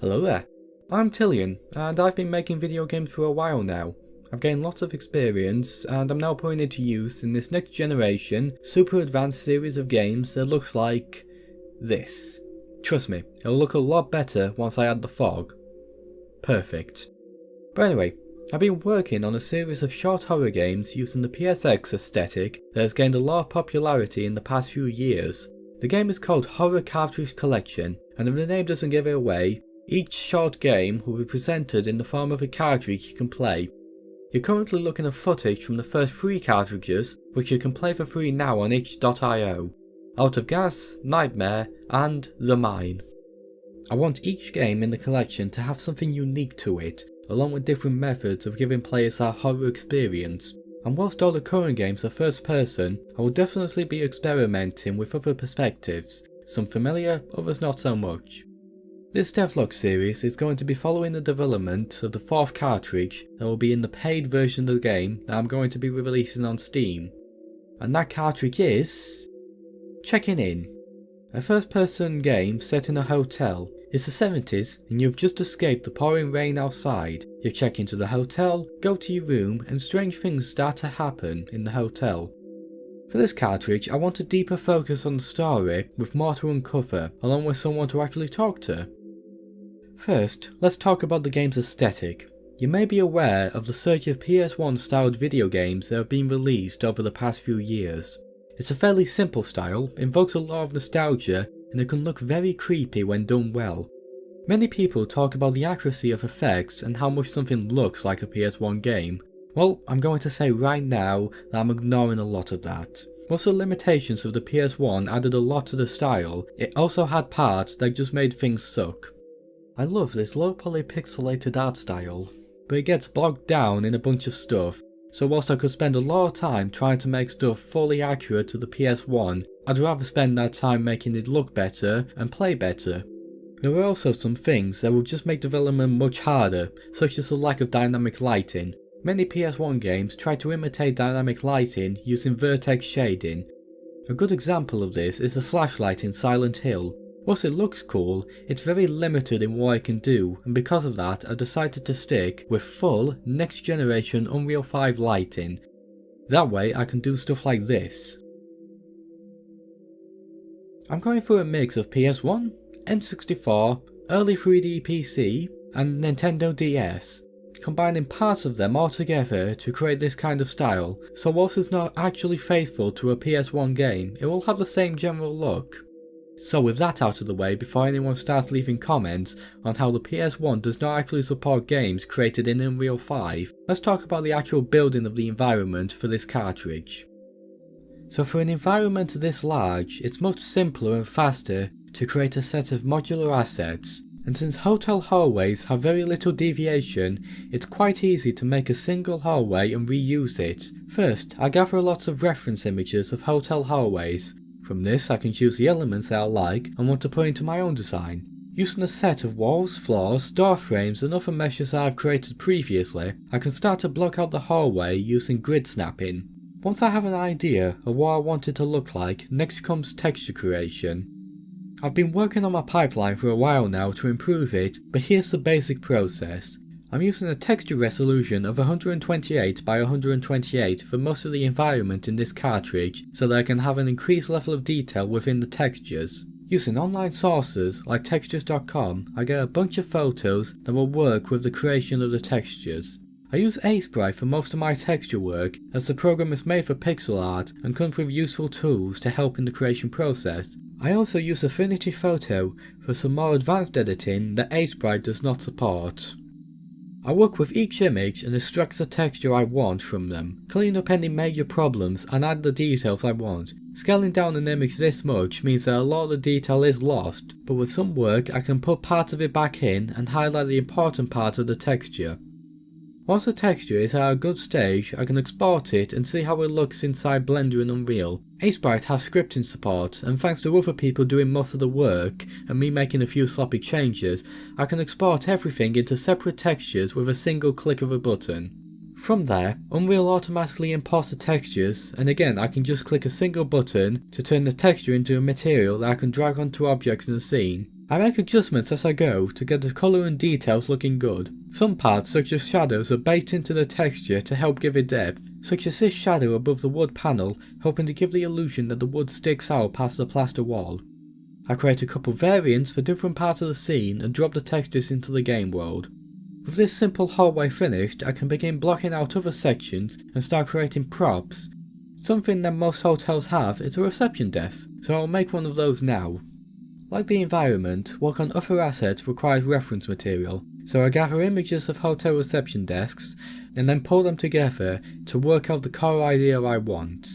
Hello there, I'm Tillian, and I've been making video games for a while now. I've gained lots of experience, and I'm now putting it to use in this next generation, super advanced series of games that looks like this. Trust me, it'll look a lot better once I add the fog. Perfect. But anyway, I've been working on a series of short horror games using the PSX aesthetic that has gained a lot of popularity in the past few years. The game is called Horror Cartridge Collection, and if the name doesn't give it away, each short game will be presented in the form of a cartridge you can play. You're currently looking at footage from the first 3 cartridges, which you can play for free now on itch.io. Out of Gas, Nightmare, and The Mine. I want each game in the collection to have something unique to it, along with different methods of giving players that horror experience. And whilst all the current games are first person, I will definitely be experimenting with other perspectives, some familiar, others not so much. This devlog series is going to be following the development of the 4th cartridge that will be in the paid version of the game that I'm going to be releasing on Steam. And that cartridge is... Checking In. A first person game set in a hotel. It's the 70s and you've just escaped the pouring rain outside. You check into the hotel, go to your room, and strange things start to happen in the hotel. For this cartridge I want a deeper focus on the story with more to uncover, along with someone to actually talk to. First, let's talk about the game's aesthetic. You may be aware of the surge of PS1 styled video games that have been released over the past few years. It's a fairly simple style, invokes a lot of nostalgia, and it can look very creepy when done well. Many people talk about the accuracy of effects and how much something looks like a PS1 game. Well, I'm going to say right now that I'm ignoring a lot of that. Whilst the limitations of the PS1 added a lot to the style, it also had parts that just made things suck. I love this low poly pixelated art style, but it gets bogged down in a bunch of stuff, so whilst I could spend a lot of time trying to make stuff fully accurate to the PS1, I'd rather spend that time making it look better and play better. There are also some things that will just make development much harder, such as the lack of dynamic lighting. Many PS1 games try to imitate dynamic lighting using vertex shading. A good example of this is the flashlight in Silent Hill. Whilst it looks cool, it's very limited in what it can do, and because of that I decided to stick with full next generation Unreal 5 lighting. That way I can do stuff like this. I'm going for a mix of PS1, N64, early 3D PC, and Nintendo DS, combining parts of them all together to create this kind of style, so whilst it's not actually faithful to a PS1 game, it will have the same general look. So with that out of the way, before anyone starts leaving comments on how the PS1 does not actually support games created in Unreal 5, let's talk about the actual building of the environment for this cartridge. So for an environment this large, it's much simpler and faster to create a set of modular assets, and since hotel hallways have very little deviation, it's quite easy to make a single hallway and reuse it. First, I gather lots of reference images of hotel hallways. From this I can choose the elements that I like and want to put into my own design. Using a set of walls, floors, door frames and other meshes that I've created previously, I can start to block out the hallway using grid snapping. Once I have an idea of what I want it to look like, next comes texture creation. I've been working on my pipeline for a while now to improve it, but here's the basic process. I'm using a texture resolution of 128 by 128 for most of the environment in this cartridge so that I can have an increased level of detail within the textures. Using online sources like textures.com, I get a bunch of photos that will work with the creation of the textures. I use Sprite for most of my texture work as the program is made for pixel art and comes with useful tools to help in the creation process. I also use Affinity Photo for some more advanced editing that Sprite does not support. I work with each image and extract the texture I want from them, clean up any major problems and add the details I want. Scaling down an image this much means that a lot of the detail is lost, but with some work I can put parts of it back in and highlight the important parts of the texture. Once the texture is at a good stage, I can export it and see how it looks inside Blender and Unreal. Sprite has scripting support, and thanks to other people doing most of the work and me making a few sloppy changes, I can export everything into separate textures with a single click of a button. From there, Unreal automatically imports the textures, and again I can just click a single button to turn the texture into a material that I can drag onto objects in the scene. I make adjustments as I go to get the colour and details looking good. Some parts such as shadows are baked into the texture to help give it depth, such as this shadow above the wood panel, helping to give the illusion that the wood sticks out past the plaster wall. I create a couple variants for different parts of the scene and drop the textures into the game world. With this simple hallway finished, I can begin blocking out other sections and start creating props. Something that most hotels have is a reception desk, so I'll make one of those now. Like the environment, work on other assets requires reference material, so I gather images of hotel reception desks and then pull them together to work out the core idea I want.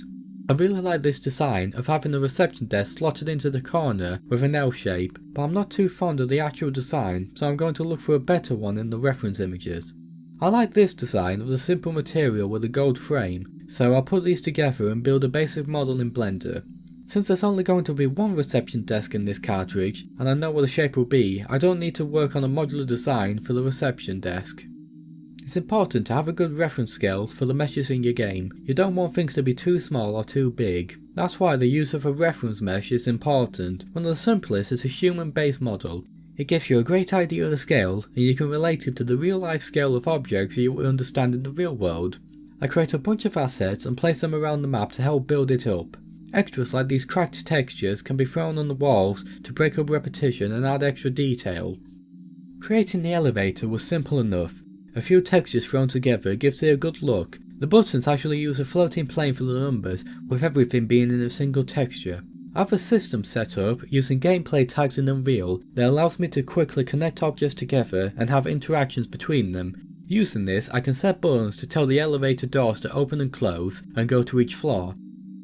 I really like this design of having the reception desk slotted into the corner with an L shape, but I'm not too fond of the actual design, so I'm going to look for a better one in the reference images. I like this design of the simple material with a gold frame, so I'll put these together and build a basic model in Blender. Since there's only going to be one reception desk in this cartridge, and I know what the shape will be, I don't need to work on a modular design for the reception desk. It's important to have a good reference scale for the meshes in your game. You don't want things to be too small or too big. That's why the use of a reference mesh is important. One of the simplest is a human-based model. It gives you a great idea of the scale, and you can relate it to the real-life scale of objects you will understand in the real world. I create a bunch of assets and place them around the map to help build it up. Extras like these cracked textures can be thrown on the walls to break up repetition and add extra detail. Creating the elevator was simple enough. A few textures thrown together gives it a good look. The buttons actually use a floating plane for the numbers, with everything being in a single texture. I have a system set up using gameplay tags in Unreal that allows me to quickly connect objects together and have interactions between them. Using this, I can set buttons to tell the elevator doors to open and close and go to each floor.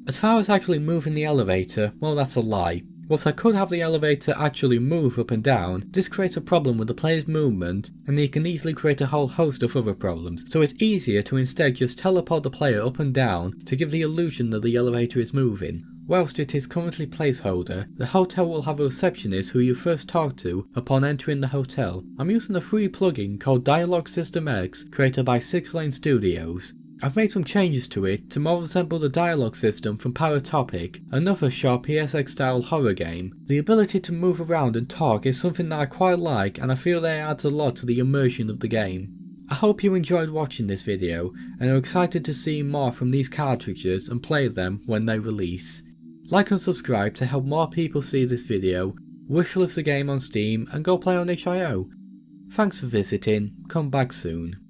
As far as actually moving the elevator, well, that's a lie. Whilst I could have the elevator actually move up and down, this creates a problem with the player's movement, and you can easily create a whole host of other problems, so it's easier to instead just teleport the player up and down to give the illusion that the elevator is moving. Whilst it is currently placeholder, the hotel will have a receptionist who you first talk to upon entering the hotel. I'm using a free plugin called Dialogue System X created by 6 Lane Studios. I've made some changes to it to more resemble the dialogue system from Paratopic, another sharp PSX style horror game. The ability to move around and talk is something that I quite like, and I feel that it adds a lot to the immersion of the game. I hope you enjoyed watching this video and are excited to see more from these cartridges and play them when they release. Like and subscribe to help more people see this video, wishlist the game on Steam and go play on itch.io. Thanks for visiting, come back soon.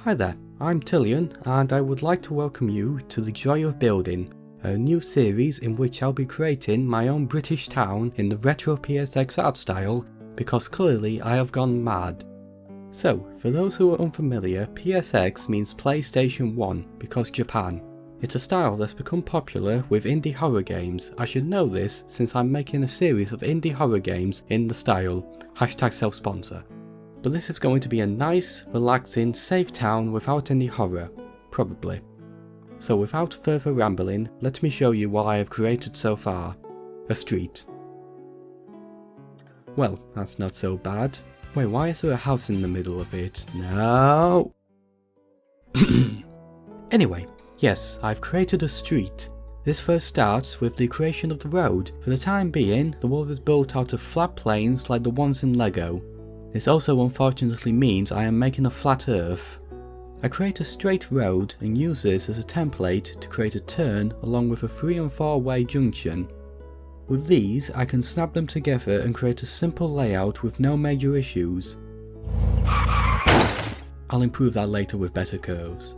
Hi there, I'm Tillian and I would like to welcome you to The Joy of Building, a new series in which I'll be creating my own British town in the retro PSX art style because clearly I have gone mad. So, for those who are unfamiliar, PSX means PlayStation 1 because Japan. It's a style that's become popular with indie horror games. I should know this since I'm making a series of indie horror games in the style, #self-sponsor. But this is going to be a nice, relaxing, safe town without any horror, probably. So without further rambling, let me show you what I have created so far. A street. Well, that's not so bad. Wait, why is there a house in the middle of it? No! Anyway, yes, I've created a street. This first starts with the creation of the road. For the time being, the world is built out of flat planes like the ones in Lego. This also unfortunately means I am making a flat earth. I create a straight road and use this as a template to create a turn along with a 3 and 4 way junction. With these I can snap them together and create a simple layout with no major issues. I'll improve that later with better curves.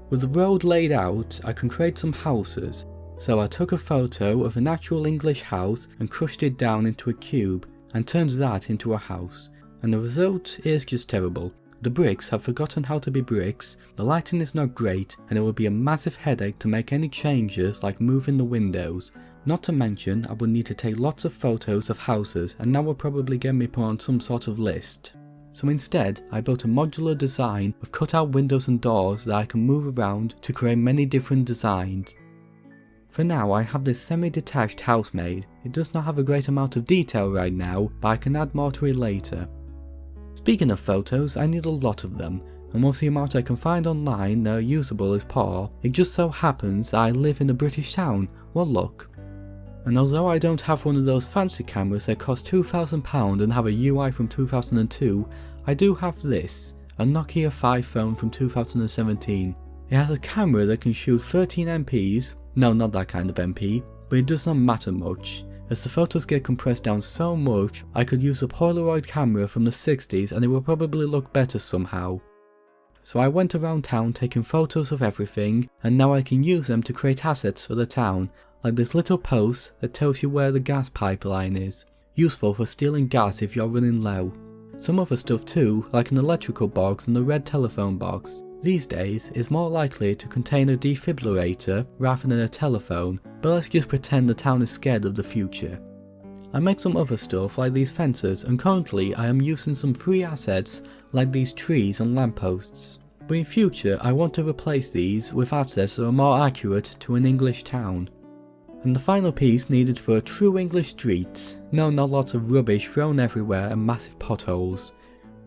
With the road laid out, I can create some houses. So I took a photo of an actual English house and crushed it down into a cube and turned that into a house. And the result is just terrible. The bricks have forgotten how to be bricks, the lighting is not great, and it will be a massive headache to make any changes like moving the windows. Not to mention, I would need to take lots of photos of houses and that will probably get me put on some sort of list. So instead, I built a modular design with cut out windows and doors that I can move around to create many different designs. For now I have this semi-detached house made. It does not have a great amount of detail right now, but I can add more to it later. Speaking of photos, I need a lot of them, and most of the amount I can find online that are usable is poor. It just so happens that I live in a British town. Well, look. And although I don't have one of those fancy cameras that cost £2,000 and have a UI from 2002, I do have this, a Nokia 5 phone from 2017. It has a camera that can shoot 13 MPs, no, not that kind of MP, but it does not matter much, as the photos get compressed down so much I could use a Polaroid camera from the 60s and it will probably look better somehow. So I went around town taking photos of everything, and now I can use them to create assets for the town, like this little post that tells you where the gas pipeline is, useful for stealing gas if you're running low. Some other stuff too, like an electrical box and a red telephone box. These days is more likely to contain a defibrillator rather than a telephone, but let's just pretend the town is scared of the future. I make some other stuff like these fences, and currently I am using some free assets like these trees and lampposts. But in future I want to replace these with assets that are more accurate to an English town. And the final piece needed for a true English street. No, not lots of rubbish thrown everywhere and massive potholes.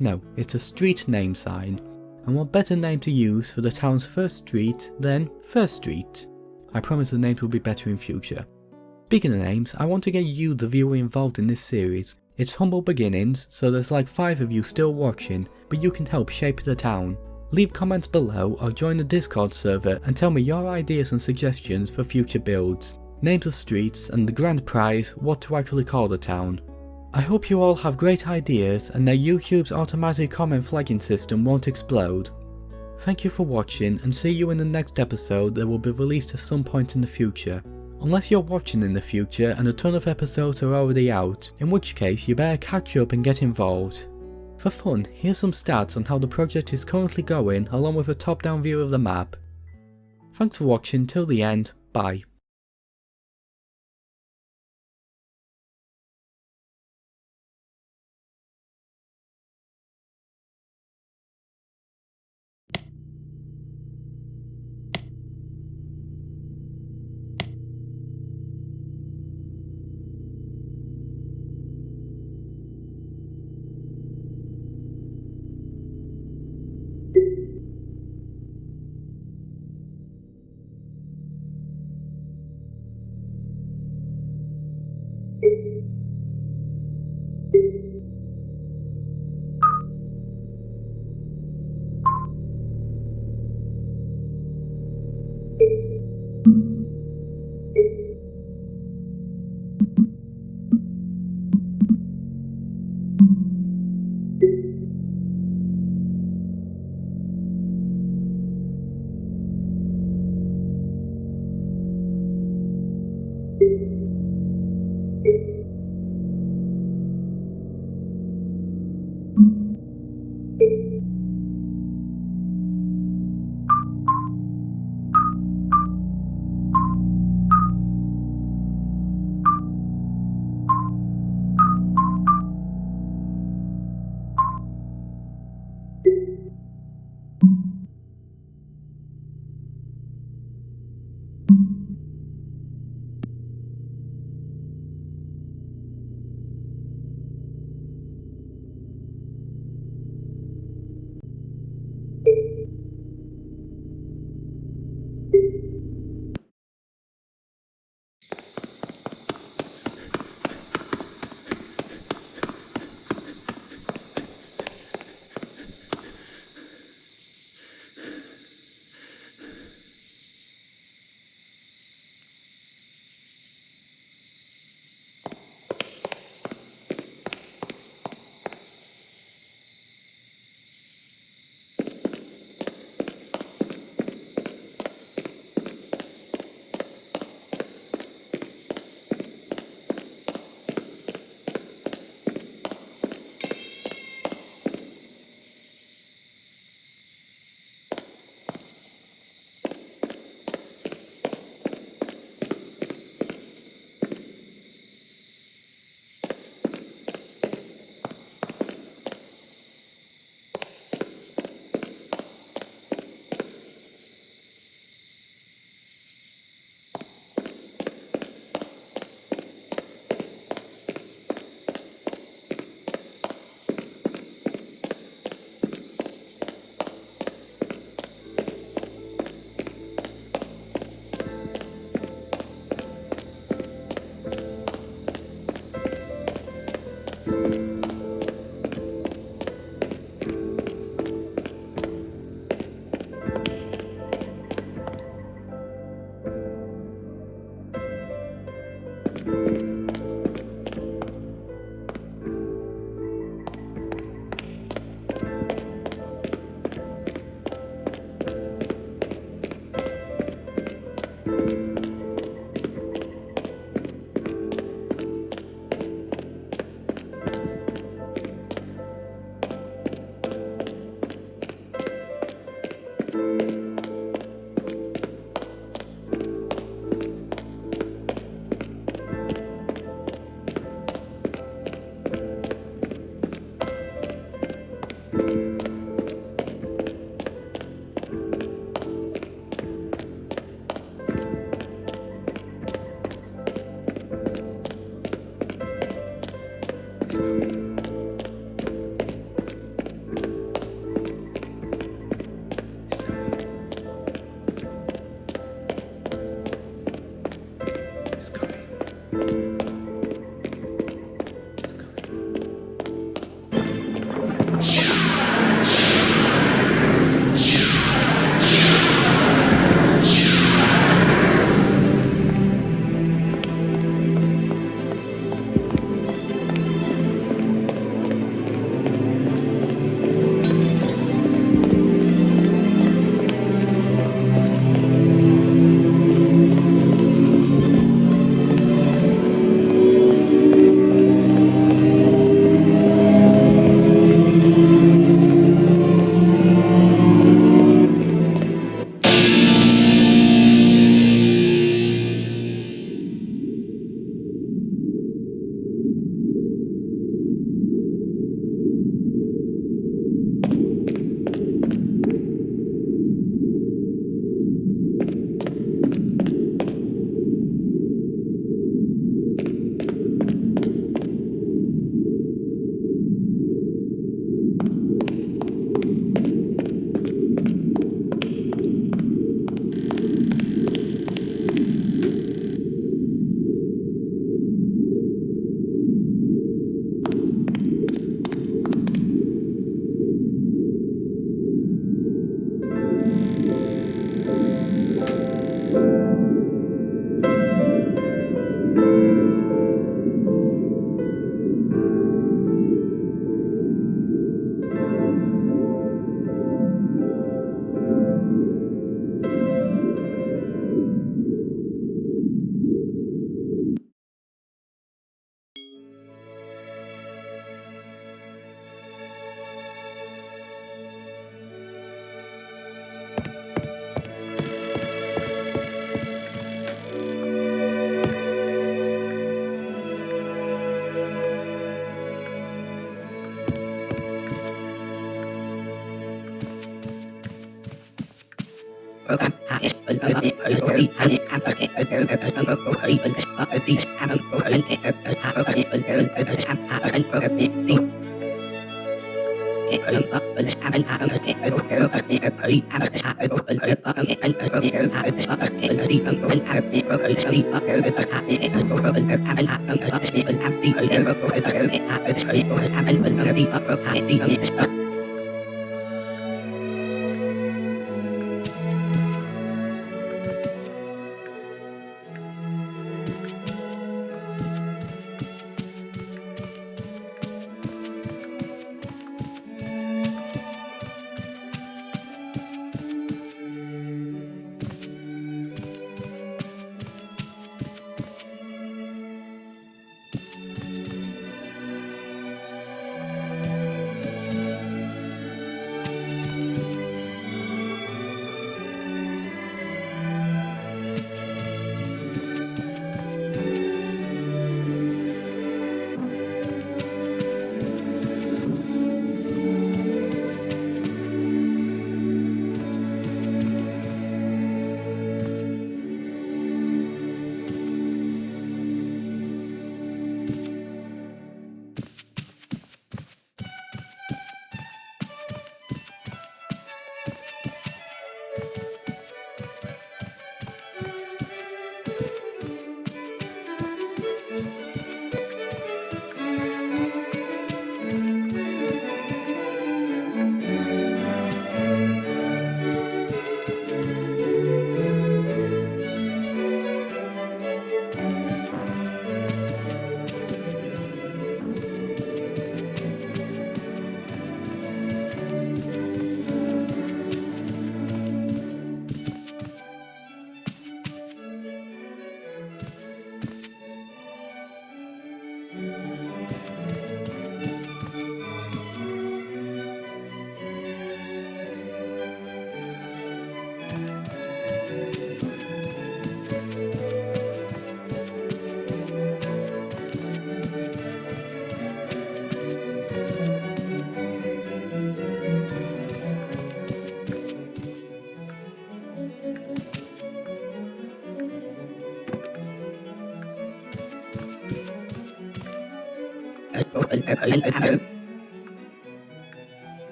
No, it's a street name sign. And what better name to use for the town's first street than First Street? I promise the names will be better in future. Speaking of names, I want to get you, the viewer, involved in this series. It's humble beginnings, so there's like 5 of you still watching, but you can help shape the town. Leave comments below or join the Discord server and tell me your ideas and suggestions for future builds, names of streets, and the grand prize, what to actually call the town. I hope you all have great ideas and that YouTube's automatic comment flagging system won't explode. Thank you for watching, and see you in the next episode that will be released at some point in the future. Unless you're watching in the future and a ton of episodes are already out, in which case you better catch up and get involved. For fun, here's some stats on how the project is currently going along with a top-down view of the map. Thanks for watching till the end, bye.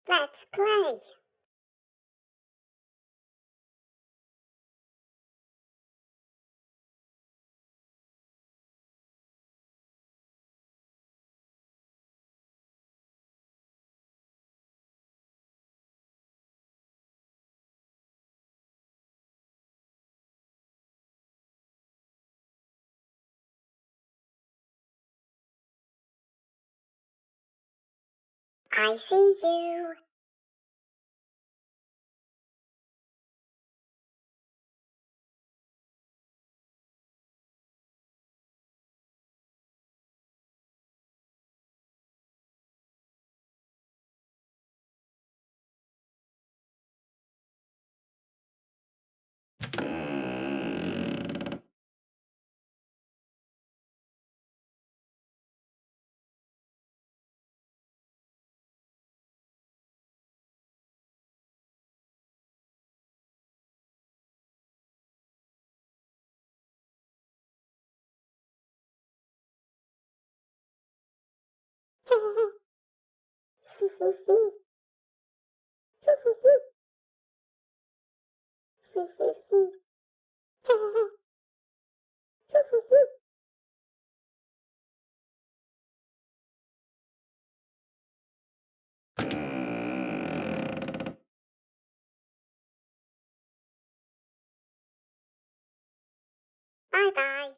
Let's play. I see you. Bye bye.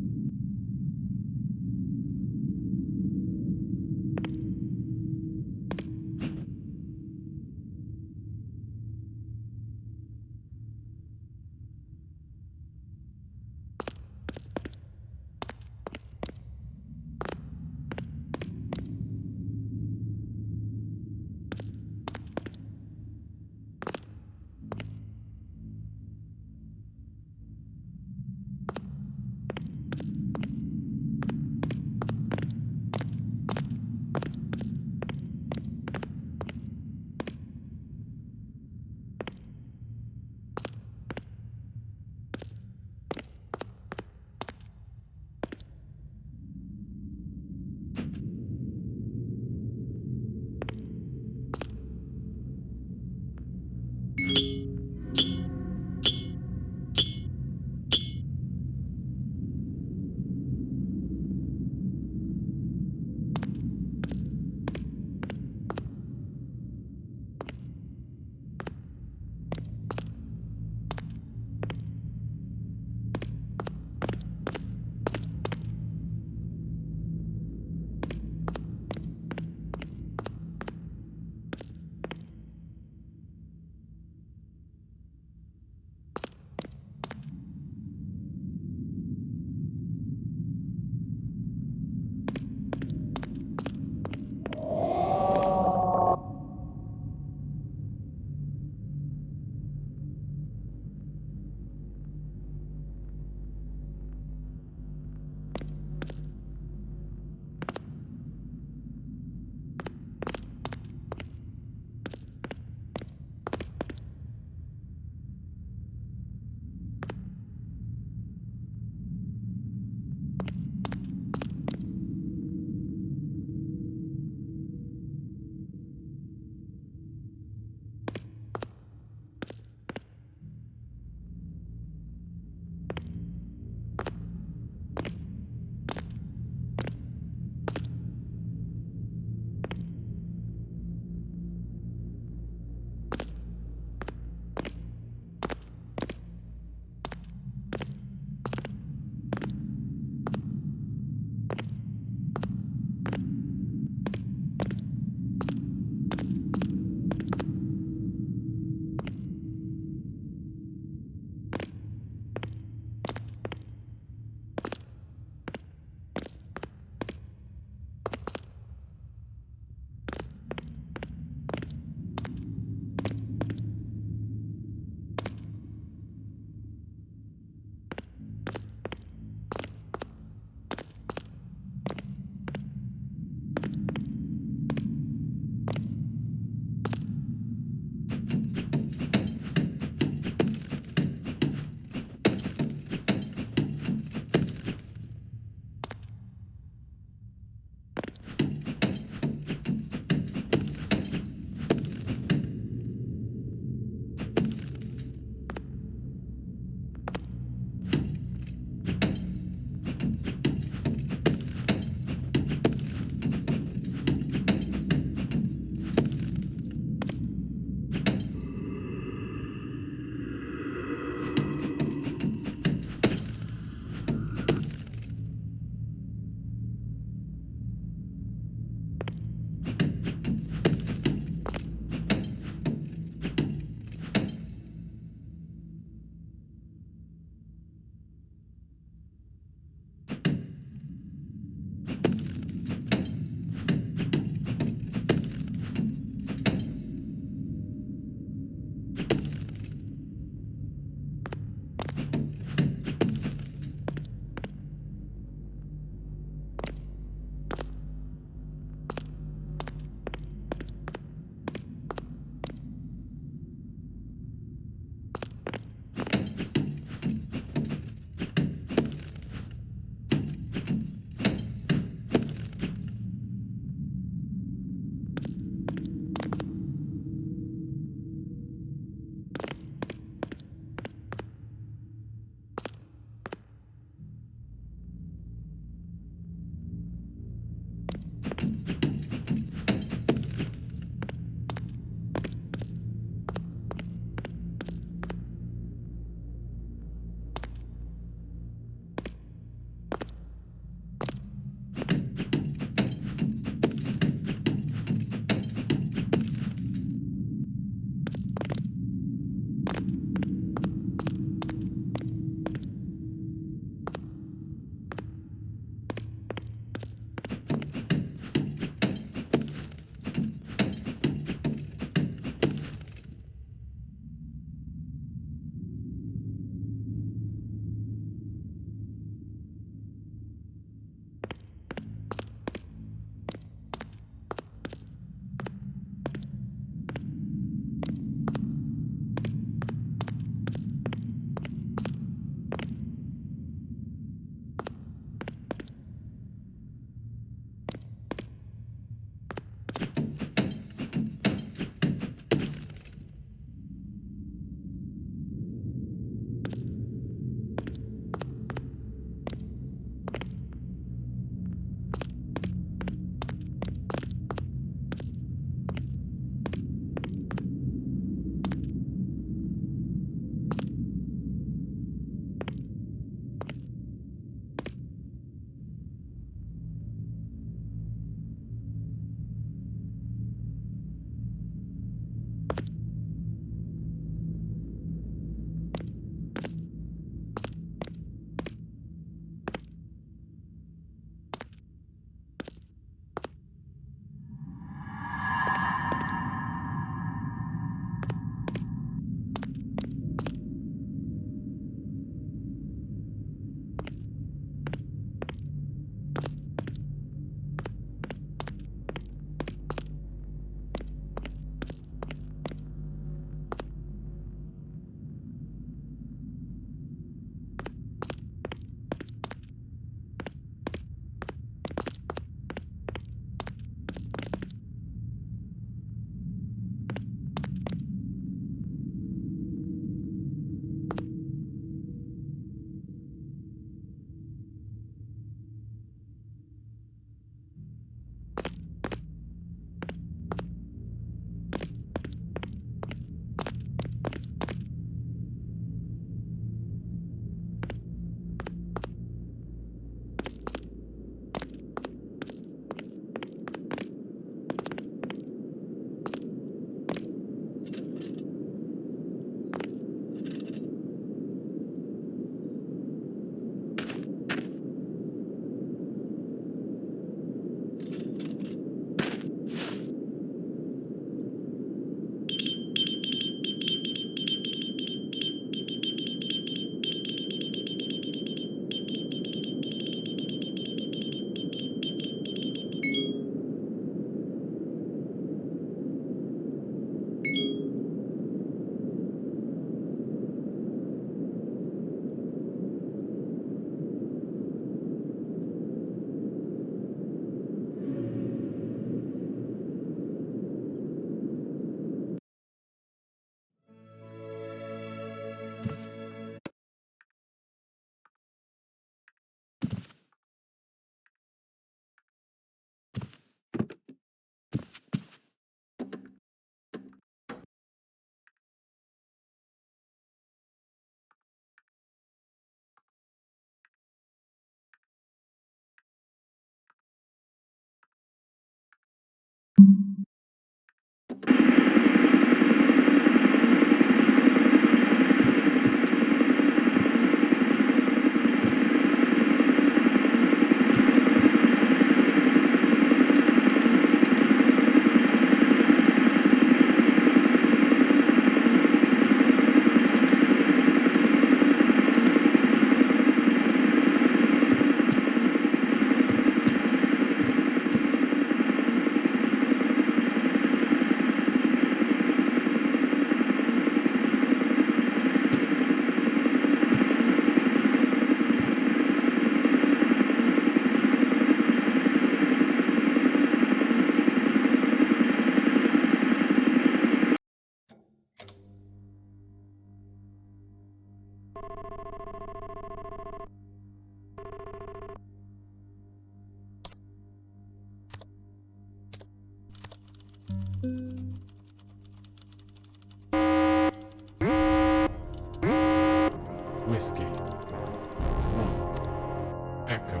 Whiskey. 1. Echo.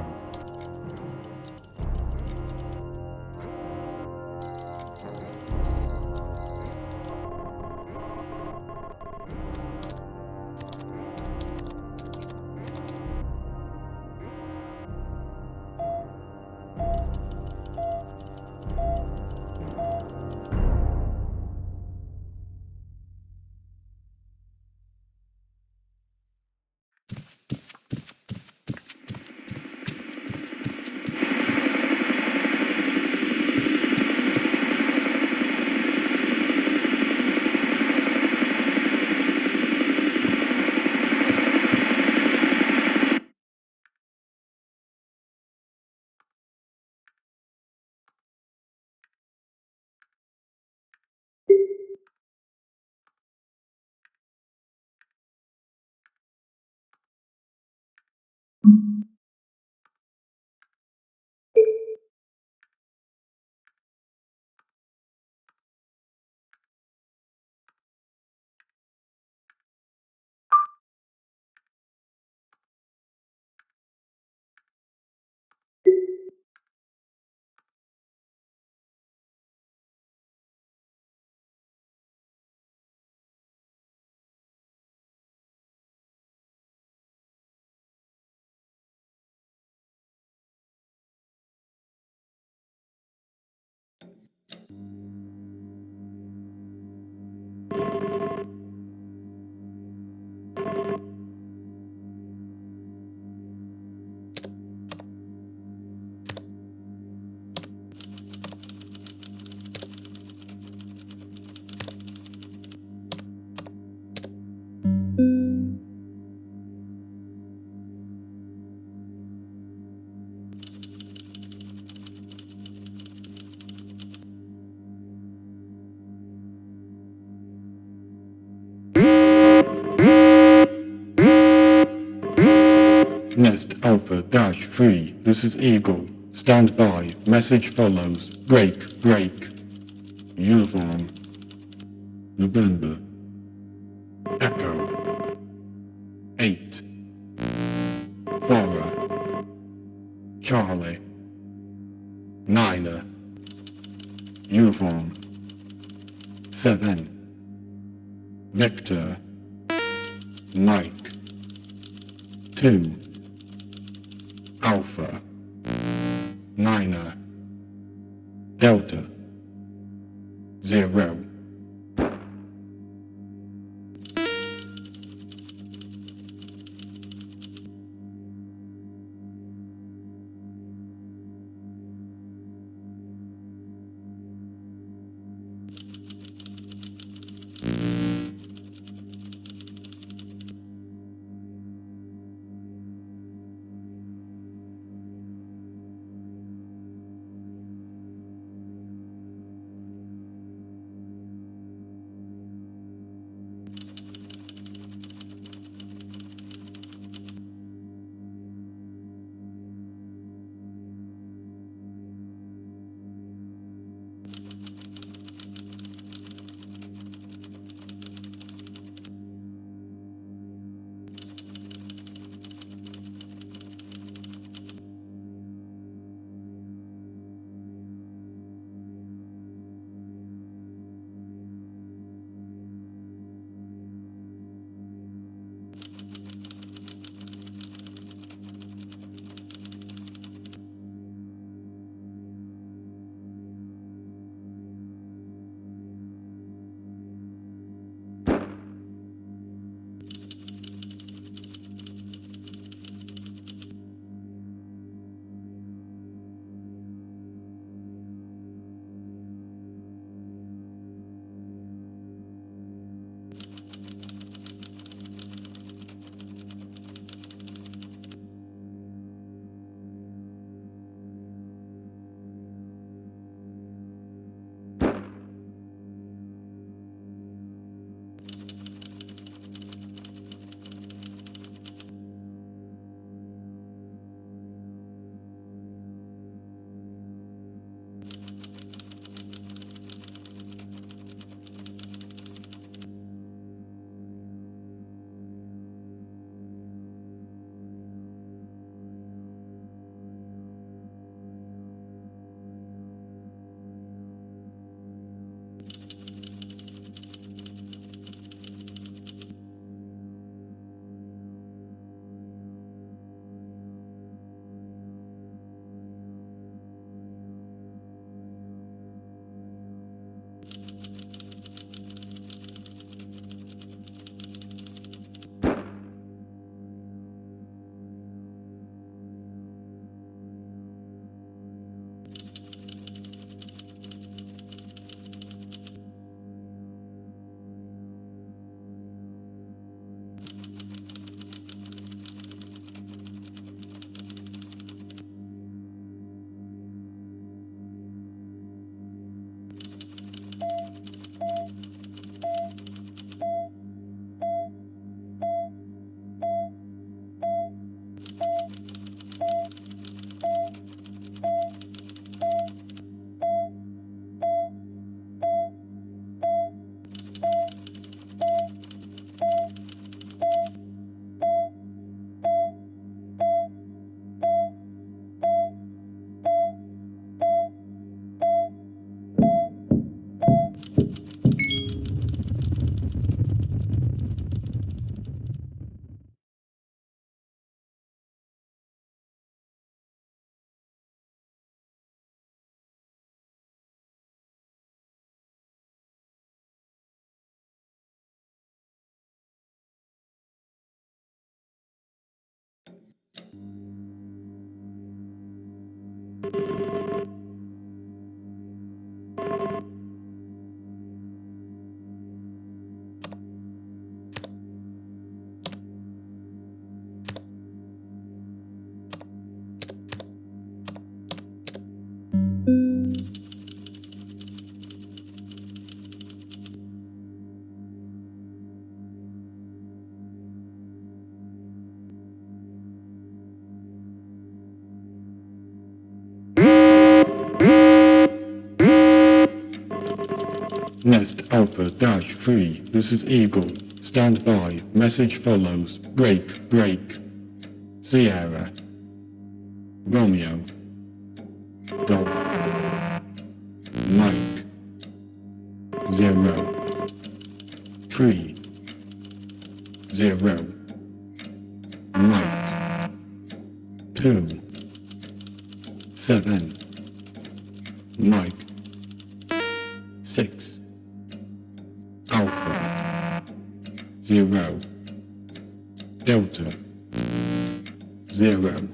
Nest Alpha Dash 3. This is Eagle. Stand by. Message follows. Break, break. Uniform. November. Echo. 8. Flora. Charlie. Niner. Uniform. 7. Victor. Mike. 2. Alpha. Niner. Delta. 0. Nest Alpha Dash 3, this is Eagle. Stand by, message follows. Break, break. Sierra. Romeo. Golf. Mike. 0. Tree. 0. Mike. 2. 7. Mike. 6. Alpha. 0. Delta. 0.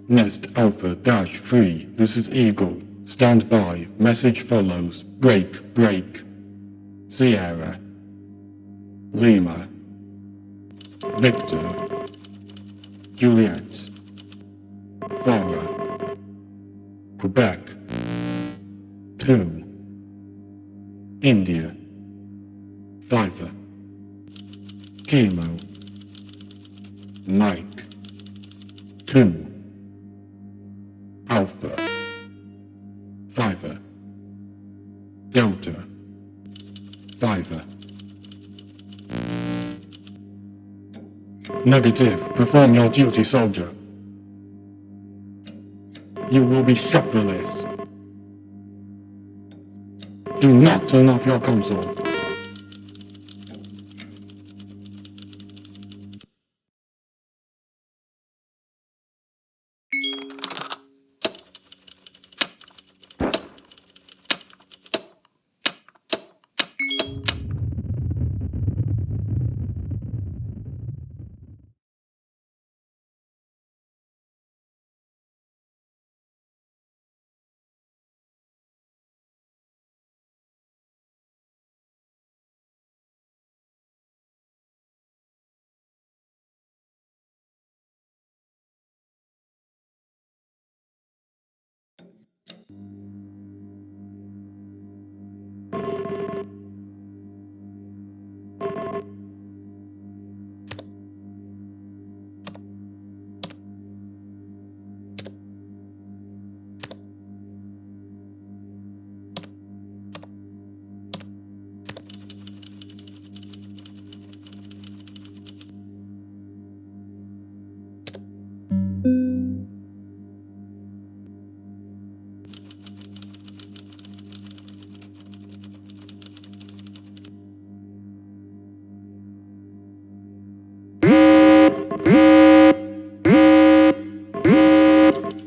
Nest Alpha Dash 3, this is Eagle. Stand by, message follows. Break, break. Sierra. Lima. Victor. Juliet. Flora. Quebec. 2. India. Fiver. Kilo. Mike. 2. Alpha. Fiver. Delta. Fiver. Negative. Perform your duty, soldier. You will be shot for this. Do not turn off your console.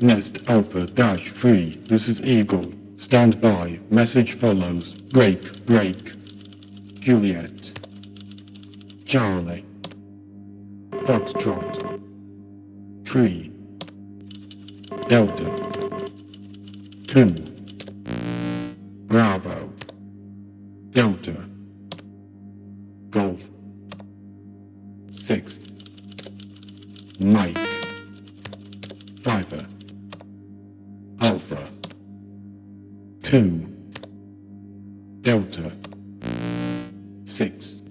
Nest Alpha Dash 3, this is Eagle. Stand by, message follows. Break, break. Juliet. Charlie. Foxtrot. Tree. Delta. 2. Bravo. Delta. Golf. 6. Mike. Fiver. Alpha. 2. 6,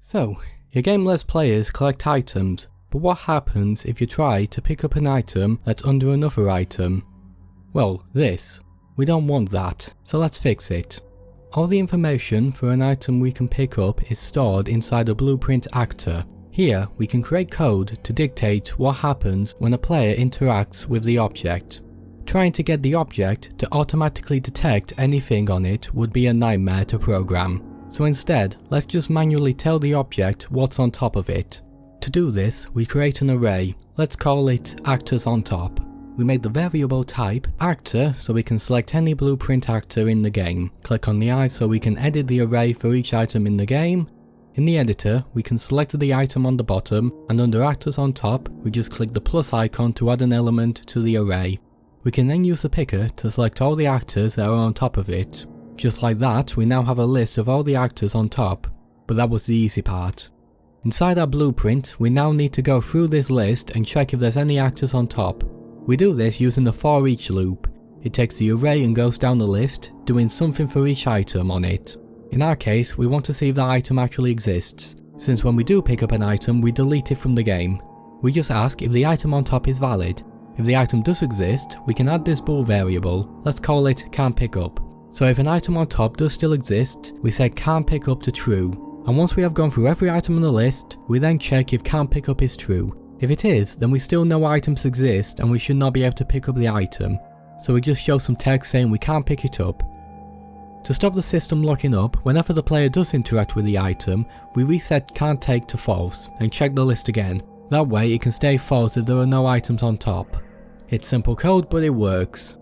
So, your game lets players collect items, but what happens if you try to pick up an item that's under another item? Well, this. We don't want that, so let's fix it. All the information for an item we can pick up is stored inside a blueprint actor. Here, we can create code to dictate what happens when a player interacts with the object. Trying to get the object to automatically detect anything on it would be a nightmare to program. So instead, let's just manually tell the object what's on top of it. To do this, we create an array. Let's call it actors on top. We made the variable type actor so we can select any blueprint actor in the game. Click on the eye so we can edit the array for each item in the game. In the editor, we can select the item on the bottom, and under actors on top, we just click the plus icon to add an element to the array. We can then use the picker to select all the actors that are on top of it. Just like that, we now have a list of all the actors on top. But that was the easy part. Inside our blueprint, we now need to go through this list and check if there's any actors on top. We do this using the for each loop. It takes the array and goes down the list, doing something for each item on it. In our case, we want to see if that item actually exists, since when we do pick up an item, we delete it from the game. We just ask if the item on top is valid. If the item does exist, we can add this bool variable. Let's call it can't pick up. So if an item on top does still exist, we set can't pick up to true. And once we have gone through every item on the list, we then check if can't pick up is true. If it is, then we still know items exist and we should not be able to pick up the item. So we just show some text saying we can't pick it up. To stop the system locking up, whenever the player does interact with the item, we reset can't take to false and check the list again. That way it can stay false if there are no items on top. It's simple code, but it works.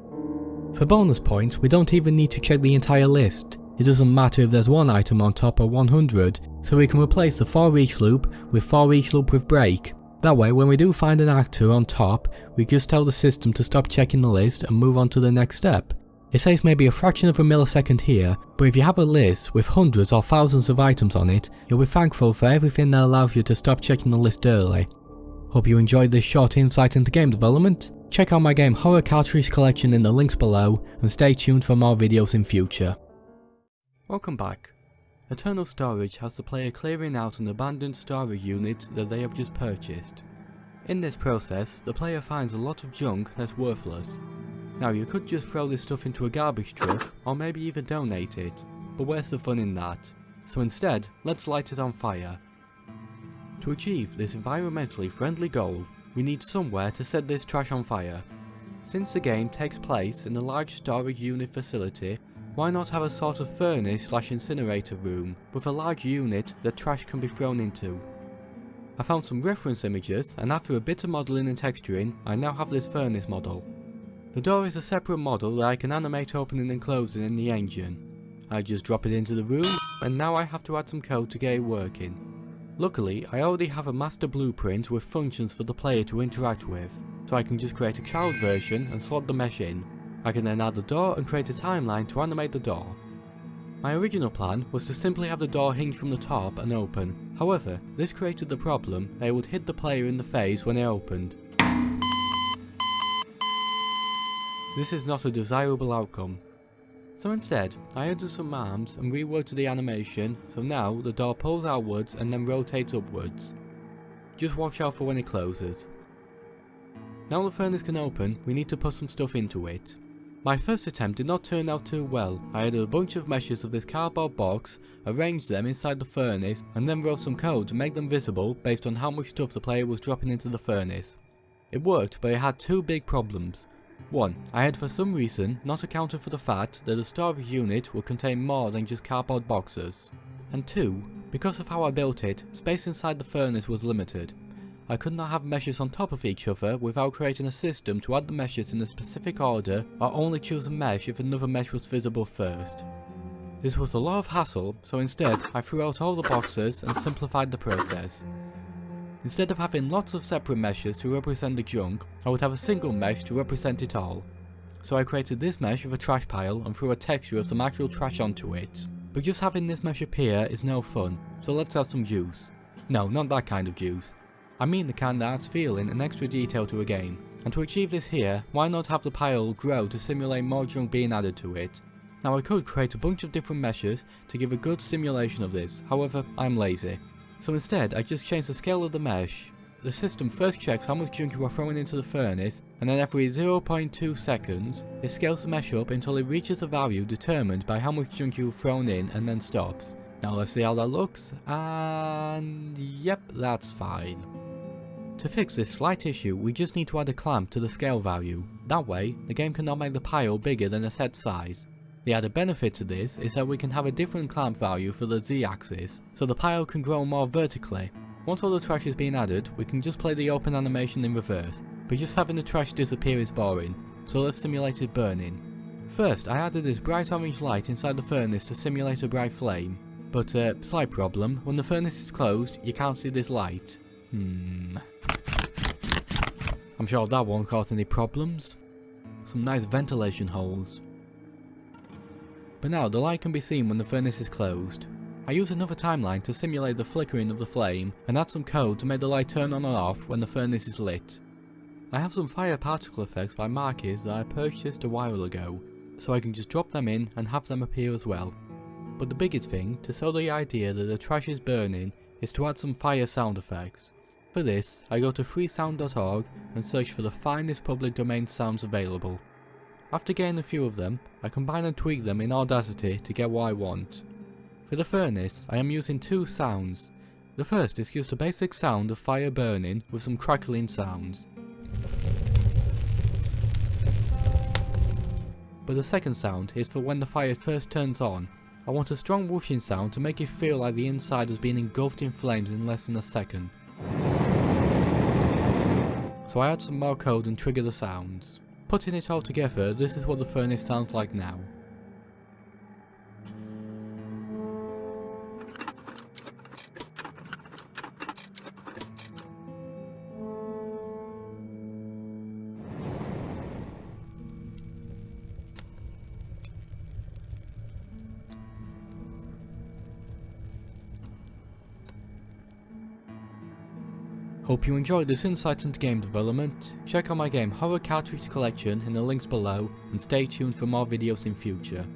For bonus points, we don't even need to check the entire list. It doesn't matter if there's one item on top or 100, so we can replace the for each loop with break. That way, when we do find an actor on top, we just tell the system to stop checking the list and move on to the next step. It saves maybe a fraction of a millisecond here, but if you have a list with hundreds or thousands of items on it, you'll be thankful for everything that allows you to stop checking the list early. Hope you enjoyed this short insight into game development. Check out my game Horror Cartridge Collection in the links below, and stay tuned for more videos in future. Welcome back. Eternal Storage has the player clearing out an abandoned storage unit that they have just purchased. In this process, the player finds a lot of junk that's worthless. Now you could just throw this stuff into a garbage truck, or maybe even donate it, but where's the fun in that? So instead, let's light it on fire. To achieve this environmentally friendly goal, we need somewhere to set this trash on fire. Since the game takes place in a large storage unit facility, why not have a sort of furnace/incinerator room with a large unit that trash can be thrown into? I found some reference images, and after a bit of modelling and texturing, I now have this furnace model. The door is a separate model that I can animate opening and closing in the engine. I just drop it into the room, and now I have to add some code to get it working. Luckily, I already have a master blueprint with functions for the player to interact with, so I can just create a child version and slot the mesh in. I can then add the door and create a timeline to animate the door. My original plan was to simply have the door hinge from the top and open. However, this created the problem that it would hit the player in the face when it opened. This is not a desirable outcome. So instead, I added some arms and reworked the animation so now the door pulls outwards and then rotates upwards. Just watch out for when it closes. Now the furnace can open, we need to put some stuff into it. My first attempt did not turn out too well. I added a bunch of meshes of this cardboard box, arranged them inside the furnace, and then wrote some code to make them visible based on how much stuff the player was dropping into the furnace. It worked, but it had two big problems. One, I had for some reason not accounted for the fact that a storage unit would contain more than just cardboard boxes. And two, because of how I built it, space inside the furnace was limited. I could not have meshes on top of each other without creating a system to add the meshes in a specific order or only choose a mesh if another mesh was visible first. This was a lot of hassle, so instead I threw out all the boxes and simplified the process. Instead of having lots of separate meshes to represent the junk, I would have a single mesh to represent it all. So I created this mesh of a trash pile and threw a texture of some actual trash onto it. But just having this mesh appear is no fun, so let's add some juice. No, not that kind of juice. I mean the kind that adds feeling and extra detail to a game. And to achieve this here, why not have the pile grow to simulate more junk being added to it? Now I could create a bunch of different meshes to give a good simulation of this, however I'm lazy. So instead, I just changed the scale of the mesh. The system first checks how much junk you are throwing into the furnace, and then every 0.2 seconds, it scales the mesh up until it reaches a value determined by how much junk you've thrown in and then stops. Now let's see how that looks, and yep, that's fine. To fix this slight issue, we just need to add a clamp to the scale value. That way, the game cannot make the pile bigger than a set size. The added benefit to this is that we can have a different clamp value for the Z-axis, so the pile can grow more vertically. Once all the trash is being added, we can just play the open animation in reverse, but just having the trash disappear is boring, so let's simulate it burning. First, I added this bright orange light inside the furnace to simulate a bright flame, but slight problem, when the furnace is closed, you can't see this light. I'm sure that won't cause any problems. Some nice ventilation holes. But now the light can be seen when the furnace is closed. I use another timeline to simulate the flickering of the flame and add some code to make the light turn on and off when the furnace is lit. I have some fire particle effects by markers that I purchased a while ago, so I can just drop them in and have them appear as well. But the biggest thing to sell the idea that the trash is burning is to add some fire sound effects. For this, I go to freesound.org and search for the finest public domain sounds available. After getting a few of them, I combine and tweak them in Audacity to get what I want. For the furnace, I am using two sounds. The first is just a basic sound of fire burning with some crackling sounds. But the second sound is for when the fire first turns on. I want a strong whooshing sound to make it feel like the inside has been engulfed in flames in less than a second. So I add some more code and trigger the sounds. Putting it all together, this is what the furnace sounds like now. Hope you enjoyed this insight into game development. Check out my game Horror Cartridge Collection in the links below, and stay tuned for more videos in future.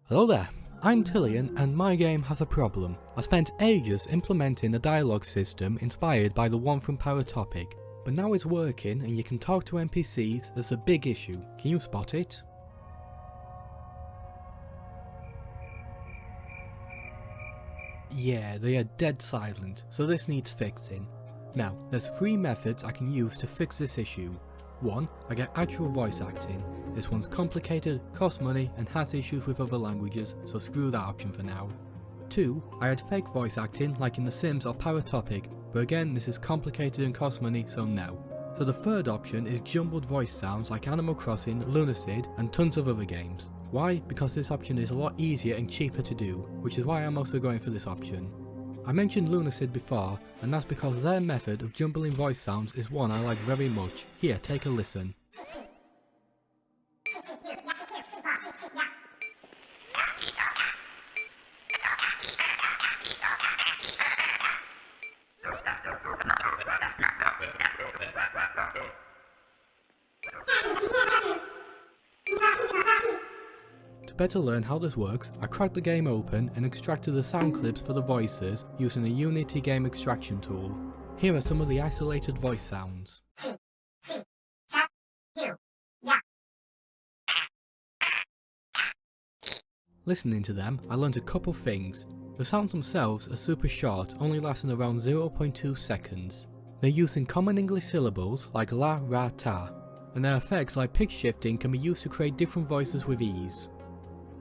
Hello there, I'm Tillian and my game has a problem. I spent ages implementing a dialogue system inspired by the one from Paratopic, but now it's working and you can talk to NPCs. There's a big issue. Can you spot it? Yeah, they are dead silent, so this needs fixing. Now, there's 3 methods I can use to fix this issue. 1. I get actual voice acting. This one's complicated, costs money, and has issues with other languages, so screw that option for now. 2. I add fake voice acting like in The Sims or Paratopic, but again this is complicated and costs money, so no. So the third option is jumbled voice sounds like Animal Crossing, Lunacid, and tons of other games. Why? Because this option is a lot easier and cheaper to do, which is why I'm also going for this option. I mentioned Lunacid before, and that's because their method of jumbling voice sounds is one I like very much. Here, take a listen. To better learn how this works, I cracked the game open and extracted the sound clips for the voices using a Unity game extraction tool. Here are some of the isolated voice sounds. Listening to them, I learned a couple things. The sounds themselves are super short, only lasting around 0.2 seconds. They're used in common English syllables like la, ra, ta, and their effects like pitch shifting can be used to create different voices with ease.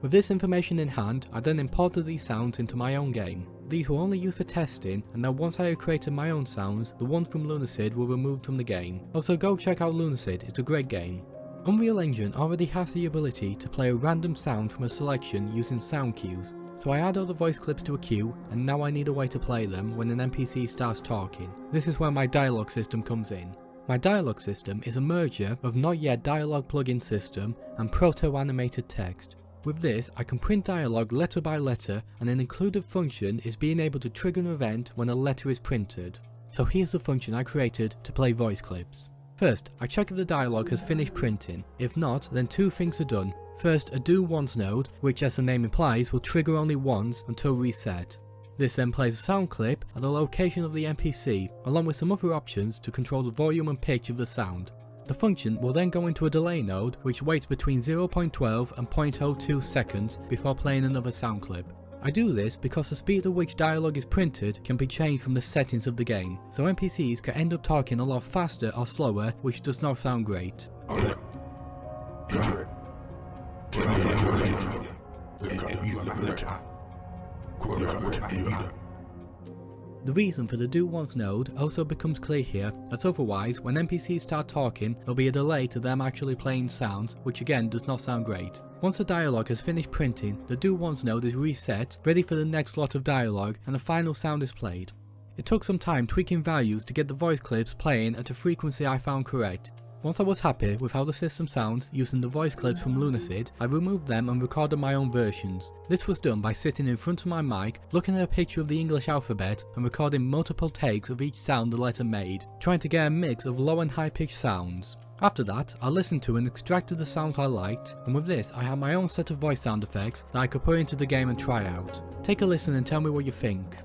With this information in hand, I then imported these sounds into my own game. These were only used for testing, and now once I had created my own sounds, the ones from Lunacid were removed from the game. Also go check out Lunacid, it's a great game. Unreal Engine already has the ability to play a random sound from a selection using sound cues, so I add all the voice clips to a queue, and now I need a way to play them when an NPC starts talking. This is where my dialogue system comes in. My dialogue system is a merger of not yet dialogue plugin system and proto-animated text. With this, I can print dialogue letter by letter, and an included function is being able to trigger an event when a letter is printed. So here's the function I created to play voice clips. First, I check if the dialogue has finished printing. If not, then 2 things are done. First, a do once node, which as the name implies will trigger only once until reset. This then plays a sound clip at the location of the NPC, along with some other options to control the volume and pitch of the sound. The function will then go into a delay node which waits between 0.12 and 0.02 seconds before playing another sound clip. I do this because the speed at which dialogue is printed can be changed from the settings of the game, so NPCs can end up talking a lot faster or slower, which does not sound great. The reason for the do once node also becomes clear here, as otherwise when NPCs start talking there'll be a delay to them actually playing sounds, which again does not sound great. Once the dialogue has finished printing, the do once node is reset, ready for the next lot of dialogue, and the final sound is played. It took some time tweaking values to get the voice clips playing at a frequency I found correct. Once I was happy with how the system sounds using the voice clips from Lunacid, I removed them and recorded my own versions. This was done by sitting in front of my mic, looking at a picture of the English alphabet and recording multiple takes of each sound the letter made, trying to get a mix of low and high pitched sounds. After that, I listened to and extracted the sounds I liked, and with this I had my own set of voice sound effects that I could put into the game and try out. Take a listen and tell me what you think.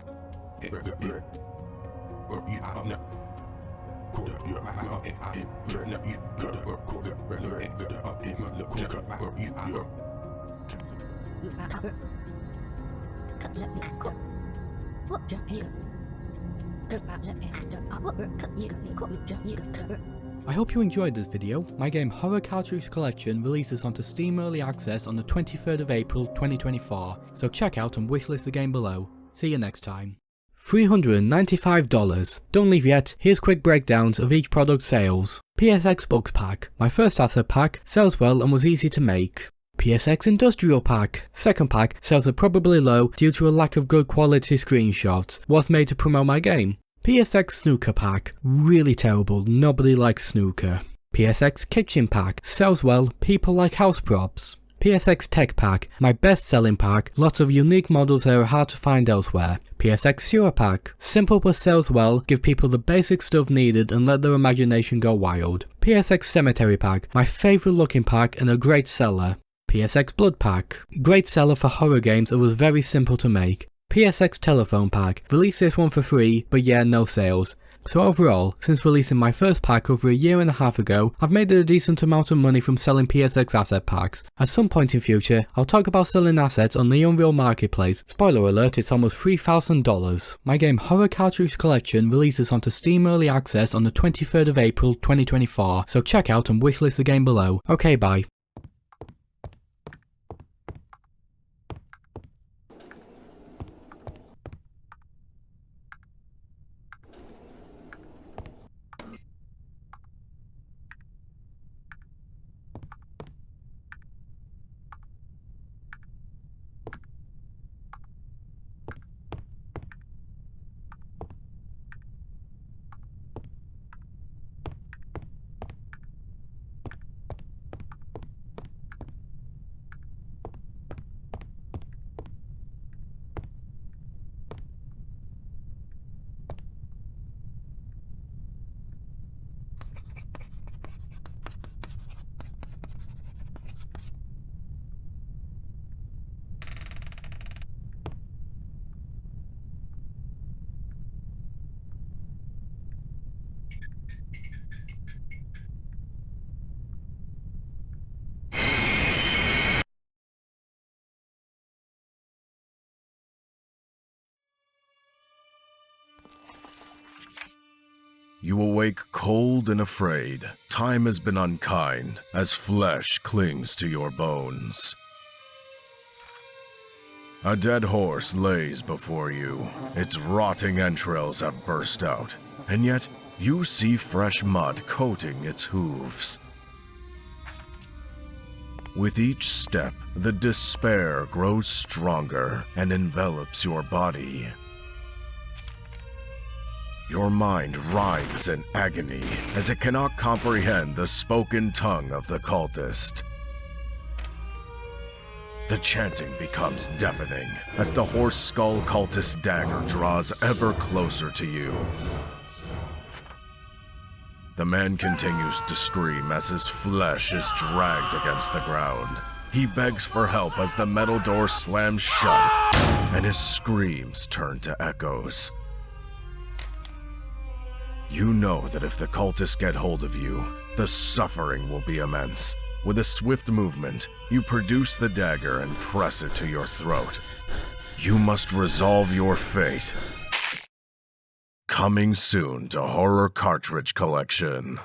I hope you enjoyed this video. My game Horror Cartridge Collection releases onto Steam Early Access on the 23rd of April 2024, so check out and wishlist the game below. See you next time. $395. Don't leave yet, here's quick breakdowns of each product sales. PSX Books Pack. My first asset pack sells well and was easy to make. PSX Industrial Pack. Second pack sales are probably low due to a lack of good quality screenshots. Was made to promote my game. PSX Snooker Pack. Really terrible, nobody likes snooker. PSX Kitchen Pack. Sells well, people like house props. PSX Tech Pack, my best selling pack, lots of unique models that are hard to find elsewhere. PSX Sewer Pack, simple but sells well, give people the basic stuff needed and let their imagination go wild. PSX Cemetery Pack, my favourite looking pack and a great seller. PSX Blood Pack, great seller for horror games and was very simple to make. PSX Telephone Pack, released this one for free, but yeah, no sales. So overall, since releasing my first pack over a year and a half ago, I've made a decent amount of money from selling PSX asset packs. At some point in future, I'll talk about selling assets on the Unreal Marketplace. Spoiler alert, it's almost $3,000. My game Horror Cartridge Collection releases onto Steam Early Access on the 23rd of April 2024, so check out and wishlist the game below. Okay, bye. You awake cold and afraid. Time has been unkind, as flesh clings to your bones. A dead horse lays before you. Its rotting entrails have burst out, and yet you see fresh mud coating its hooves. With each step, the despair grows stronger and envelops your body. Your mind writhes in agony as it cannot comprehend the spoken tongue of the cultist. The chanting becomes deafening as the horse skull cultist dagger draws ever closer to you. The man continues to scream as his flesh is dragged against the ground. He begs for help as the metal door slams shut. and his screams turn to echoes. You know that if the cultists get hold of you, the suffering will be immense. With a swift movement, you produce the dagger and press it to your throat. You must resolve your fate. Coming soon to Horror Cartridge Collection.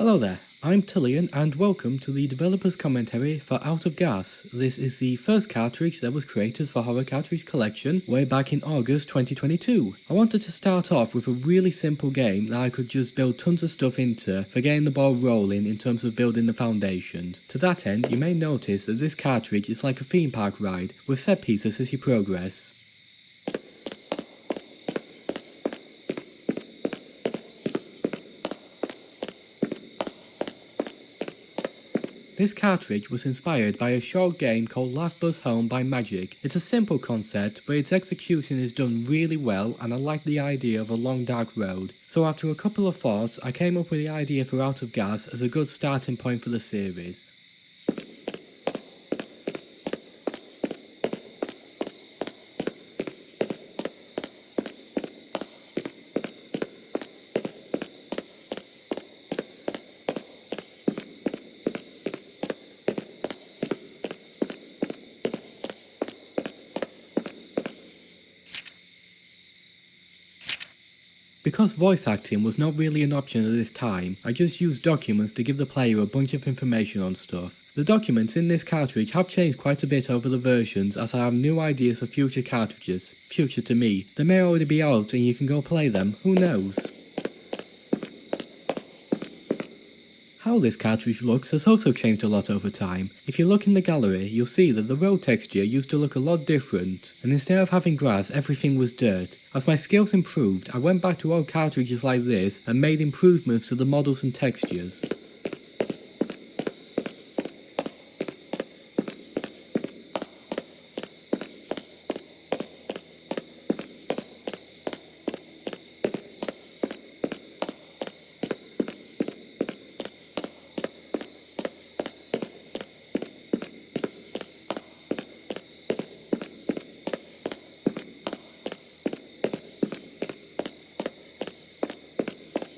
Hello there, I'm Tillian and welcome to the developer's commentary for Out of Gas. This is the first cartridge that was created for Horror Cartridge Collection way back in August 2022. I wanted to start off with a really simple game that I could just build tons of stuff into for getting the ball rolling in terms of building the foundations. To that end, you may notice that this cartridge is like a theme park ride with set pieces as you progress. This cartridge was inspired by a short game called Last Bus Home by Magic. It's a simple concept, but its execution is done really well and I like the idea of a long dark road. So after a couple of thoughts, I came up with the idea for Out of Gas as a good starting point for the series. Because voice acting was not really an option at this time, I just used documents to give the player a bunch of information on stuff. The documents in this cartridge have changed quite a bit over the versions as I have new ideas for future cartridges. Future to me. They may already be out and you can go play them, who knows? How this cartridge looks has also changed a lot over time. If you look in the gallery, you'll see that the road texture used to look a lot different, and instead of having grass, everything was dirt. As my skills improved, I went back to old cartridges like this and made improvements to the models and textures.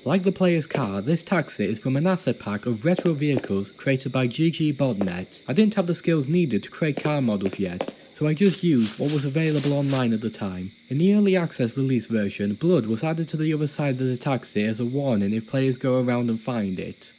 Like the player's car, this taxi is from an asset pack of retro vehicles created by GG.net. I didn't have the skills needed to create car models yet, so I just used what was available online at the time. In the early access release version, blood was added to the other side of the taxi as a warning if players go around and find it.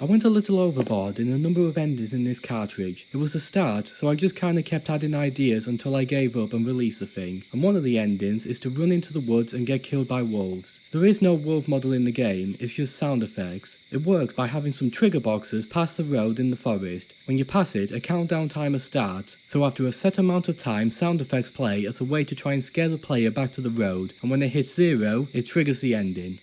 I went a little overboard in the number of endings in this cartridge. It was a start, so I just kinda kept adding ideas until I gave up and released the thing. And one of the endings is to run into the woods and get killed by wolves. There is no wolf model in the game, it's just sound effects. It works by having some trigger boxes past the road in the forest. When you pass it, a countdown timer starts, so after a set amount of time, sound effects play as a way to try and scare the player back to the road, and when it hits 0, it triggers the ending.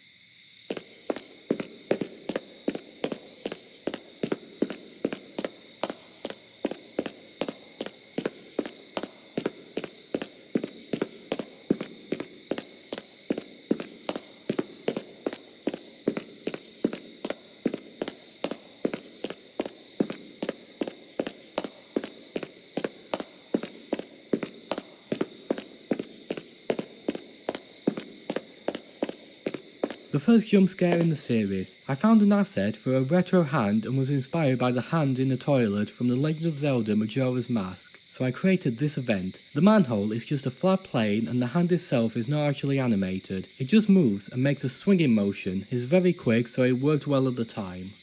The first jump scare in the series. I found an asset for a retro hand and was inspired by the hand in the toilet from The Legend of Zelda Majora's Mask. So I created this event. The manhole is just a flat plane and the hand itself is not actually animated. It just moves and makes a swinging motion. It's very quick, so it worked well at the time.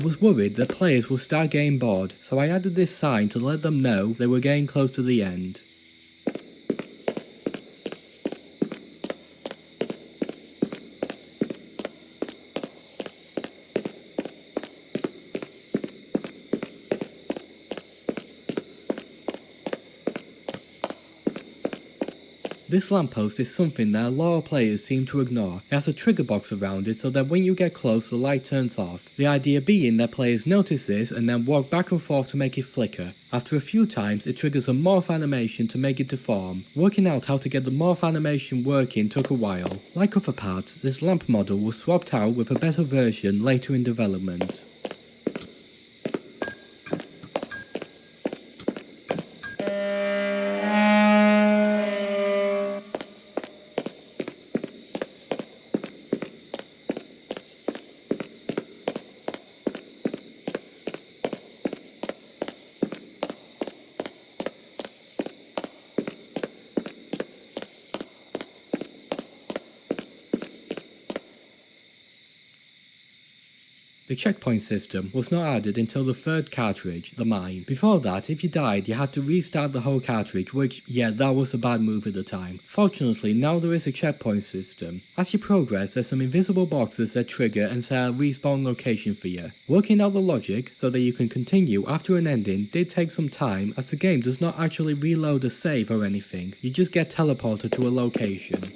I was worried that players would start getting bored, so I added this sign to let them know they were getting close to the end. This lamppost is something that a lot of players seem to ignore. It has a trigger box around it so that when you get close the light turns off. The idea being that players notice this and then walk back and forth to make it flicker. After a few times it triggers a morph animation to make it deform. Working out how to get the morph animation working took a while. Like other parts, this lamp model was swapped out with a better version later in development. The checkpoint system was not added until the third cartridge, the mine. Before that, if you died, you had to restart the whole cartridge, which, yeah, that was a bad move at the time. Fortunately, now there is a checkpoint system. As you progress, there's some invisible boxes that trigger and set a respawn location for you. Working out the logic so that you can continue after an ending did take some time, as the game does not actually reload a save or anything. You just get teleported to a location.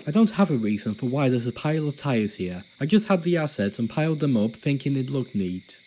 I don't have a reason for why there's a pile of tyres here. I just had the assets and piled them up thinking it looked neat.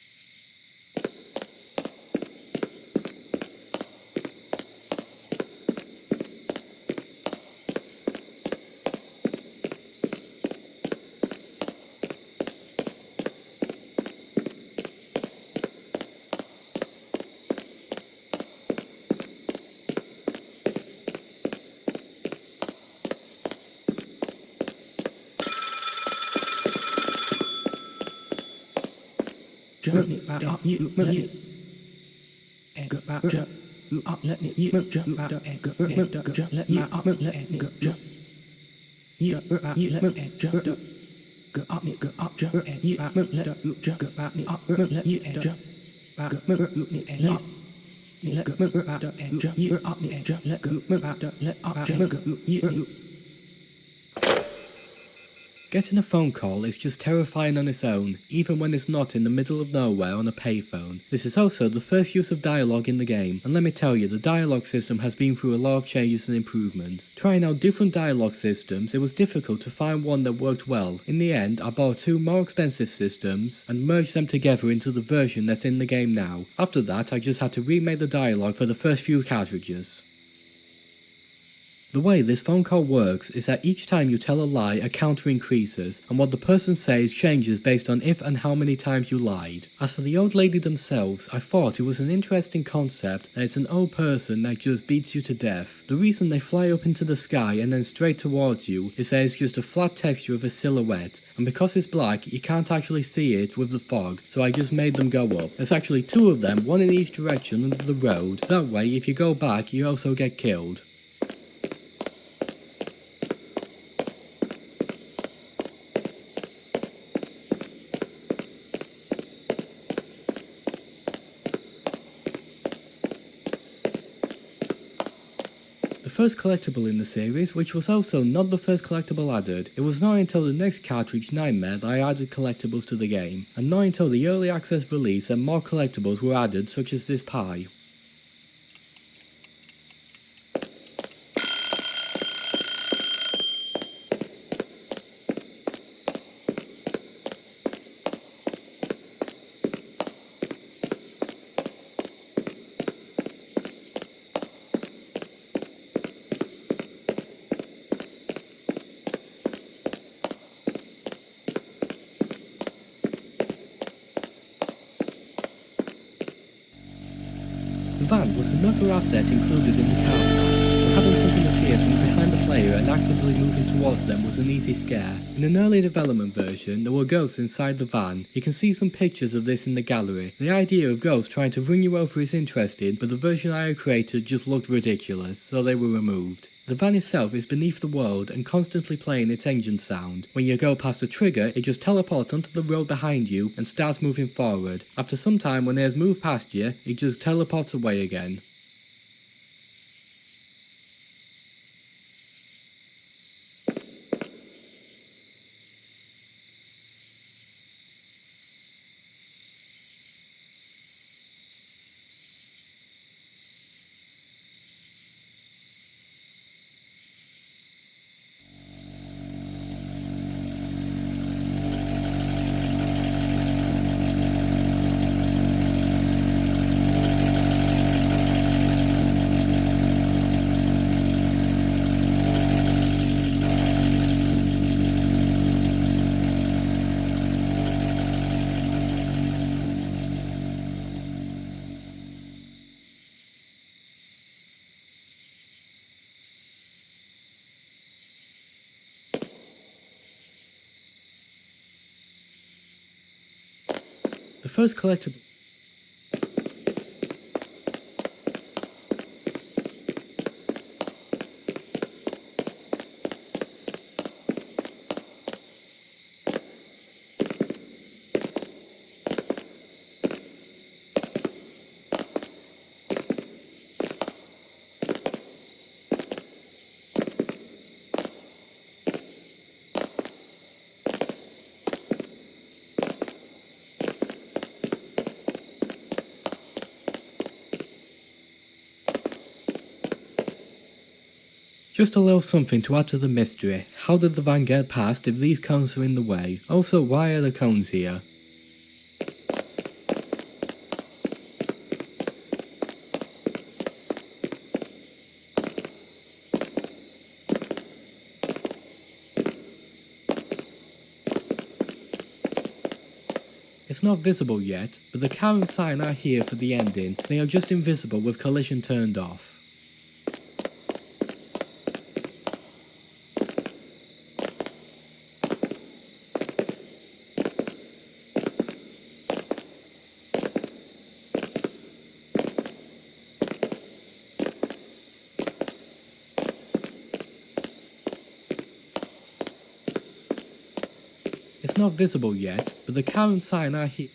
Getting a phone call is just terrifying on its own, even when it's not in the middle of nowhere on a payphone. This is also the first use of dialogue in the game, and let me tell you, the dialogue system has been through a lot of changes and improvements. Trying out different dialogue systems, it was difficult to find one that worked well. In the end, I bought two more expensive systems and merged them together into the version that's in the game now. After that, I just had to remake the dialogue for the first few cartridges. The way this phone call works is that each time you tell a lie, a counter increases, and what the person says changes based on if and how many times you lied. As for the old lady themselves, I thought it was an interesting concept that it's an old person that just beats you to death. The reason they fly up into the sky and then straight towards you is that it's just a flat texture of a silhouette, and because it's black, you can't actually see it with the fog, so I just made them go up. There's actually two of them, one in each direction under the road. That way, if you go back, you also get killed. The first collectible in the series, which was also not the first collectible added. It was not until the next cartridge, Nightmare, that I added collectibles to the game, and not until the early access release that more collectibles were added, such as this pie. The van was another asset included in the car pack, but having something appear target from behind the player and actively moving towards them was an easy scare. In an early development version, there were ghosts inside the van. You can see some pictures of this in the gallery. The idea of ghosts trying to run you over is interesting, but the version I had created just looked ridiculous, so they were removed. The van itself is beneath the world and constantly playing its engine sound. When you go past a trigger, it just teleports onto the road behind you and starts moving forward. After some time, when it has moved past you, it just teleports away again. The first collectible. Just a little something to add to the mystery. How did the van get past if these cones are in the way? Also, why are the cones here? It's not visible yet, but the car and sign are here for the ending. They are just invisible with collision turned off. It's not visible yet, but the car and sign are here.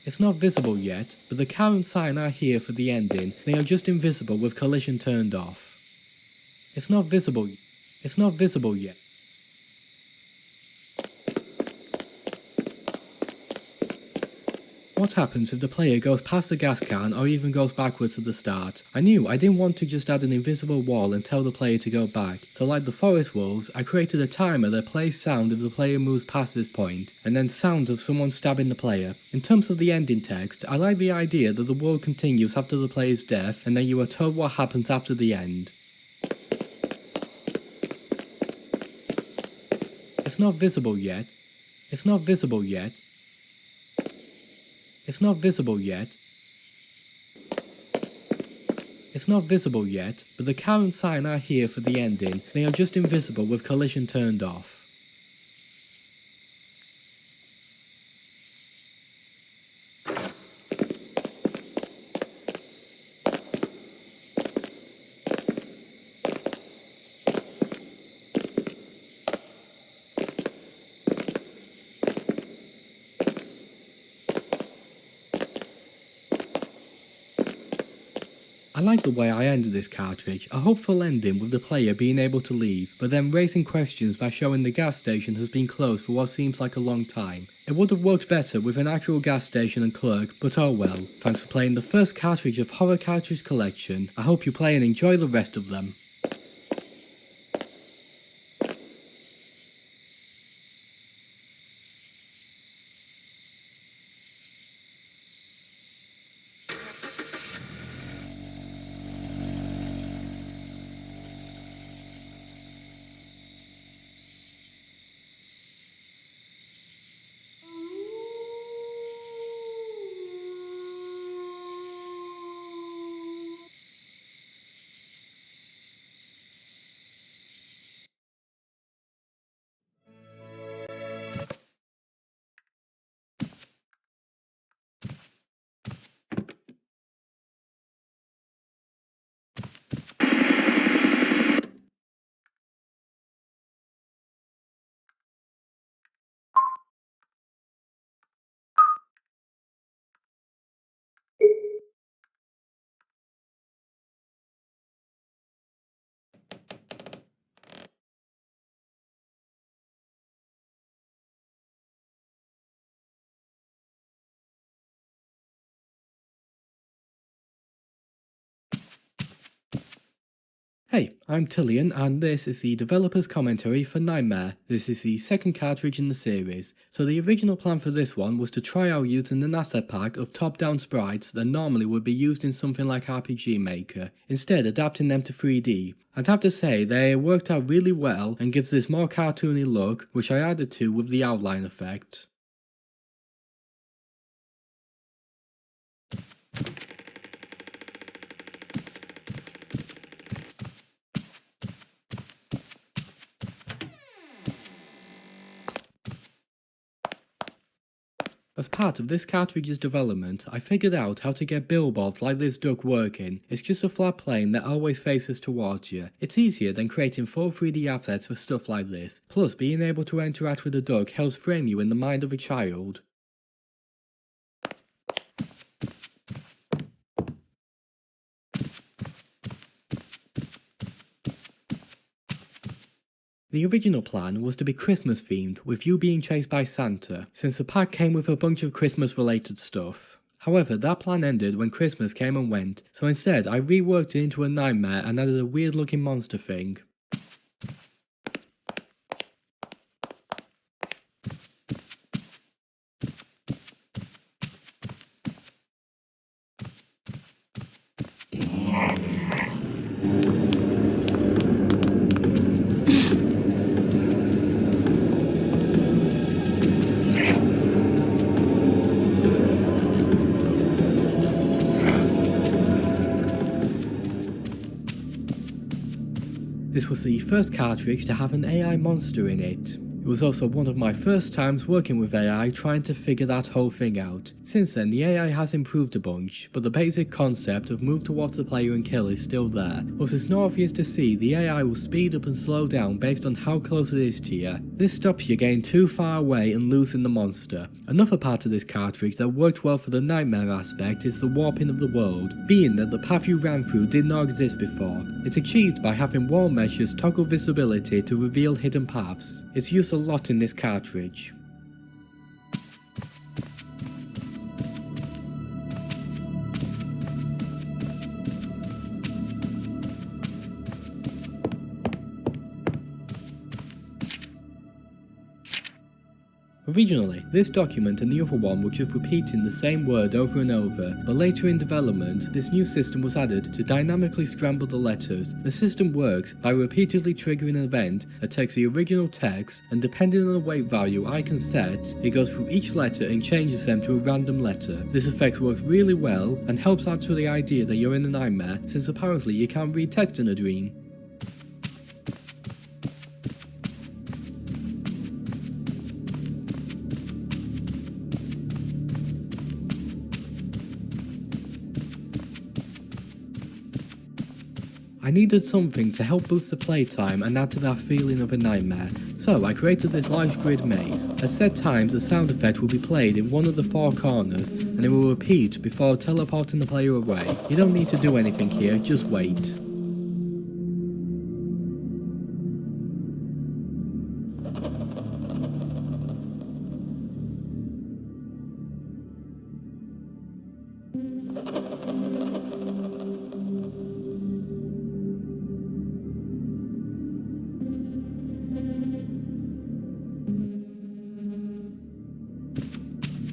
It's not visible yet, but the car and sign are here for the ending. They are just invisible with collision turned off. It's not visible. It's not visible yet. What happens if the player goes past the gas can or even goes backwards to the start? I knew I didn't want to just add an invisible wall and tell the player to go back. So like the forest wolves, I created a timer that plays sound if the player moves past this point, and then sounds of someone stabbing the player. In terms of the ending text, I like the idea that the world continues after the player's death and then you are told what happens after the end. It's not visible yet. It's not visible yet. It's not visible yet. It's not visible yet, but the car and sign are here for the ending. They are just invisible with collision turned off. I like the way I ended this cartridge, a hopeful ending with the player being able to leave, but then raising questions by showing the gas station has been closed for what seems like a long time. It would have worked better with an actual gas station and clerk, but oh well. Thanks for playing the first cartridge of Horror Cartridge Collection. I hope you play and enjoy the rest of them. Hey, I'm Tillian and this is the developer's commentary for Nightmare. This is the second cartridge in the series. So the original plan for this one was to try out using an asset pack of top-down sprites that normally would be used in something like RPG Maker, instead adapting them to 3D. I'd have to say they worked out really well and gives this more cartoony look, which I added to with the outline effect. As part of this cartridge's development, I figured out how to get billboards like this duck working. It's just a flat plane that always faces towards you. It's easier than creating full 3D assets for stuff like this. Plus, being able to interact with the duck helps frame you in the mind of a child. The original plan was to be Christmas themed, with you being chased by Santa, since the pack came with a bunch of Christmas related stuff. However, that plan ended when Christmas came and went, so instead I reworked it into a nightmare and added a weird looking monster thing. This was the first cartridge to have an AI monster in it. It was also one of my first times working with AI trying to figure that whole thing out. Since then the AI has improved a bunch, but the basic concept of move towards the player and kill is still there. Plus it's not obvious to see the AI will speed up and slow down based on how close it is to you. This stops you getting too far away and losing the monster. Another part of this cartridge that worked well for the nightmare aspect is the warping of the world, being that the path you ran through did not exist before. It's achieved by having wall meshes toggle visibility to reveal hidden paths. It's used a lot in this cartridge. Originally, this document and the other one were just repeating the same word over and over, but later in development, this new system was added to dynamically scramble the letters. The system works by repeatedly triggering an event that takes the original text, and depending on the weight value I can set, it goes through each letter and changes them to a random letter. This effect works really well, and helps add to the idea that you're in a nightmare, since apparently you can't read text in a dream. I needed something to help boost the playtime and add to that feeling of a nightmare, so I created this large grid maze. At set times a sound effect will be played in one of the four corners and it will repeat before teleporting the player away. You don't need to do anything here, just wait.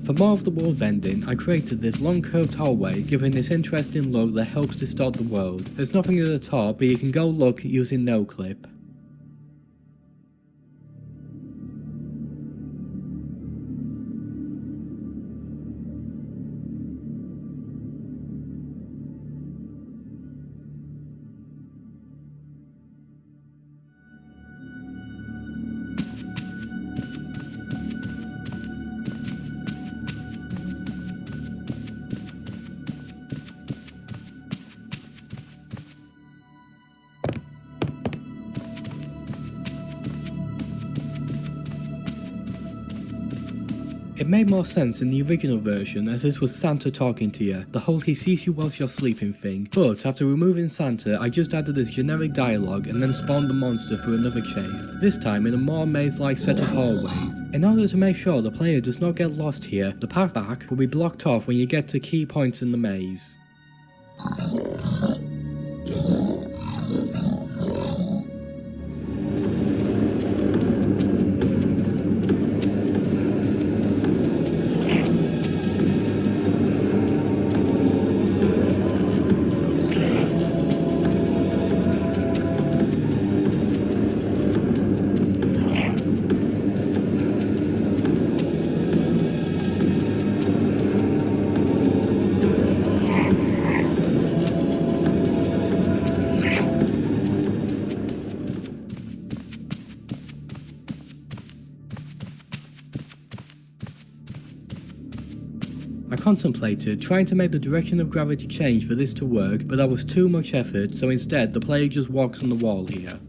For more of the world bending, I created this long curved hallway giving this interesting look that helps distort the world. There's nothing at the top, but you can go look using no clip. It made more sense in the original version as this was Santa talking to you, the whole he sees you whilst you're sleeping thing, but after removing Santa I just added this generic dialogue and then spawned the monster for another chase, this time in a more maze-like set of hallways. In order to make sure the player does not get lost here, the path back will be blocked off when you get to key points in the maze. I contemplated trying to make the direction of gravity change for this to work, but that was too much effort, so instead the player just walks on the wall here.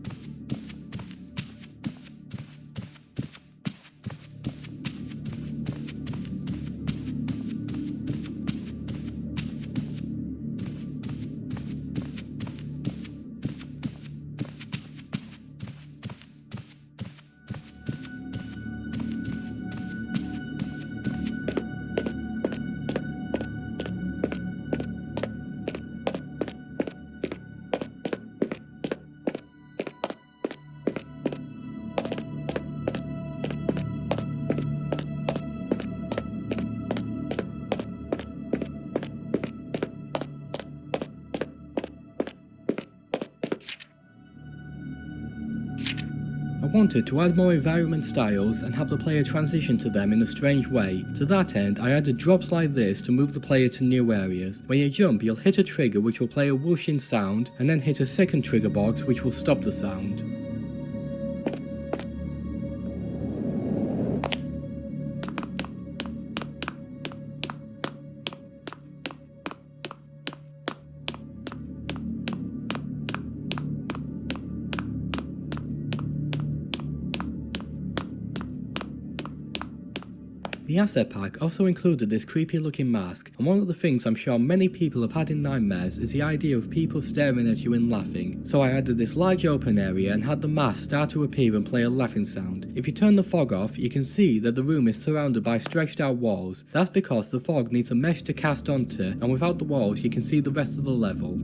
I wanted to add more environment styles and have the player transition to them in a strange way. To that end, I added drops like this to move the player to new areas. When you jump, you'll hit a trigger which will play a whooshing sound, and then hit a second trigger box which will stop the sound. The asset pack also included this creepy looking mask, and one of the things I'm sure many people have had in nightmares is the idea of people staring at you and laughing. So I added this large open area and had the mask start to appear and play a laughing sound. If you turn the fog off, you can see that the room is surrounded by stretched out walls. That's because the fog needs a mesh to cast onto, and without the walls you can see the rest of the level.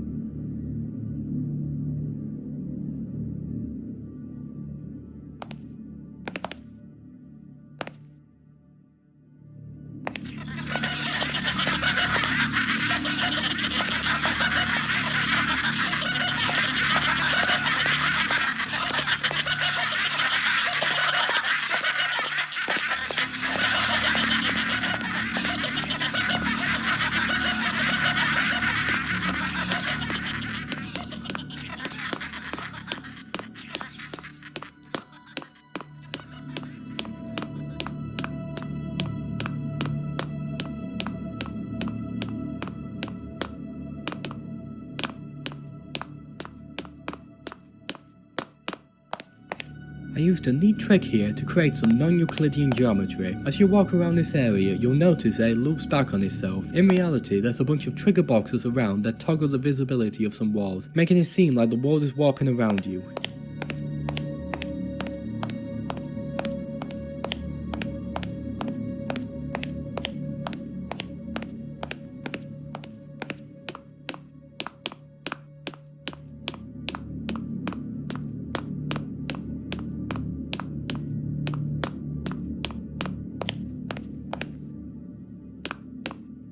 I used a neat trick here to create some non-Euclidean geometry. As you walk around this area, you'll notice that it loops back on itself. In reality, there's a bunch of trigger boxes around that toggle the visibility of some walls, making it seem like the world is warping around you.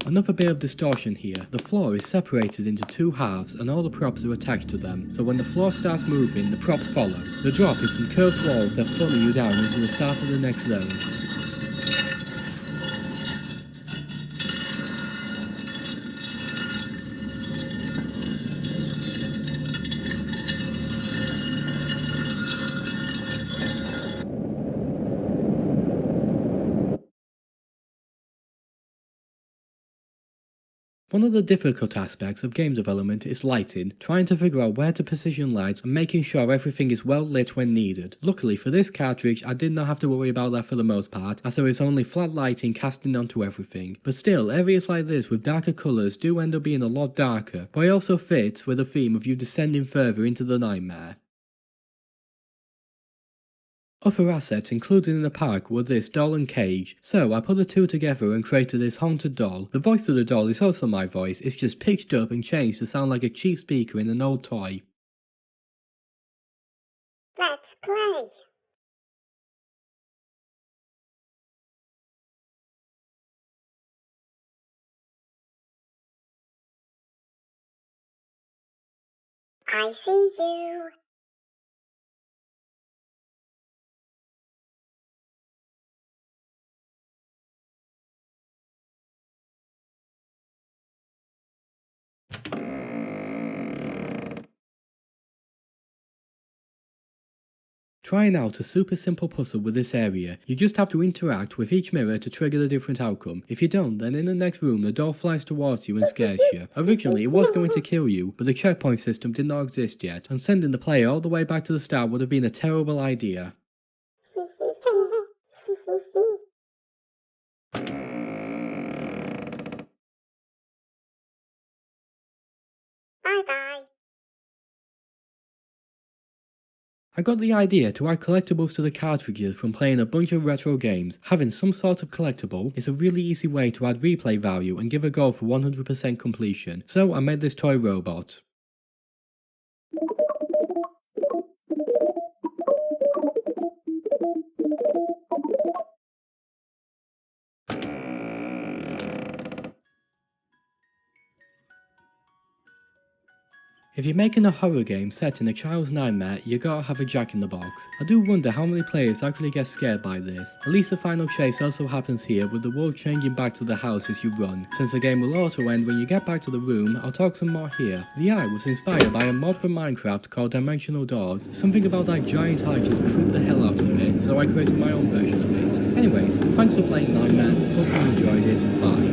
Another bit of distortion here. The floor is separated into two halves and all the props are attached to them, so when the floor starts moving, the props follow. The drop is some curved walls that funnel you down into the start of the next zone. One of the difficult aspects of game development is lighting, trying to figure out where to position lights and making sure everything is well lit when needed. Luckily for this cartridge, I did not have to worry about that for the most part, as there is only flat lighting casting onto everything. But still, areas like this with darker colours do end up being a lot darker, but it also fits with the theme of you descending further into the nightmare. Other assets included in the pack were this doll and cage, so I put the two together and created this haunted doll. The voice of the doll is also my voice, it's just pitched up and changed to sound like a cheap speaker in an old toy. Let's play. I see you. Trying out a super simple puzzle with this area, you just have to interact with each mirror to trigger a different outcome. If you don't, then in the next room the door flies towards you and scares you. Originally it was going to kill you, but the checkpoint system did not exist yet, and sending the player all the way back to the start would have been a terrible idea. Bye-bye. I got the idea to add collectibles to the cartridges from playing a bunch of retro games. Having some sort of collectible is a really easy way to add replay value and give a goal for 100% completion, so I made this toy robot. If you're making a horror game set in a child's nightmare, you gotta have a jack-in-the-box. I do wonder how many players actually get scared by this. At least the final chase also happens here, with the world changing back to the house as you run. Since the game will auto-end when you get back to the room, I'll talk some more here. The eye was inspired by a mod from Minecraft called Dimensional Doors. Something about that giant eye just creeped the hell out of me, so I created my own version of it. Anyways, thanks for playing Nightmare, hope you enjoyed it, bye.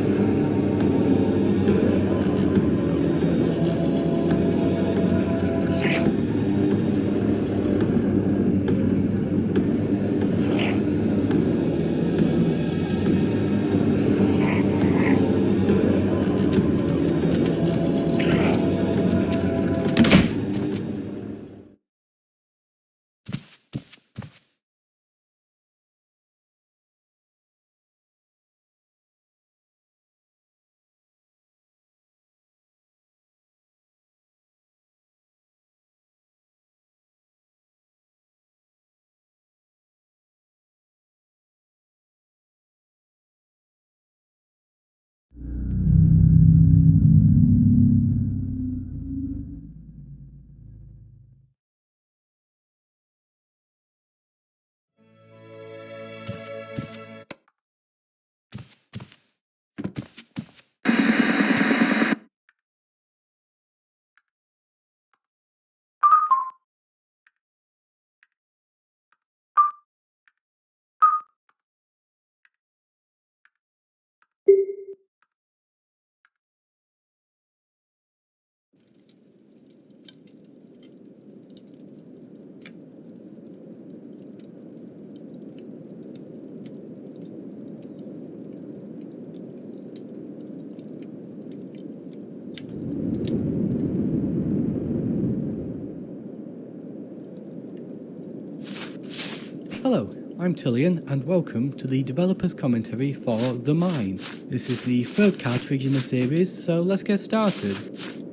Hello, I'm Tillian and welcome to the developer's commentary for The Mind. This is the third cartridge in the series, so let's get started.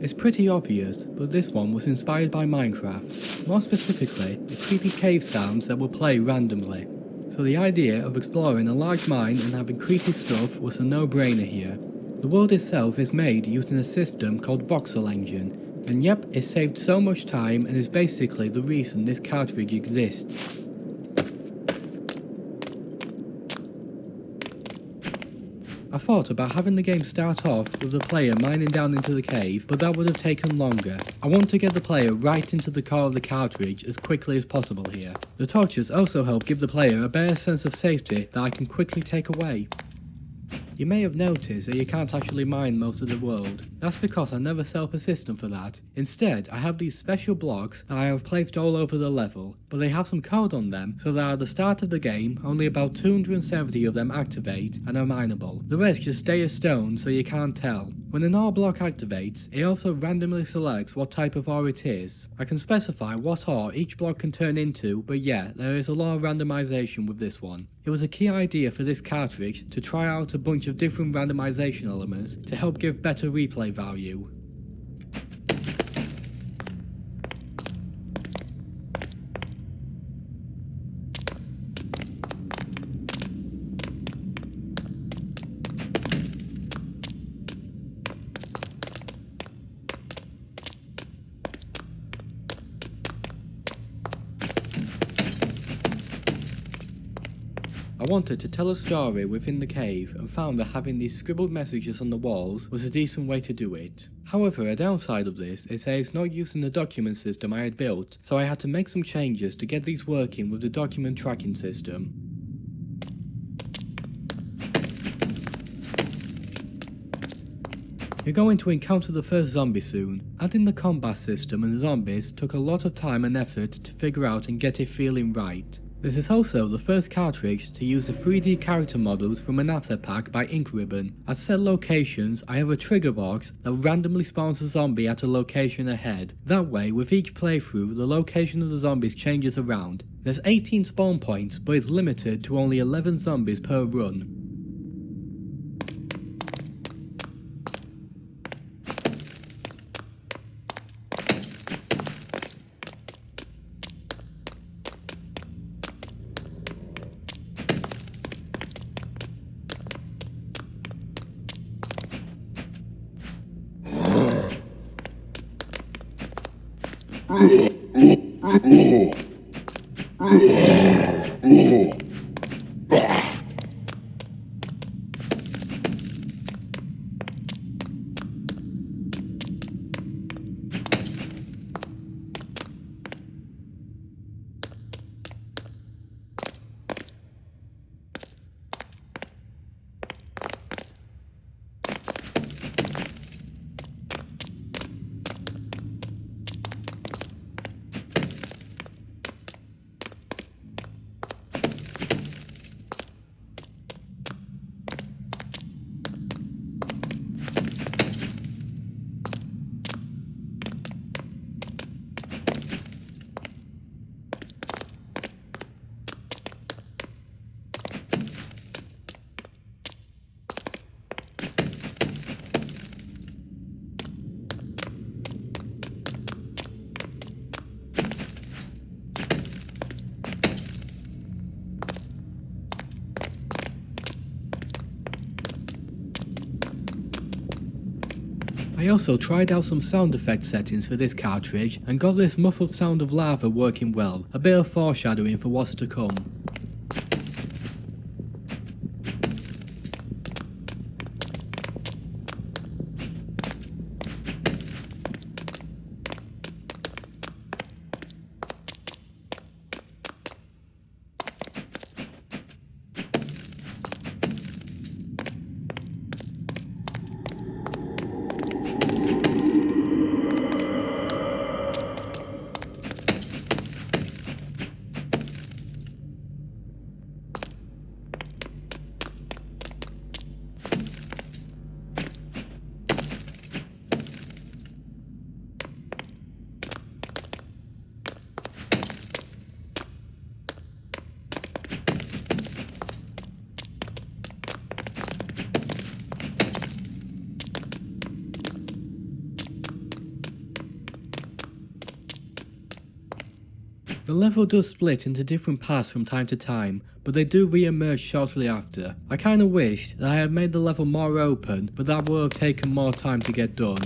It's pretty obvious, but this one was inspired by Minecraft. More specifically, the creepy cave sounds that will play randomly. So the idea of exploring a large mine and having creepy stuff was a no-brainer here. The world itself is made using a system called Voxel Engine, and yep, it saved so much time and is basically the reason this cartridge exists. I thought about having the game start off with the player mining down into the cave, but that would have taken longer. I want to get the player right into the core of the cartridge as quickly as possible here. The torches also help give the player a better sense of safety that I can quickly take away. You may have noticed that you can't actually mine most of the world. That's because I never set up a system for that. Instead, I have these special blocks that I have placed all over the level, but they have some code on them so that at the start of the game, only about 270 of them activate and are mineable. The rest just stay as stone so you can't tell. When an ore block activates, it also randomly selects what type of ore it is. I can specify what ore each block can turn into, but yeah, there is a lot of randomization with this one. It was a key idea for this cartridge to try out a bunch of different randomization elements to help give better replay value. I wanted to tell a story within the cave and found that having these scribbled messages on the walls was a decent way to do it. However, a downside of this is that it's not using the document system I had built, so I had to make some changes to get these working with the document tracking system. You're going to encounter the first zombie soon. Adding the combat system and zombies took a lot of time and effort to figure out and get it feeling right. This is also the first cartridge to use the 3D character models from an asset pack by Ink Ribbon. At set locations, I have a trigger box that randomly spawns a zombie at a location ahead. That way, with each playthrough, the location of the zombies changes around. There's 18 spawn points, but it's limited to only 11 zombies per run. I also tried out some sound effect settings for this cartridge and got this muffled sound of lava working well, a bit of foreshadowing for what's to come. The level does split into different paths from time to time, but they do re-emerge shortly after. I kinda wished that I had made the level more open, but that would have taken more time to get done.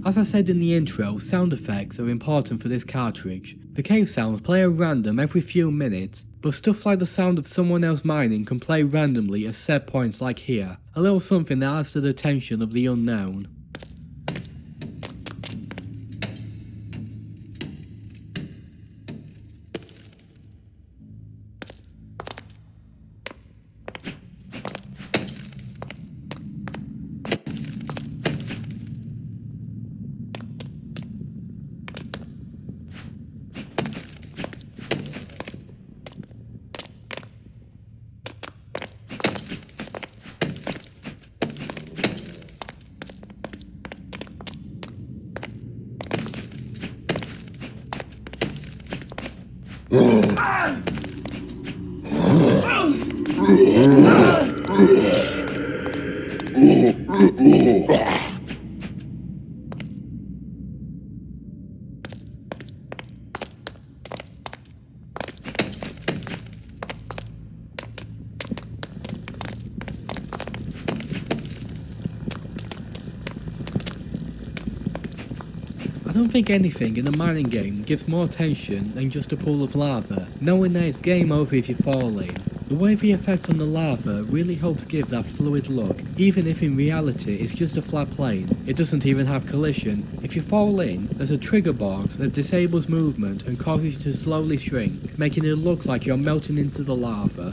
As I said in the intro, sound effects are important for this cartridge. The cave sounds play at random every few minutes, but stuff like the sound of someone else mining can play randomly at set points like here, a little something that adds to the tension of the unknown. don't think anything in a mining game gives more tension than just a pool of lava, knowing that it's game over if you fall in. The wavy effect on the lava really helps give that fluid look, even if in reality it's just a flat plane. It doesn't even have collision. If you fall in, there's a trigger box that disables movement and causes you to slowly shrink, making it look like you're melting into the lava.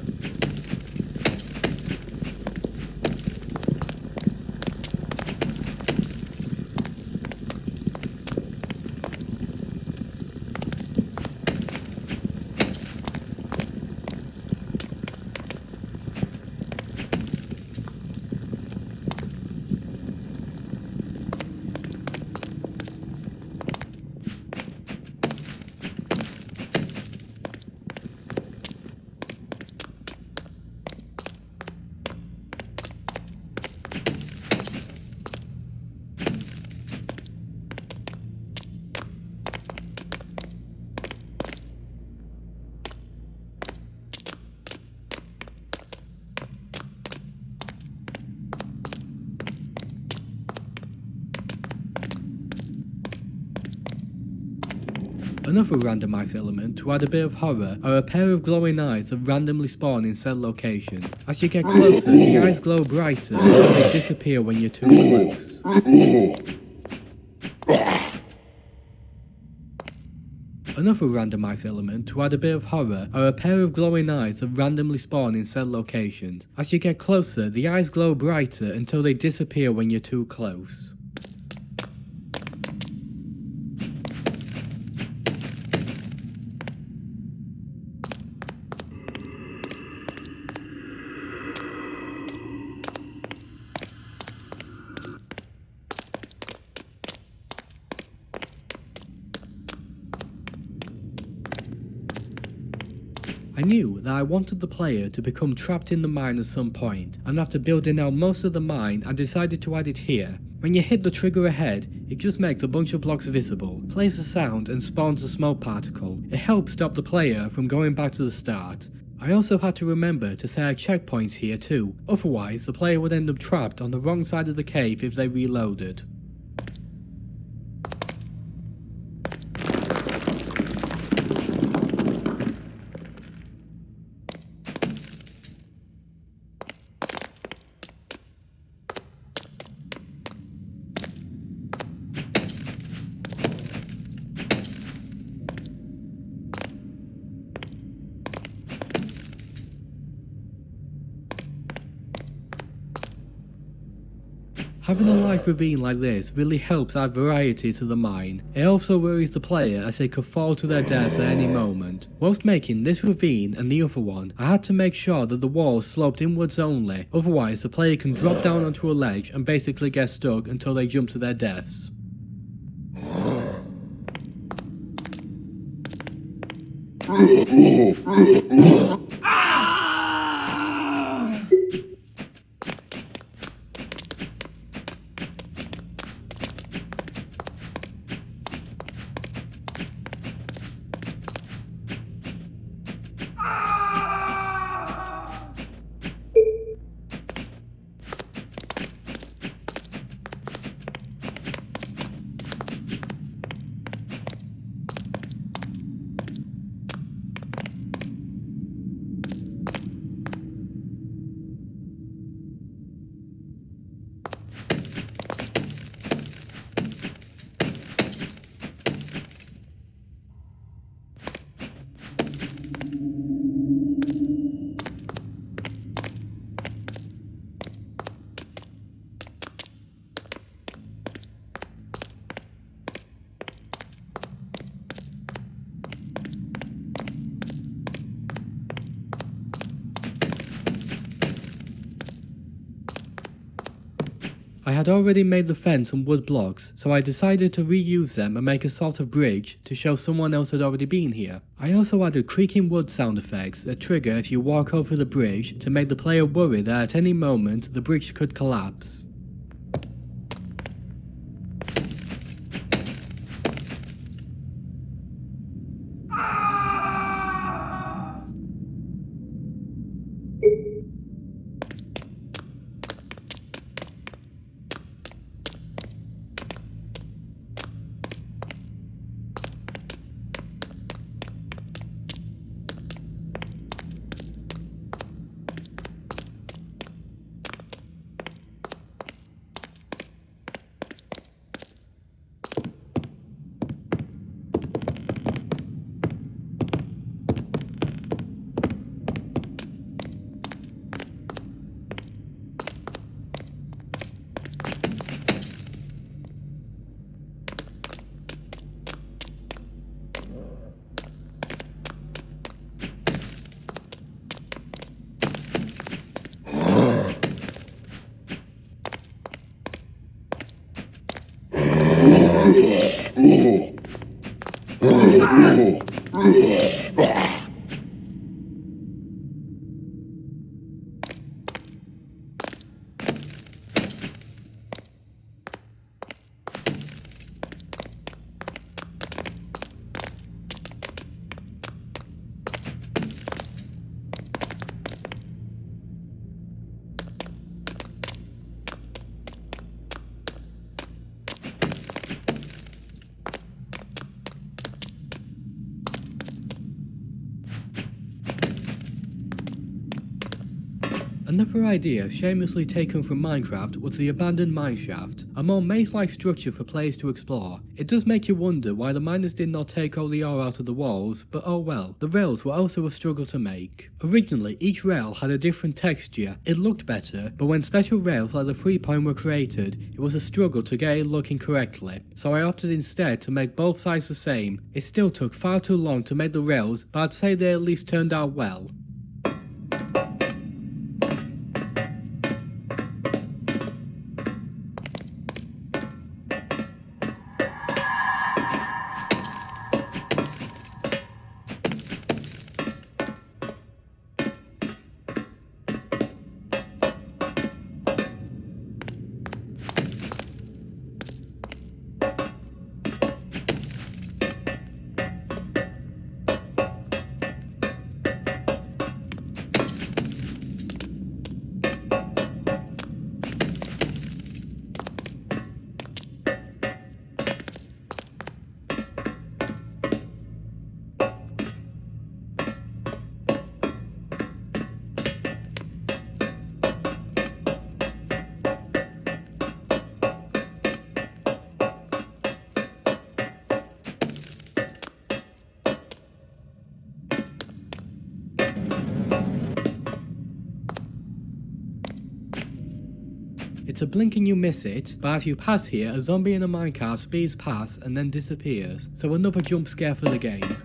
Another randomized element to add a bit of horror are a pair of glowing eyes that randomly spawn in set locations. As you get closer, the eyes glow brighter until they disappear when you're too close. Another randomized element to add a bit of horror are a pair of glowing eyes that randomly spawn in set locations. As you get closer, the eyes glow brighter until they disappear when you're too close. I knew that I wanted the player to become trapped in the mine at some point, and after building out most of the mine I decided to add it here. When you hit the trigger ahead, it just makes a bunch of blocks visible, plays a sound and spawns a smoke particle. It helps stop the player from going back to the start. I also had to remember to set checkpoints here too, otherwise the player would end up trapped on the wrong side of the cave if they reloaded. Having a live ravine like this really helps add variety to the mine. It also worries the player as they could fall to their deaths at any moment. Whilst making this ravine and the other one, I had to make sure that the walls sloped inwards only, otherwise the player can drop down onto a ledge and basically get stuck until they jump to their deaths. I had already made the fence and wood blocks, so I decided to reuse them and make a sort of bridge to show someone else had already been here. I also added creaking wood sound effects that trigger if you walk over the bridge to make the player worry that at any moment the bridge could collapse. Another idea shamelessly taken from Minecraft was the abandoned mineshaft, a more maze-like structure for players to explore. It does make you wonder why the miners did not take all the ore out of the walls, but oh well. The rails were also a struggle to make. Originally, each rail had a different texture. It looked better, but when special rails like the 3.0 were created, it was a struggle to get it looking correctly, so I opted instead to make both sides the same. It still took far too long to make the rails, but I'd say they at least turned out well. It's a blink and you miss it, but as you pass here, a zombie in a minecart speeds past and then disappears, so another jump scare for the game.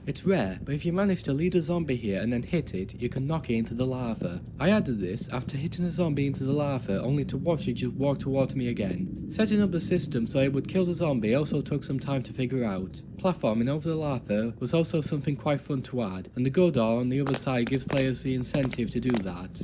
It's rare, but if you manage to lead a zombie here and then hit it, you can knock it into the lava. I added this after hitting a zombie into the lava only to watch it just walk towards me again. Setting up the system so it would kill the zombie also took some time to figure out. Platforming over the lava was also something quite fun to add, and the go door on the other side gives players the incentive to do that.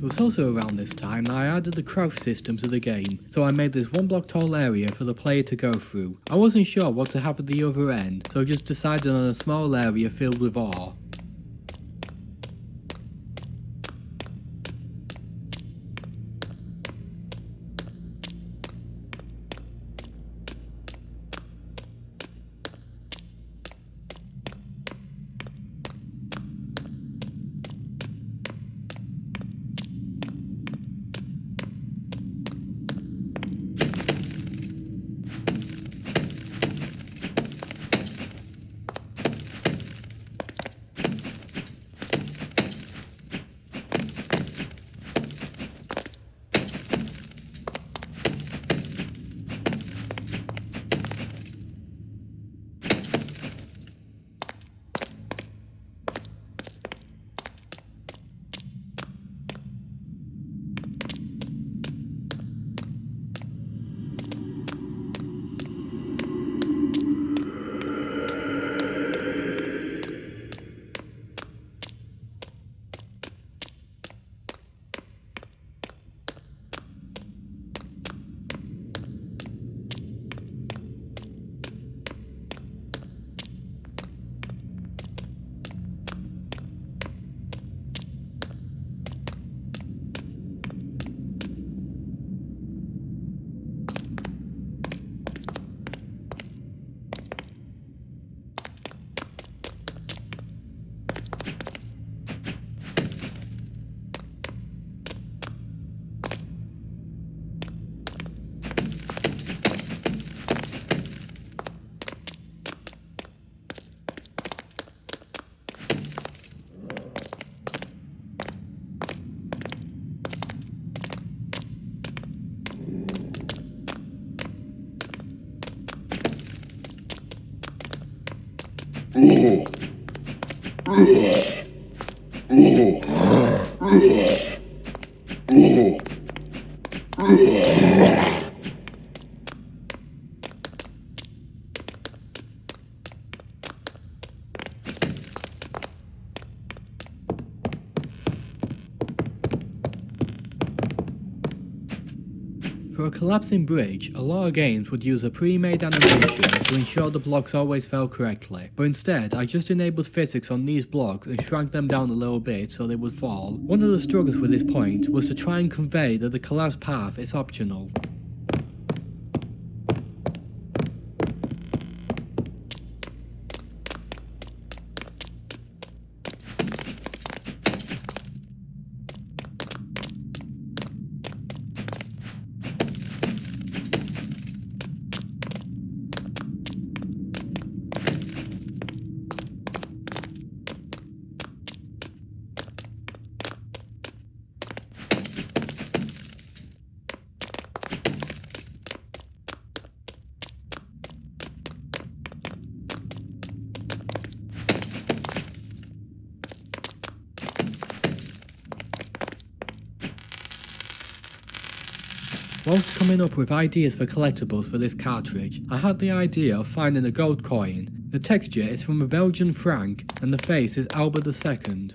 It was also around this time that I added the crouch system to the game, so I made this 1 block tall area for the player to go through. I wasn't sure what to have at the other end, so I just decided on a small area filled with ore. For a collapsing bridge, a lot of games would use a pre-made animation to ensure the blocks always fell correctly, but instead I just enabled physics on these blocks and shrank them down a little bit so they would fall. One of the struggles with this point was to try and convey that the collapse path is optional. Whilst coming up with ideas for collectibles for this cartridge, I had the idea of finding a gold coin. The texture is from a Belgian franc and the face is Albert II.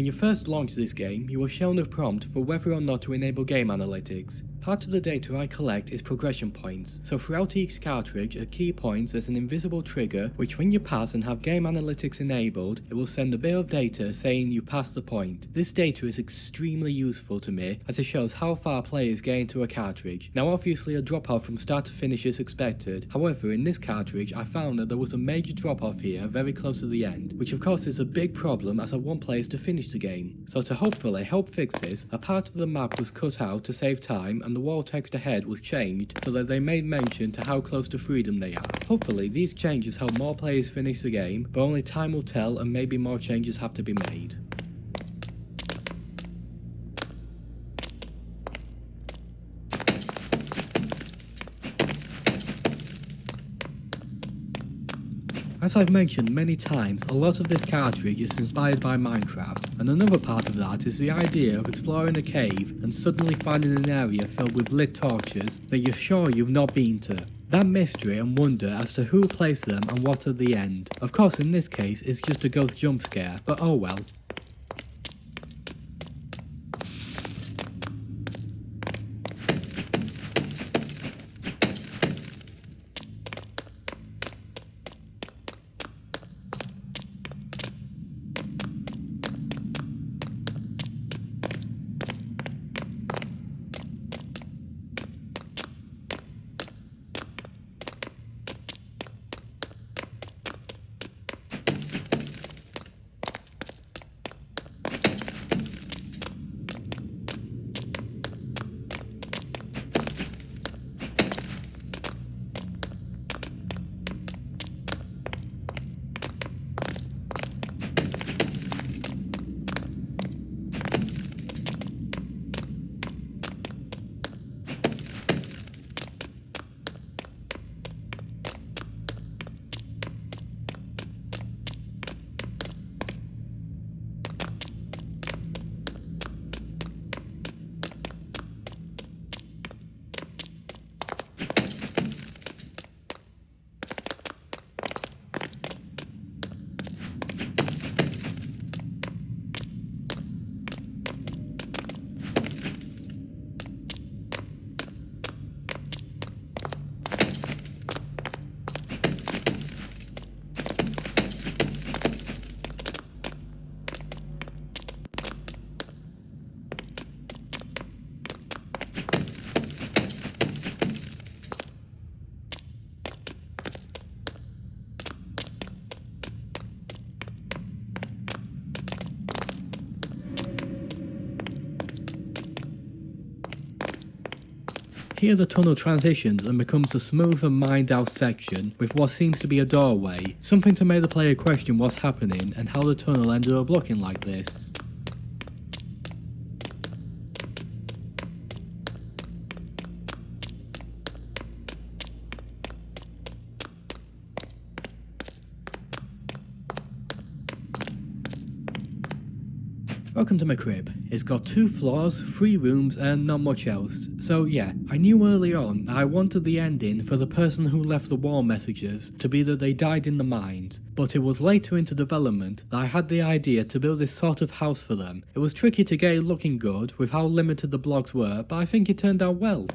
When you first launch this game, you are shown a prompt for whether or not to enable game analytics. Part of the data I collect is progression points, so throughout each cartridge at key points there's an invisible trigger which when you pass and have game analytics enabled, it will send a bit of data saying you passed the point. This data is extremely useful to me as it shows how far players get into a cartridge. Now obviously a drop off from start to finish is expected, however in this cartridge I found that there was a major drop off here very close to the end, which of course is a big problem as I want players to finish the game. So to hopefully help fix this, a part of the map was cut out to save time and the wall text ahead was changed so that they made mention to how close to freedom they are. Hopefully these changes help more players finish the game, but only time will tell and maybe more changes have to be made. As I've mentioned many times, a lot of this cartridge is inspired by Minecraft, and another part of that is the idea of exploring a cave and suddenly finding an area filled with lit torches that you're sure you've not been to. That mystery and wonder as to who placed them and what at the end. Of course in this case it's just a ghost jump scare, but oh well. here the tunnel transitions and becomes a smooth and mined out section with what seems to be a doorway, something to make the player question what's happening and how the tunnel ended up looking like this. Welcome to my crib. It's got 2 floors, 3 rooms and not much else. So yeah, I knew early on I wanted the ending for the person who left the wall messages to be that they died in the mines, but it was later into development that I had the idea to build this sort of house for them. It was tricky to get it looking good with how limited the blocks were, but I think it turned out well.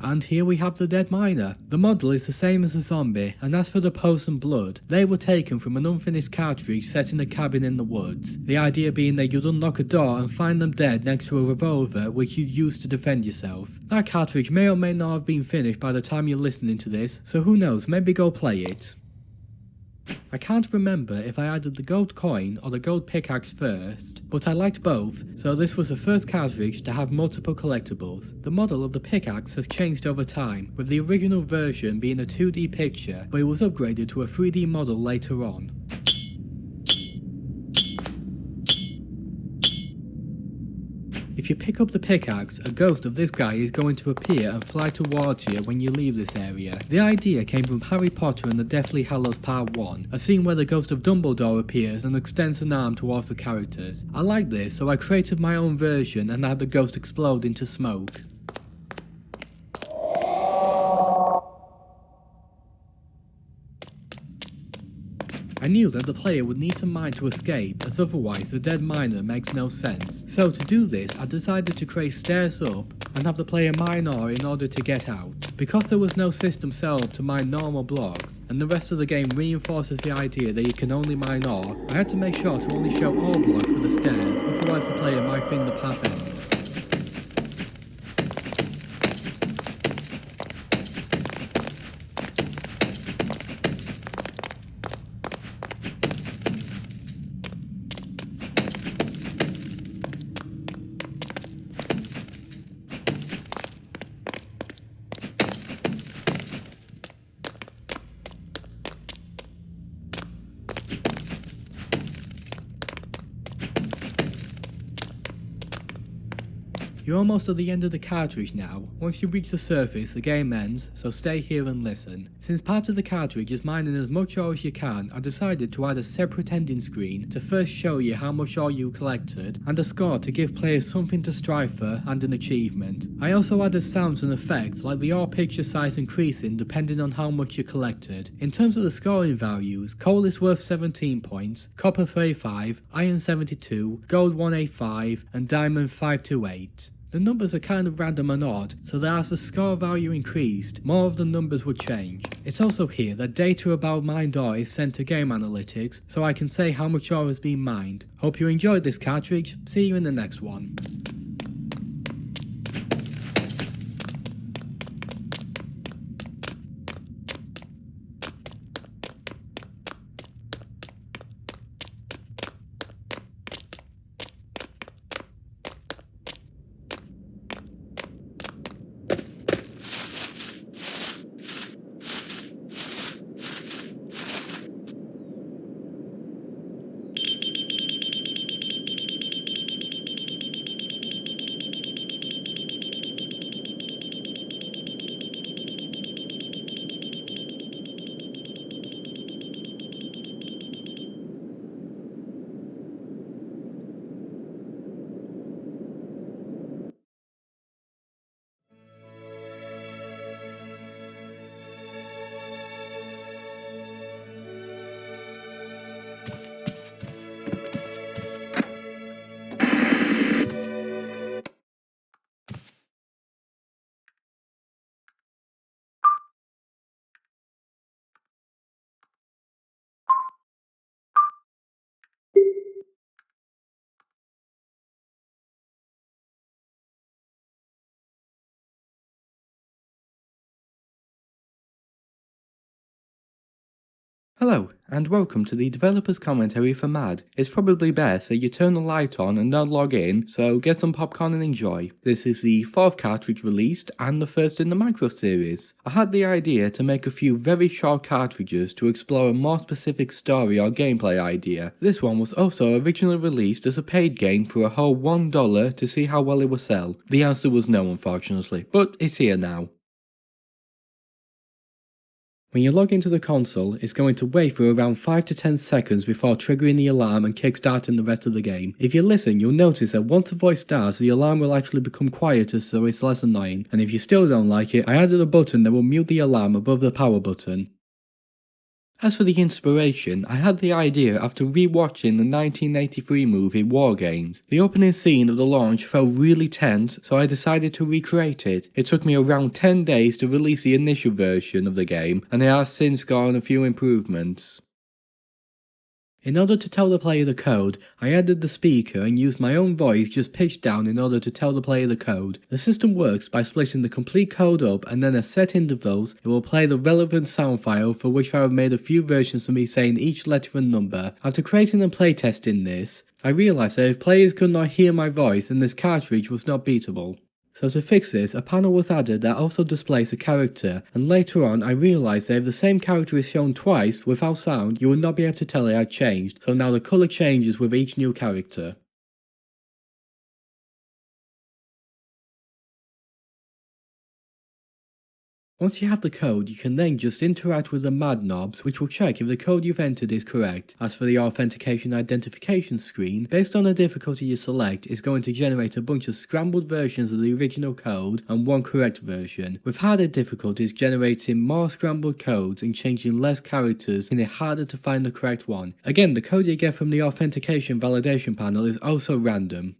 And here we have the dead miner. The model is the same as the zombie, and as for the posts and blood, they were taken from an unfinished cartridge set in a cabin in the woods. The idea being that you'd unlock a door and find them dead next to a revolver which you'd use to defend yourself. That cartridge may or may not have been finished by the time you're listening to this, so who knows, maybe go play it. I can't remember if I added the gold coin or the gold pickaxe first, but I liked both, so this was the first cartridge to have multiple collectibles. The model of the pickaxe has changed over time, with the original version being a 2D picture, but it was upgraded to a 3D model later on. If you pick up the pickaxe, a ghost of this guy is going to appear and fly towards you when you leave this area. The idea came from Harry Potter and the Deathly Hallows Part 1, a scene where the ghost of Dumbledore appears and extends an arm towards the characters. I like this, so I created my own version and had the ghost explode into smoke. I knew that the player would need to mine to escape, as otherwise the dead miner makes no sense. So to do this, I decided to create stairs up and have the player mine ore in order to get out. Because there was no system set up to mine normal blocks, and the rest of the game reinforces the idea that you can only mine ore, I had to make sure to only show all blocks for the stairs, otherwise the player might think the path ends. You're almost at the end of the cartridge now. Once you reach the surface, the game ends, so stay here and listen. Since part of the cartridge is mining as much ore as you can, I decided to add a separate ending screen to first show you how much ore you collected, and a score to give players something to strive for and an achievement. I also added sounds and effects like the ore picture size increasing depending on how much you collected. In terms of the scoring values, coal is worth 17 points, copper 35, iron 72, gold 185, and diamond 528. The numbers are kind of random and odd, so that as the score value increased, more of the numbers would change. It's also here that data about mined ore is sent to Game Analytics, so I can say how much ore has been mined. Hope you enjoyed this cartridge, see you in the next one. Hello, and welcome to the developer's commentary for M.A.D. It's probably best that you turn the light on and don't log in, so get some popcorn and enjoy. This is the 4th cartridge released, and the first in the micro series. I had the idea to make a few very short cartridges to explore a more specific story or gameplay idea. This one was also originally released as a paid game for a whole $1 to see how well it would sell. The answer was no, unfortunately, but it's here now. When you log into the console, it's going to wait for around 5 to 10 seconds before triggering the alarm and kickstarting the rest of the game. If you listen, you'll notice that once the voice starts, the alarm will actually become quieter so it's less annoying, and if you still don't like it, I added a button that will mute the alarm above the power button. As for the inspiration, I had the idea after rewatching the 1983 movie War Games. The opening scene of the launch felt really tense, so I decided to recreate it. It took me around 10 days to release the initial version of the game, and it has since gone a few improvements. In order to tell the player the code, I added the speaker and used my own voice just pitched down in order to tell the player the code. The system works by splitting the complete code up, and then at set intervals it will play the relevant sound file, for which I have made a few versions of me saying each letter and number. After creating and playtesting this, I realised that if players could not hear my voice, then this cartridge was not beatable. So to fix this, a panel was added that also displays a character, and later on I realised that if the same character is shown twice without sound, you would not be able to tell it had changed, so now the colour changes with each new character. Once you have the code, you can then just interact with the M.A.D knobs, which will check if the code you've entered is correct. As for the authentication identification screen, based on the difficulty you select, it's going to generate a bunch of scrambled versions of the original code and one correct version, with harder difficulties generating more scrambled codes and changing less characters, making it harder to find the correct one. Again, the code you get from the authentication validation panel is also random.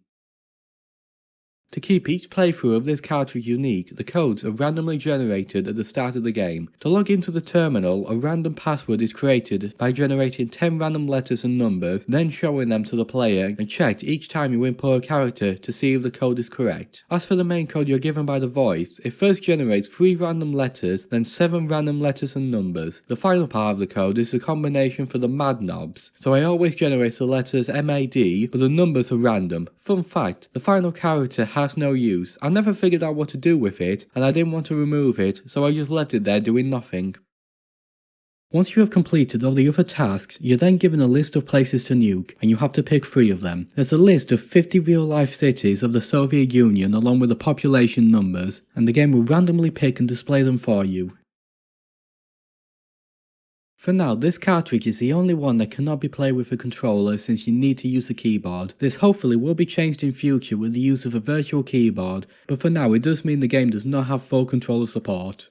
To keep each playthrough of this cartridge unique, the codes are randomly generated at the start of the game. To log into the terminal, a random password is created by generating 10 random letters and numbers, then showing them to the player and checked each time you input a character to see if the code is correct. As for the main code you're given by the voice, it first generates 3 random letters, then 7 random letters and numbers. The final part of the code is a combination for the M.A.D knobs, so I always generate the letters M.A.D, but the numbers are random. Fun fact, the final character has no use. I never figured out what to do with it, and I didn't want to remove it, so I just left it there doing nothing. Once you have completed all the other tasks, you're then given a list of places to nuke, and you have to pick 3 of them. There's a list of 50 real-life cities of the Soviet Union along with the population numbers, and the game will randomly pick and display them for you. For now, this cartridge is the only one that cannot be played with a controller since you need to use a keyboard. This hopefully will be changed in future with the use of a virtual keyboard, but for now it does mean the game does not have full controller support.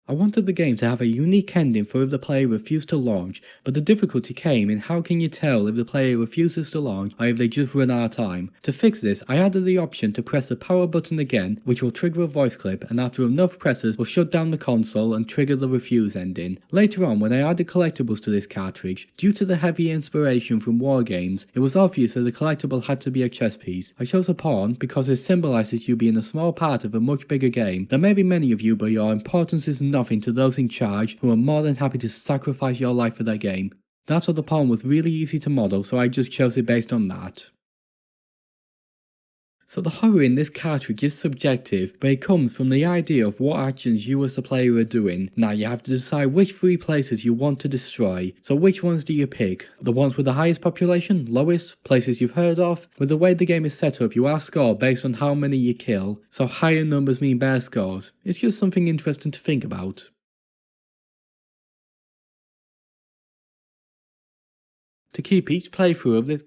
I wanted the game to have a unique ending for if the player refused to launch, but the difficulty came in how can you tell if the player refuses to launch or if they just run out of time. To fix this, I added the option to press the power button again, which will trigger a voice clip, and after enough presses will shut down the console and trigger the refuse ending. Later on, when I added collectibles to this cartridge, due to the heavy inspiration from War Games, it was obvious that the collectible had to be a chess piece. I chose a pawn because it symbolises you being a small part of a much bigger game. There may be many of you, but your importance is nothing to those in charge who are more than happy to sacrifice your life for their game. That other pawn was really easy to model, so I just chose it based on that. So the horror in this cartridge is subjective, but it comes from the idea of what actions you as the player are doing. Now you have to decide which 3 places you want to destroy. So which ones do you pick? The ones with the highest population? Lowest? Places you've heard of? With the way the game is set up, you are scored based on how many you kill, so higher numbers mean better scores. It's just something interesting to think about. To keep each playthrough of this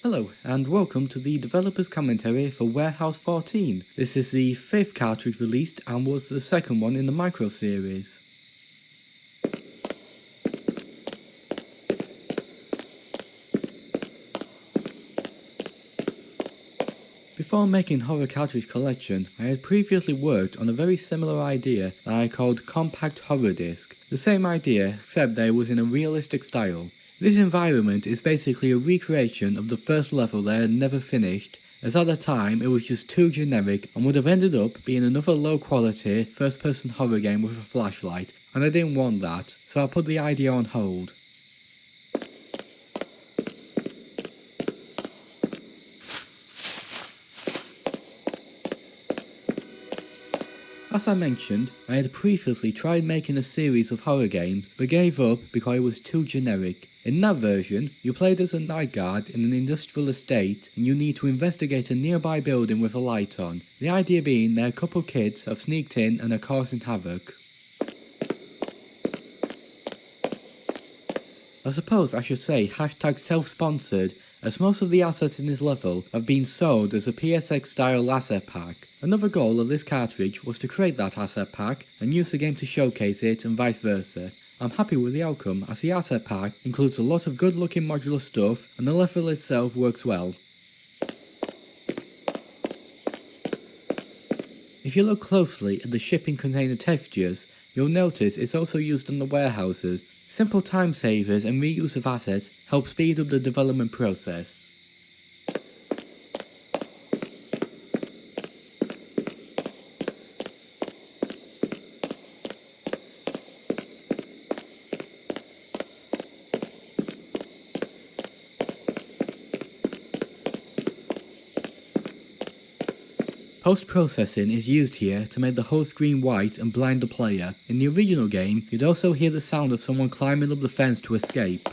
Hello, and welcome to the developer's commentary for Warehouse 14. This is the 5th cartridge released and was the 2nd one in the micro series. Before making Horror Cartridge Collection, I had previously worked on a very similar idea that I called Compact Horror Disc. The same idea, except that it was in a realistic style. This environment is basically a recreation of the first level that I had never finished, as at the time it was just too generic and would have ended up being another low quality first person horror game with a flashlight, and I didn't want that, so I put the idea on hold. As I mentioned, I had previously tried making a series of horror games, but gave up because it was too generic. In that version, you played as a night guard in an industrial estate and you need to investigate a nearby building with a light on. The idea being that a couple kids have sneaked in and are causing havoc. I suppose I should say hashtag self-sponsored, as most of the assets in this level have been sold as a PSX style asset pack. Another goal of this cartridge was to create that asset pack and use the game to showcase it and vice versa. I'm happy with the outcome as the asset pack includes a lot of good looking modular stuff and the level itself works well. If you look closely at the shipping container textures, you'll notice it's also used on the warehouses. Simple time savers and reuse of assets help speed up the development process. Post-processing is used here to make the whole screen white and blind the player. In the original game, you'd also hear the sound of someone climbing up the fence to escape.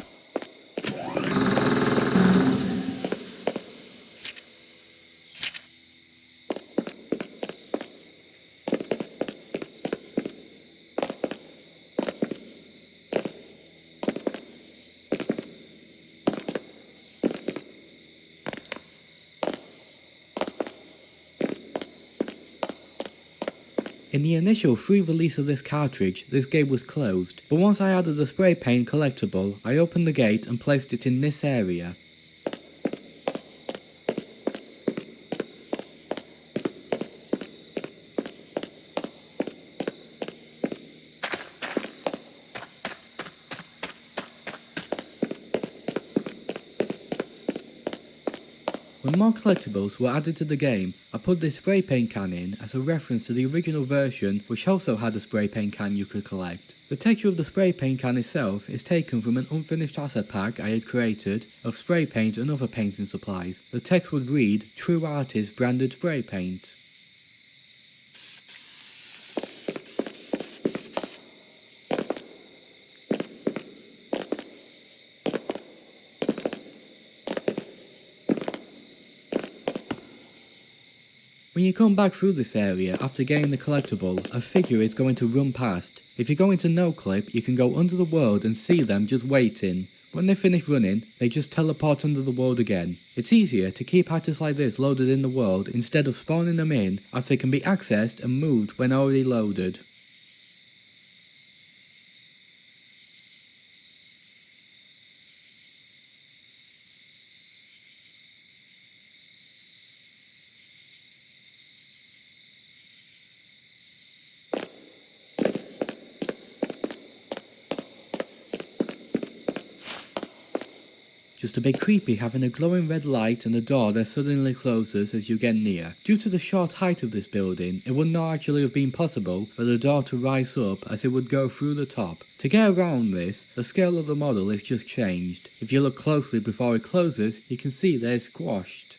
In the initial free release of this cartridge, this gate was closed, but once I added the spray paint collectible, I opened the gate and placed it in this area. When more collectibles were added to the game, I put this spray paint can in as a reference to the original version, which also had a spray paint can you could collect. The texture of the spray paint can itself is taken from an unfinished asset pack I had created of spray paint and other painting supplies. The text would read, "True Artist Branded Spray Paint." When you come back through this area after getting the collectible, a figure is going to run past. If you go into no clip, you can go under the world and see them just waiting. When they finish running, they just teleport under the world again. It's easier to keep items like this loaded in the world instead of spawning them in, as they can be accessed and moved when already loaded. Just a bit creepy having a glowing red light and a door that suddenly closes as you get near. Due to the short height of this building, it would not actually have been possible for the door to rise up as it would go through the top. To get around this, the scale of the model is just changed. If you look closely before it closes, you can see that it's squashed.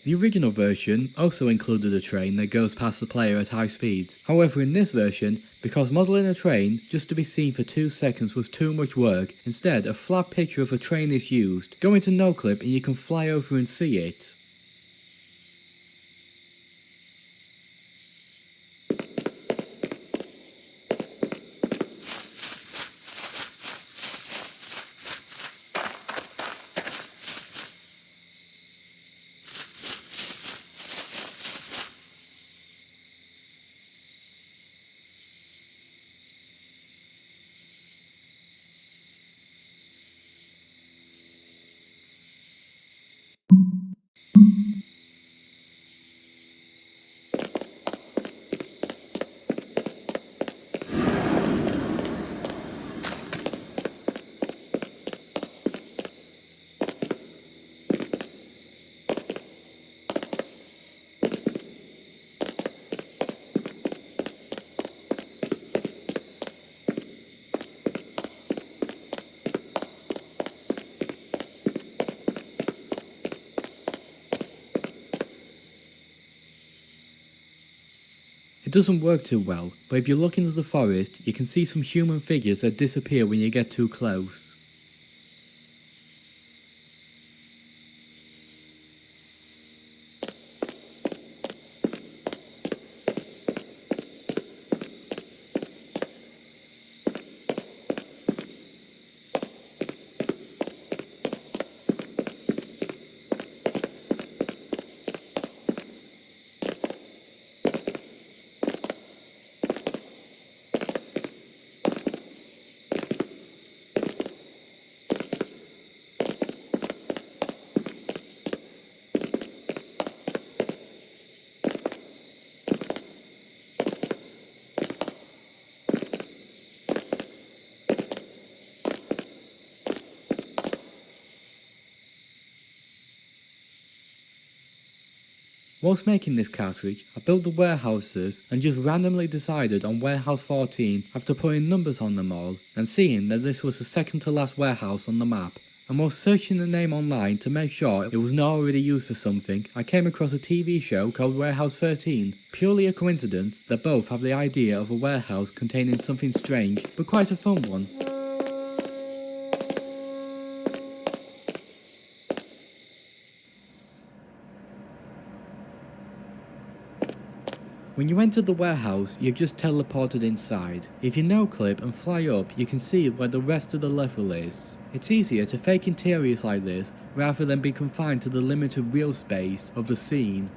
The original version also included a train that goes past the player at high speeds. However, in this version, because modelling a train just to be seen for 2 seconds was too much work, instead a flat picture of a train is used. Go into no clip and you can fly over and see it. doesn't work too well, but if you look into the forest, you can see some human figures that disappear when you get too close. Whilst making this cartridge, I built the warehouses and just randomly decided on warehouse 14 after putting numbers on them all and seeing that this was the second to last warehouse on the map. And while searching the name online to make sure it was not already used for something, I came across a TV show called Warehouse 13. Purely a coincidence that both have the idea of a warehouse containing something strange, but quite a fun one. When you enter the warehouse, you're just teleported inside. If you no-clip and fly up, you can see where the rest of the level is. It's easier to fake interiors like this, rather than be confined to the limited real space of the scene.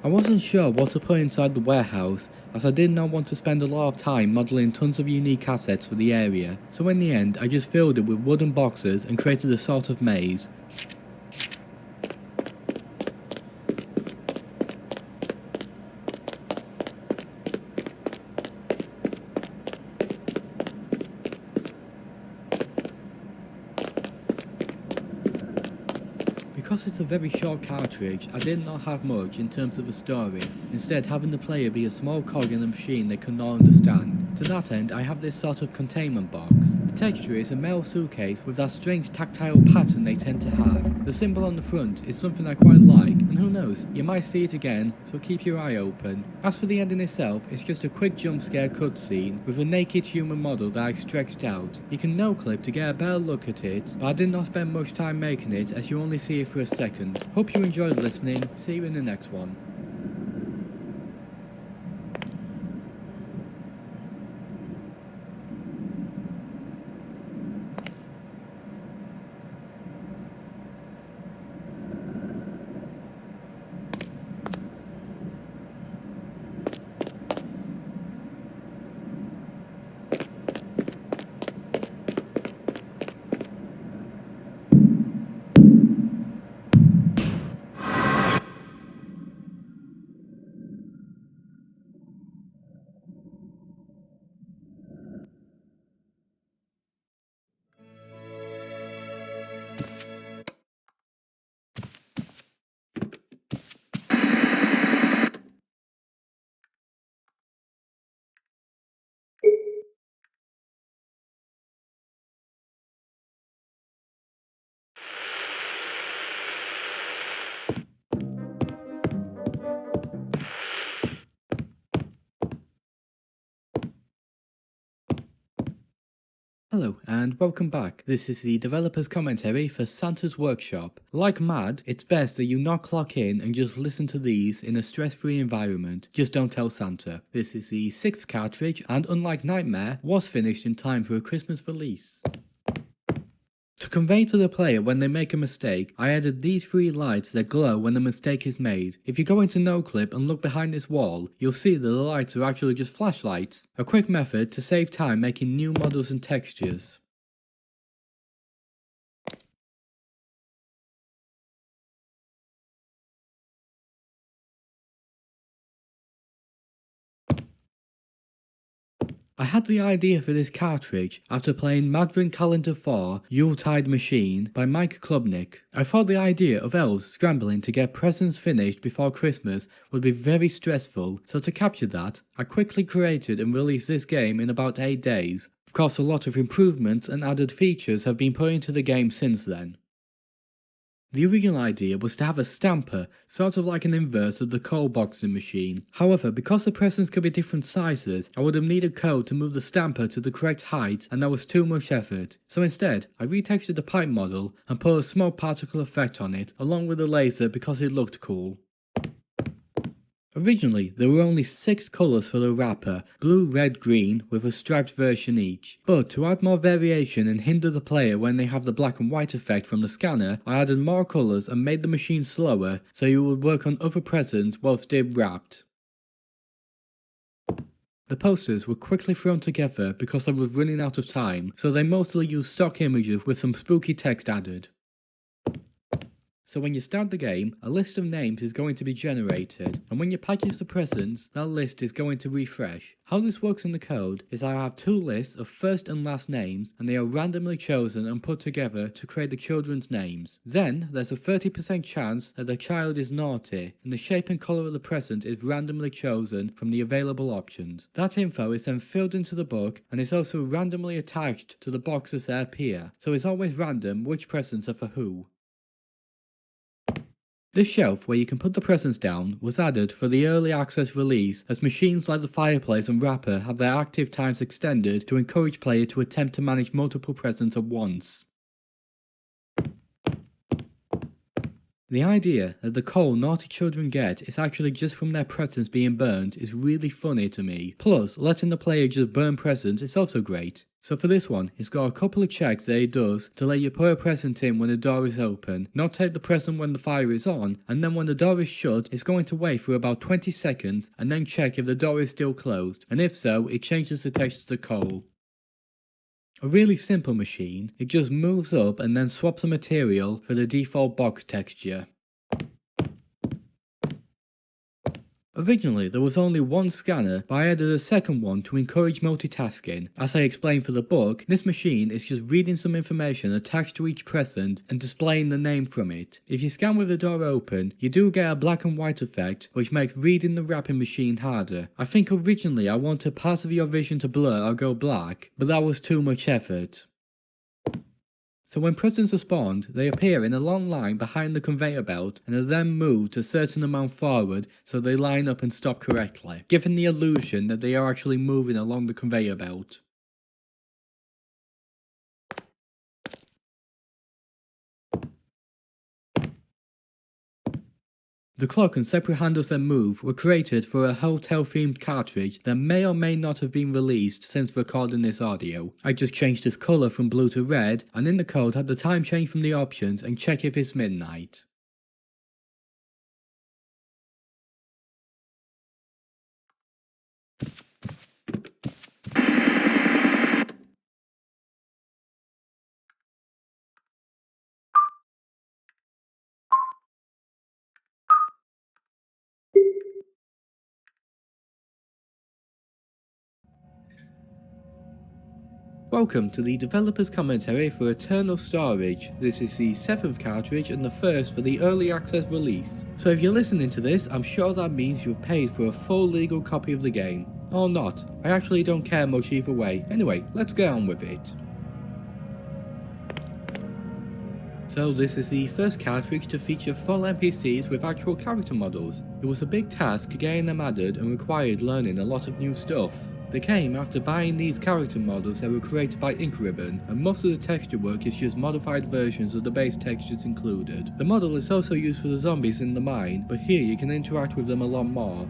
I wasn't sure what to put inside the warehouse, as I did not want to spend a lot of time modelling tons of unique assets for the area, so in the end I just filled it with wooden boxes and created a sort of maze. Because it's a very short cartridge, I did not have much in terms of a story, instead having the player be a small cog in a machine they could not understand. To that end, I have this sort of containment box. The texture is a metal suitcase with that strange tactile pattern they tend to have. The symbol on the front is something I quite like, and who knows, you might see it again, so keep your eye open. As for the ending itself, it's just a quick jump scare cutscene with a naked human model that I stretched out. You can no-clip to get a better look at it, but I did not spend much time making it as you only see it for a second. Hope you enjoyed listening, see you in the next one. Hello and welcome back. This is the developer's commentary for Santa's Workshop. Like M.A.D, it's best that you not clock in and just listen to these in a stress-free environment. Just don't tell Santa. This is the 6th cartridge and unlike Nightmare, was finished in time for a Christmas release. To convey to the player when they make a mistake, I added these 3 lights that glow when the mistake is made. If you go into no-clip and look behind this wall, you'll see that the lights are actually just flashlights. A quick method to save time making new models and textures. I had the idea for this cartridge after playing Madrin Calendar 4 Yuletide Machine by Mike Klubnik. I thought the idea of elves scrambling to get presents finished before Christmas would be very stressful, so to capture that, I quickly created and released this game in about 8 days. Of course, a lot of improvements and added features have been put into the game since then. The original idea was to have a stamper, sort of like an inverse of the coal boxing machine. However, because the presents could be different sizes, I would have needed code to move the stamper to the correct height, and that was too much effort. So instead, I retextured the pipe model and put a smoke particle effect on it, along with the laser because it looked cool. Originally, there were only 6 colours for the wrapper, blue, red, green, with a striped version each. But to add more variation and hinder the player when they have the black and white effect from the scanner, I added more colours and made the machine slower so you would work on other presents whilst still wrapped. The posters were quickly thrown together because I was running out of time, so they mostly used stock images with some spooky text added. So when you start the game, a list of names is going to be generated, and when you package the presents, that list is going to refresh. How this works in the code is I have 2 lists of first and last names, and they are randomly chosen and put together to create the children's names. Then, there's a 30% chance that the child is naughty, and the shape and colour of the present is randomly chosen from the available options. That info is then filled into the book, and is also randomly attached to the boxes that appear, so it's always random which presents are for who. This shelf where you can put the presents down was added for the early access release, as machines like the fireplace and wrapper have their active times extended to encourage players to attempt to manage multiple presents at once. The idea that the coal naughty children get is actually just from their presents being burned is really funny to me. Plus, letting the player just burn presents is also great. So for this one, it's got a couple of checks that it does to let you put a present in when the door is open, not take the present when the fire is on, and then when the door is shut, it's going to wait for about 20 seconds and then check if the door is still closed, and if so, it changes the texture to coal. A really simple machine, it just moves up and then swaps the material for the default box texture. Originally, there was only one scanner, but I added a second one to encourage multitasking. As I explained for the book, this machine is just reading some information attached to each present and displaying the name from it. If you scan with the door open, you do get a black and white effect, which makes reading the wrapping machine harder. I think originally I wanted part of your vision to blur or go black, but that was too much effort. So when presents are spawned, they appear in a long line behind the conveyor belt and are then moved a certain amount forward so they line up and stop correctly, giving the illusion that they are actually moving along the conveyor belt. The clock and separate handles that move were created for a hotel-themed cartridge that may or may not have been released since recording this audio. I just changed its colour from blue to red, and in the code had the time change from the options and check if it's midnight. Welcome to the developer's commentary for Eternal Storage. This is the 7th cartridge and the first for the early access release. So if you're listening to this, I'm sure that means you've paid for a full legal copy of the game. Or not. I actually don't care much either way. Anyway, let's get on with it. So this is the first cartridge to feature full NPCs with actual character models. It was a big task getting them added and required learning a lot of new stuff. They came after buying these character models that were created by Ink Ribbon, and most of the texture work is just modified versions of the base textures included. The model is also used for the zombies in the mine, but here you can interact with them a lot more.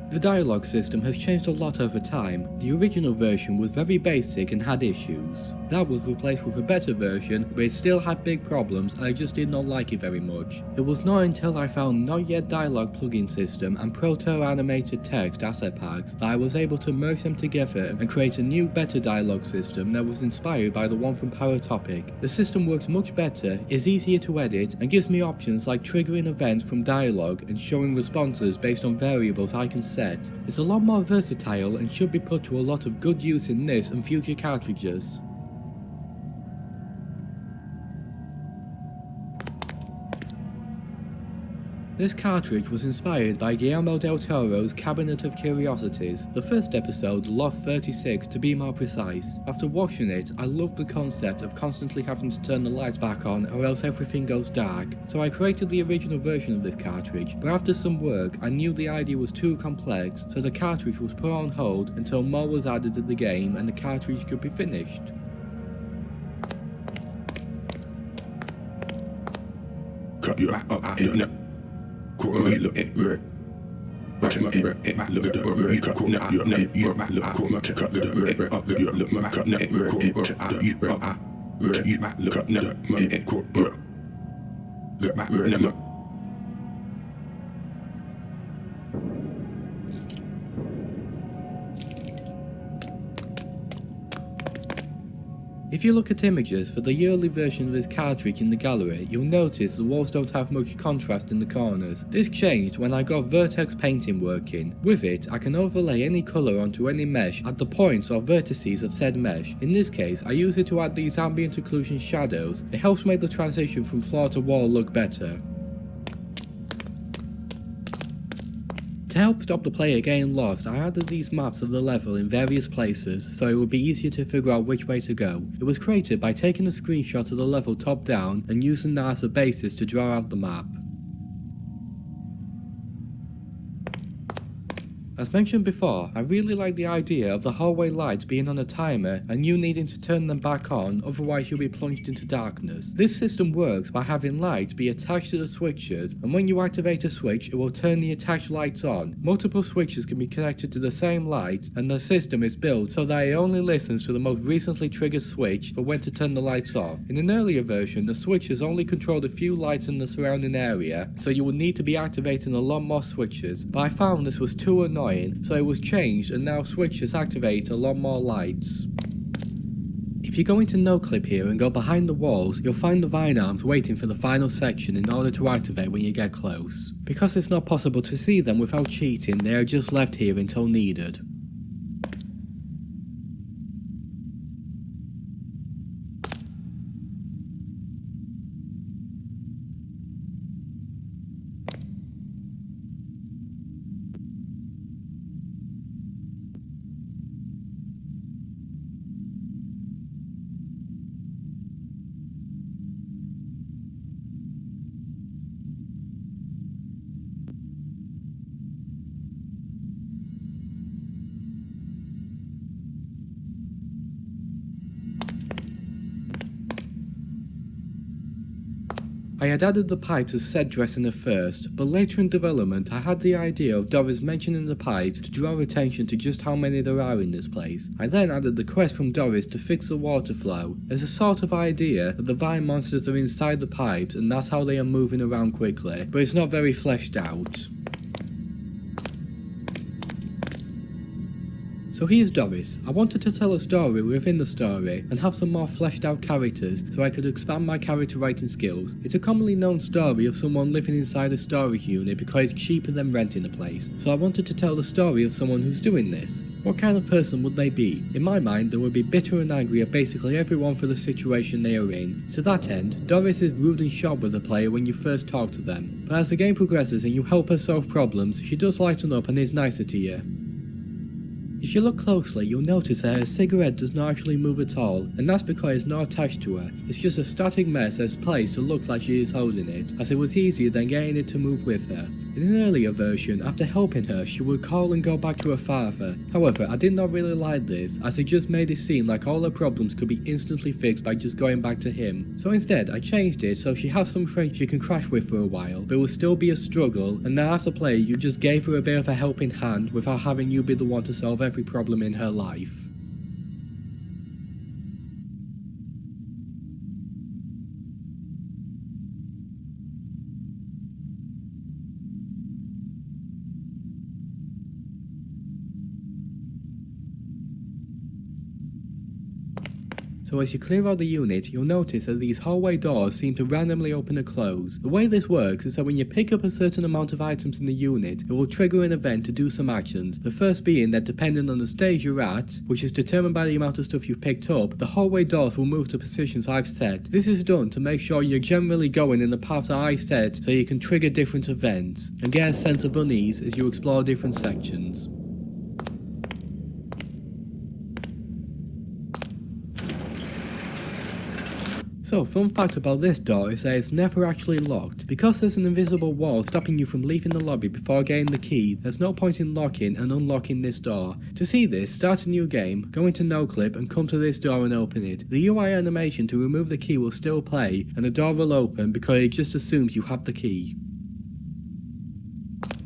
The dialogue system has changed a lot over time. The original version was very basic and had issues. That was replaced with a better version, but it still had big problems and I just did not like it very much. It was not until I found Not Yet Dialogue plugin system and proto animated text asset packs that I was able to merge them together and create a new better dialogue system that was inspired by the one from Paratopic. The system works much better, is easier to edit, and gives me options like triggering events from dialogue and showing responses based on variables I can set. It's a lot more versatile and should be put to a lot of good use in this and future cartridges. This cartridge was inspired by Guillermo del Toro's Cabinet of Curiosities, the first episode, Loft 36 to be more precise. After watching it, I loved the concept of constantly having to turn the lights back on or else everything goes dark, so I created the original version of this cartridge, but after some work I knew the idea was too complex, so the cartridge was put on hold until more was added to the game and the cartridge could be finished. If you look at images for the early version of this cartridge in the gallery, you'll notice the walls don't have much contrast in the corners. This changed when I got vertex painting working. With it, I can overlay any colour onto any mesh at the points or vertices of said mesh. In this case, I use it to add these ambient occlusion shadows. It helps make the transition from floor to wall look better. To help stop the player getting lost, I added these maps of the level in various places so it would be easier to figure out which way to go. It was created by taking a screenshot of the level top down and using that as a basis to draw out the map. As mentioned before, I really like the idea of the hallway lights being on a timer and you needing to turn them back on, otherwise you'll be plunged into darkness. This system works by having lights be attached to the switches, and when you activate a switch it will turn the attached lights on. Multiple switches can be connected to the same light, and the system is built so that it only listens to the most recently triggered switch for when to turn the lights off. In an earlier version, the switches only controlled a few lights in the surrounding area, so you would need to be activating a lot more switches, but I found this was too annoying, so it was changed and now switches activate a lot more lights. If you go into no clip here and go behind the walls, you'll find the vine arms waiting for the final section in order to activate when you get close. Because it's not possible to see them without cheating, they are just left here until needed. I had added the pipes as set dressing at first, but later in development I had the idea of Doris mentioning the pipes to draw attention to just how many there are in this place. I then added the quest from Doris to fix the water flow, as a sort of idea that the vine monsters are inside the pipes and that's how they are moving around quickly, but it's not very fleshed out. So here's Doris. I wanted to tell a story within the story and have some more fleshed out characters so I could expand my character writing skills. It's a commonly known story of someone living inside a storage unit because it's cheaper than renting a place. So I wanted to tell the story of someone who's doing this. What kind of person would they be? In my mind, they would be bitter and angry at basically everyone for the situation they are in. To that end, Doris is rude and sharp with the player when you first talk to them. But as the game progresses and you help her solve problems, she does lighten up and is nicer to you. If you look closely, you'll notice that her cigarette does not actually move at all, and that's because it's not attached to her. It's just a static mess that's placed to look like she is holding it, as it was easier than getting it to move with her. In an earlier version, after helping her, she would call and go back to her father. However, I did not really like this, as it just made it seem like all her problems could be instantly fixed by just going back to him. So instead, I changed it so she has some friends she can crash with for a while, but it will still be a struggle, and now as a player you just gave her a bit of a helping hand without having you be the one to solve every problem in her life. So as you clear out the unit, you'll notice that these hallway doors seem to randomly open and close. The way this works is that when you pick up a certain amount of items in the unit, it will trigger an event to do some actions. The first being that depending on the stage you're at, which is determined by the amount of stuff you've picked up, the hallway doors will move to positions I've set. This is done to make sure you're generally going in the path that I set so you can trigger different events and get a sense of unease as you explore different sections. So, fun fact about this door is that it's never actually locked. Because there's an invisible wall stopping you from leaving the lobby before getting the key, there's no point in locking and unlocking this door. To see this, start a new game, go into NoClip and come to this door and open it. The UI animation to remove the key will still play and the door will open because it just assumes you have the key.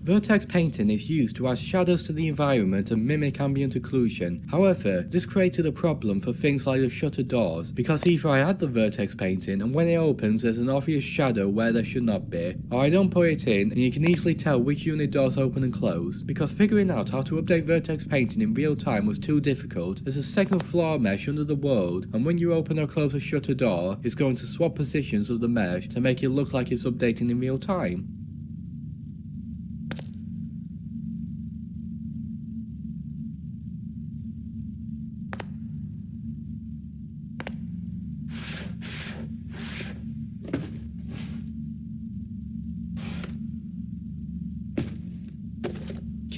Vertex painting is used to add shadows to the environment and mimic ambient occlusion. However, this created a problem for things like the shutter doors, because either I add the vertex painting and when it opens there's an obvious shadow where there should not be, or I don't put it in and you can easily tell which unit doors open and close, because figuring out how to update vertex painting in real time was too difficult. There's a second floor mesh under the world, and when you open or close a shutter door, it's going to swap positions of the mesh to make it look like it's updating in real time.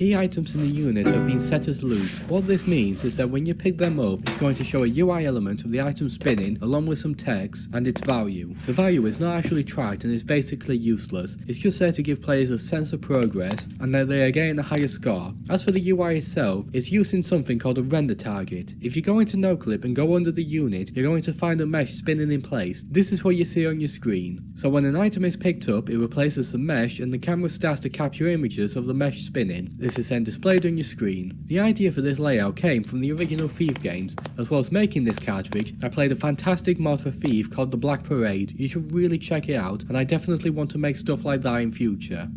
Key items in the unit have been set as loot. What this means is that when you pick them up, it's going to show a UI element of the item spinning along with some text and its value. The value is not actually tracked and is basically useless. It's just there to give players a sense of progress and that they are getting a higher score. As for the UI itself, it's using something called a render target. If you go into NoClip and go under the unit, you're going to find a mesh spinning in place. This is what you see on your screen. So when an item is picked up, it replaces the mesh and the camera starts to capture images of the mesh spinning. This is then displayed on your screen. The idea for this layout came from the original Thief games. As well as making this cartridge, I played a fantastic mod for Thief called the Black Parade. You should really check it out, and I definitely want to make stuff like that in future.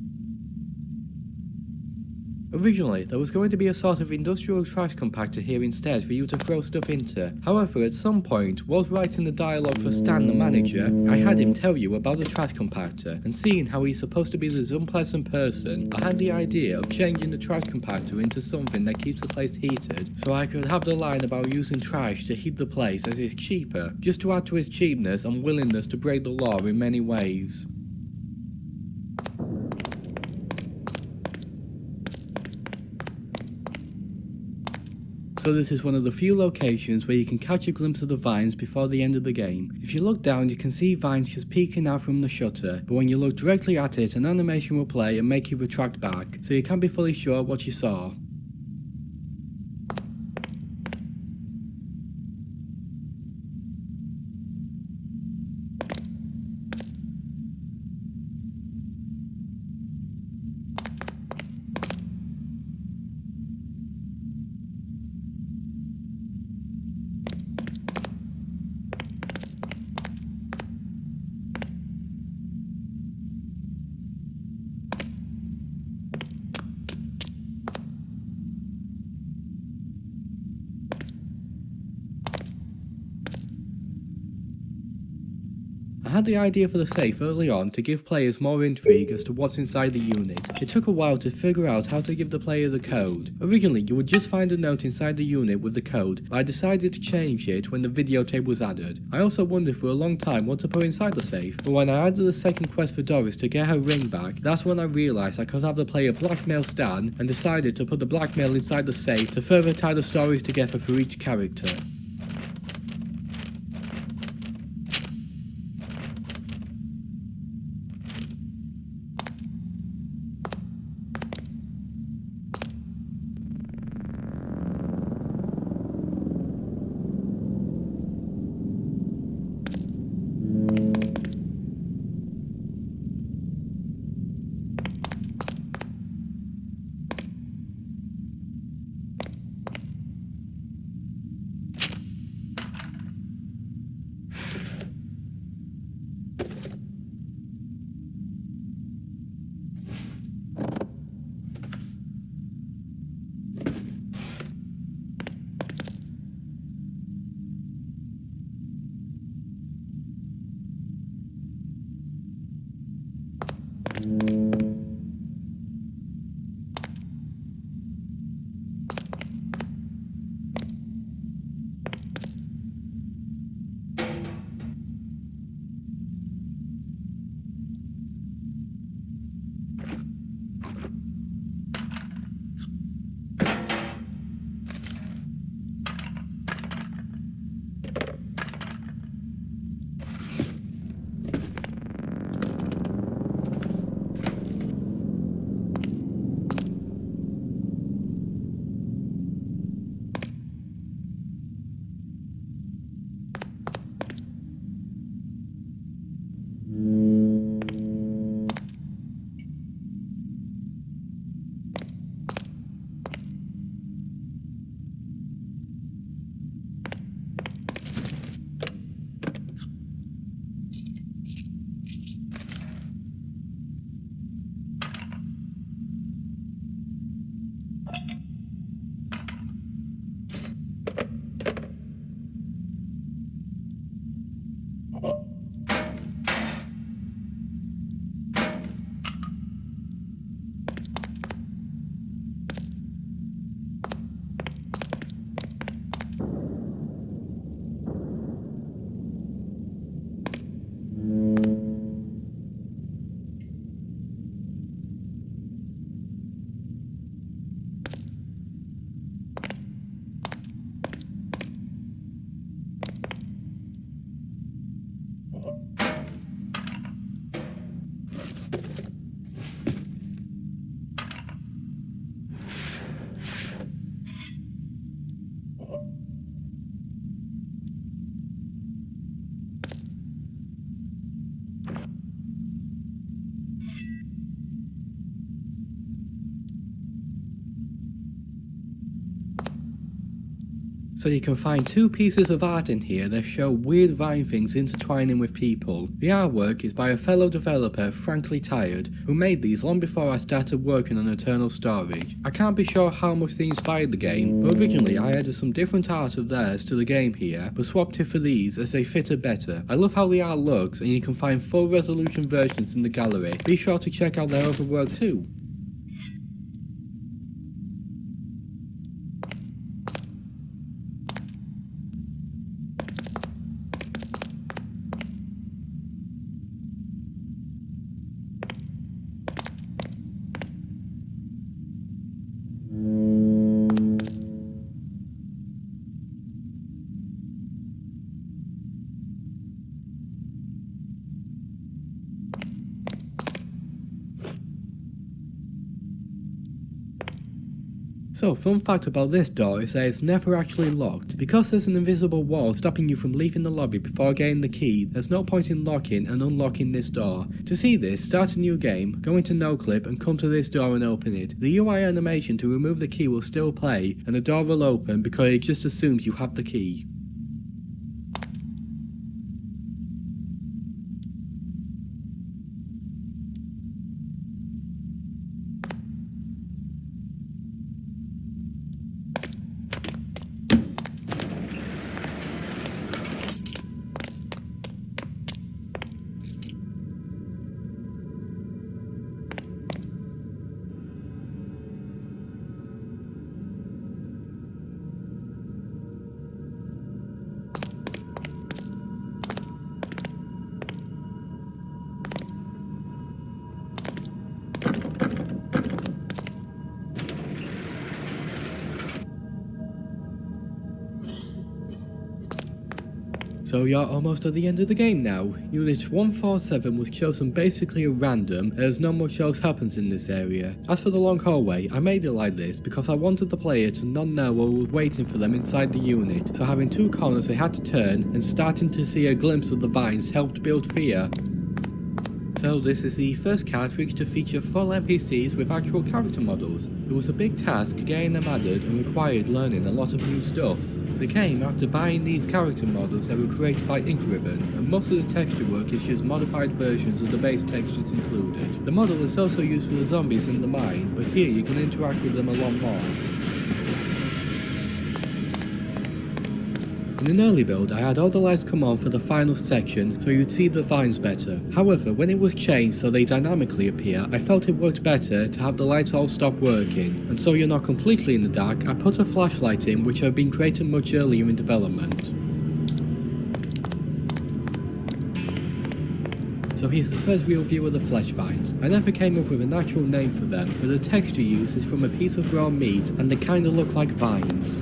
Originally, there was going to be a sort of industrial trash compactor here instead for you to throw stuff into. However, at some point, whilst writing the dialogue for Stan the manager, I had him tell you about the trash compactor, and seeing how he's supposed to be this unpleasant person, I had the idea of changing the trash compactor into something that keeps the place heated, so I could have the line about using trash to heat the place as it's cheaper, just to add to his cheapness and willingness to break the law in many ways. So this is one of the few locations where you can catch a glimpse of the vines before the end of the game. If you look down, you can see vines just peeking out from the shutter, but when you look directly at it, an animation will play and make you retract back, so you can't be fully sure what you saw. I had the idea for the safe early on to give players more intrigue as to what's inside the unit. It took a while to figure out how to give the player the code. Originally, you would just find a note inside the unit with the code, but I decided to change it when the videotape was added. I also wondered for a long time what to put inside the safe, but when I added the second quest for Doris to get her ring back, that's when I realised I could have the player blackmail Stan, and decided to put the blackmail inside the safe to further tie the stories together for each character. So you can find two pieces of art in here that show weird vine things intertwining with people. The artwork is by a fellow developer, Frankly Tired, who made these long before I started working on Eternal Storage. I can't be sure how much they inspired the game, but originally I added some different art of theirs to the game here, but swapped it for these as they fitted better. I love how the art looks, and you can find full resolution versions in the gallery. Be sure to check out their other work too. So, fun fact about this door is that it's never actually locked. Because there's an invisible wall stopping you from leaving the lobby before getting the key, there's no point in locking and unlocking this door. To see this, start a new game, go into NoClip and come to this door and open it. The UI animation to remove the key will still play, and the door will open because it just assumes you have the key. So you're almost at the end of the game now. Unit 147 was chosen basically at random, as not much else happens in this area. As for the long hallway, I made it like this because I wanted the player to not know what was waiting for them inside the unit, so having two corners they had to turn and starting to see a glimpse of the vines helped build fear. So this is the first cartridge to feature full NPCs with actual character models. It was a big task getting them added and required learning a lot of new stuff. They came after buying these character models that were created by Inkribbon, and most of the texture work is just modified versions of the base textures included. The model is also used for the zombies in the mine, but here you can interact with them a lot more. In an early build, I had all the lights come on for the final section so you'd see the vines better. However, when it was changed so they dynamically appear, I felt it worked better to have the lights all stop working. And so you're not completely in the dark, I put a flashlight in which had been created much earlier in development. So here's the first real view of the flesh vines. I never came up with an actual name for them, but the texture used is from a piece of raw meat and they kinda look like vines.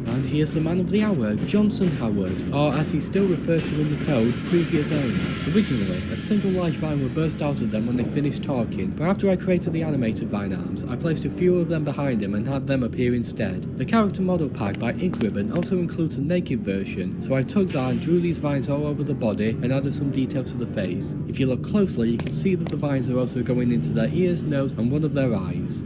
And here's the man of the hour, Johnson Howard, or as he's still referred to in the code, previous owner. Originally, a single large vine would burst out of them when they finished talking, but after I created the animated vine arms, I placed a few of them behind him and had them appear instead. The character model pack by Ink Ribbon also includes a naked version, so I took that and drew these vines all over the body and added some details to the face. If you look closely, you can see that the vines are also going into their ears, nose and one of their eyes.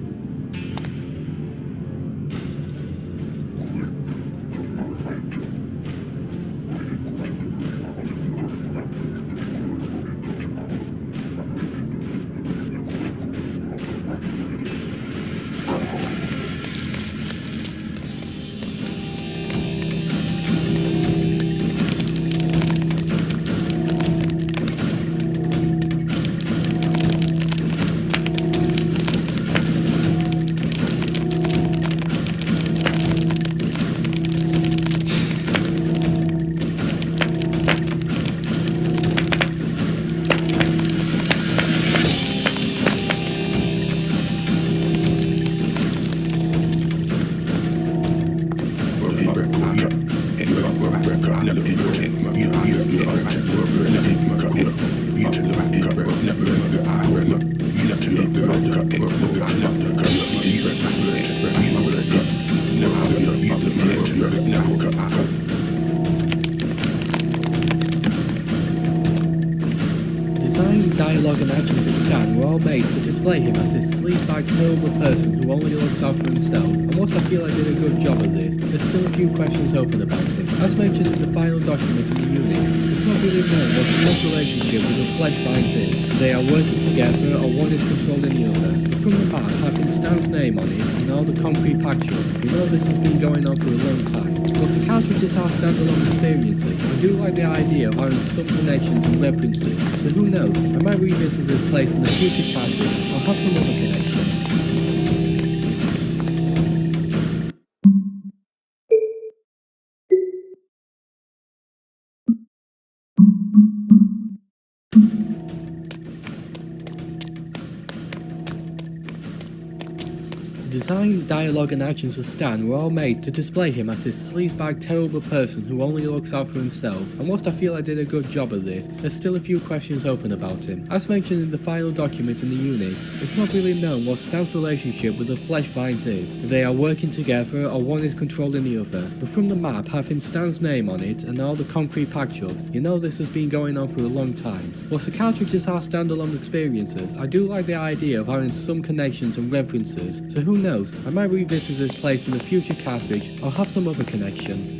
Design, dialogue and actions of Stan were all made to display him as this sleaze-bag, terrible person who only looks out for himself, and whilst I feel I did a good job of this, there's still a few questions open about him. As mentioned in the final document in the unit, it's not really known what Stan's relationship with the flesh vines is. They are working together or one is controlling the other. But from the map having Stan's name on it and all the concrete patches, you know this has been going on for a long time. Whilst the cartridges are standalone experiences, I do like the idea of having some connections and references, so who knows, I might revisit this place in the future cartridge or have some other connection. The design, dialogue and actions of Stan were all made to display him as this sleaze-bag, terrible person who only looks out for himself, and whilst I feel I did a good job of this, there's still a few questions open about him. As mentioned in the final document in the unit, it's not really known what Stan's relationship with the flesh vines is, if they are working together or one is controlling the other, but from the map having Stan's name on it and all the concrete patch up, you know this has been going on for a long time. Whilst the cartridges are standalone experiences, I do like the idea of having some connections and references, so who knows, I might revisit this place in a future cartridge or have some other connection.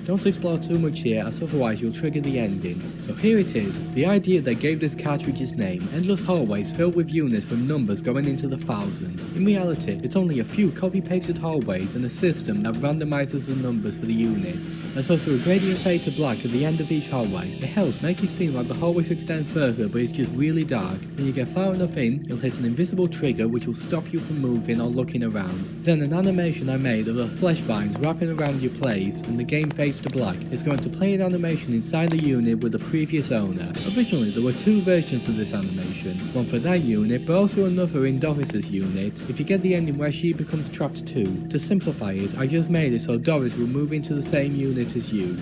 Don't explore too much here as otherwise you'll trigger the ending. So here it is, the idea that gave this cartridge its name, endless hallways filled with units with numbers going into the thousands. In reality, it's only a few copy-pasted hallways and a system that randomizes the numbers for the units. And so through a gradient fade to black at the end of each hallway, the hills make it seem like the hallways extend further but it's just really dark. When you get far enough in, you'll hit an invisible trigger which will stop you from moving or looking around. Then an animation I made of the flesh vines wrapping around your plays and the game fades to black. It's going to play an animation inside the unit with the previous owner. Originally there were two versions of this animation, one for that unit but also another in Doris's unit if you get the ending where she becomes trapped too. To simplify it, I just made it so Doris will move into the same unit as you.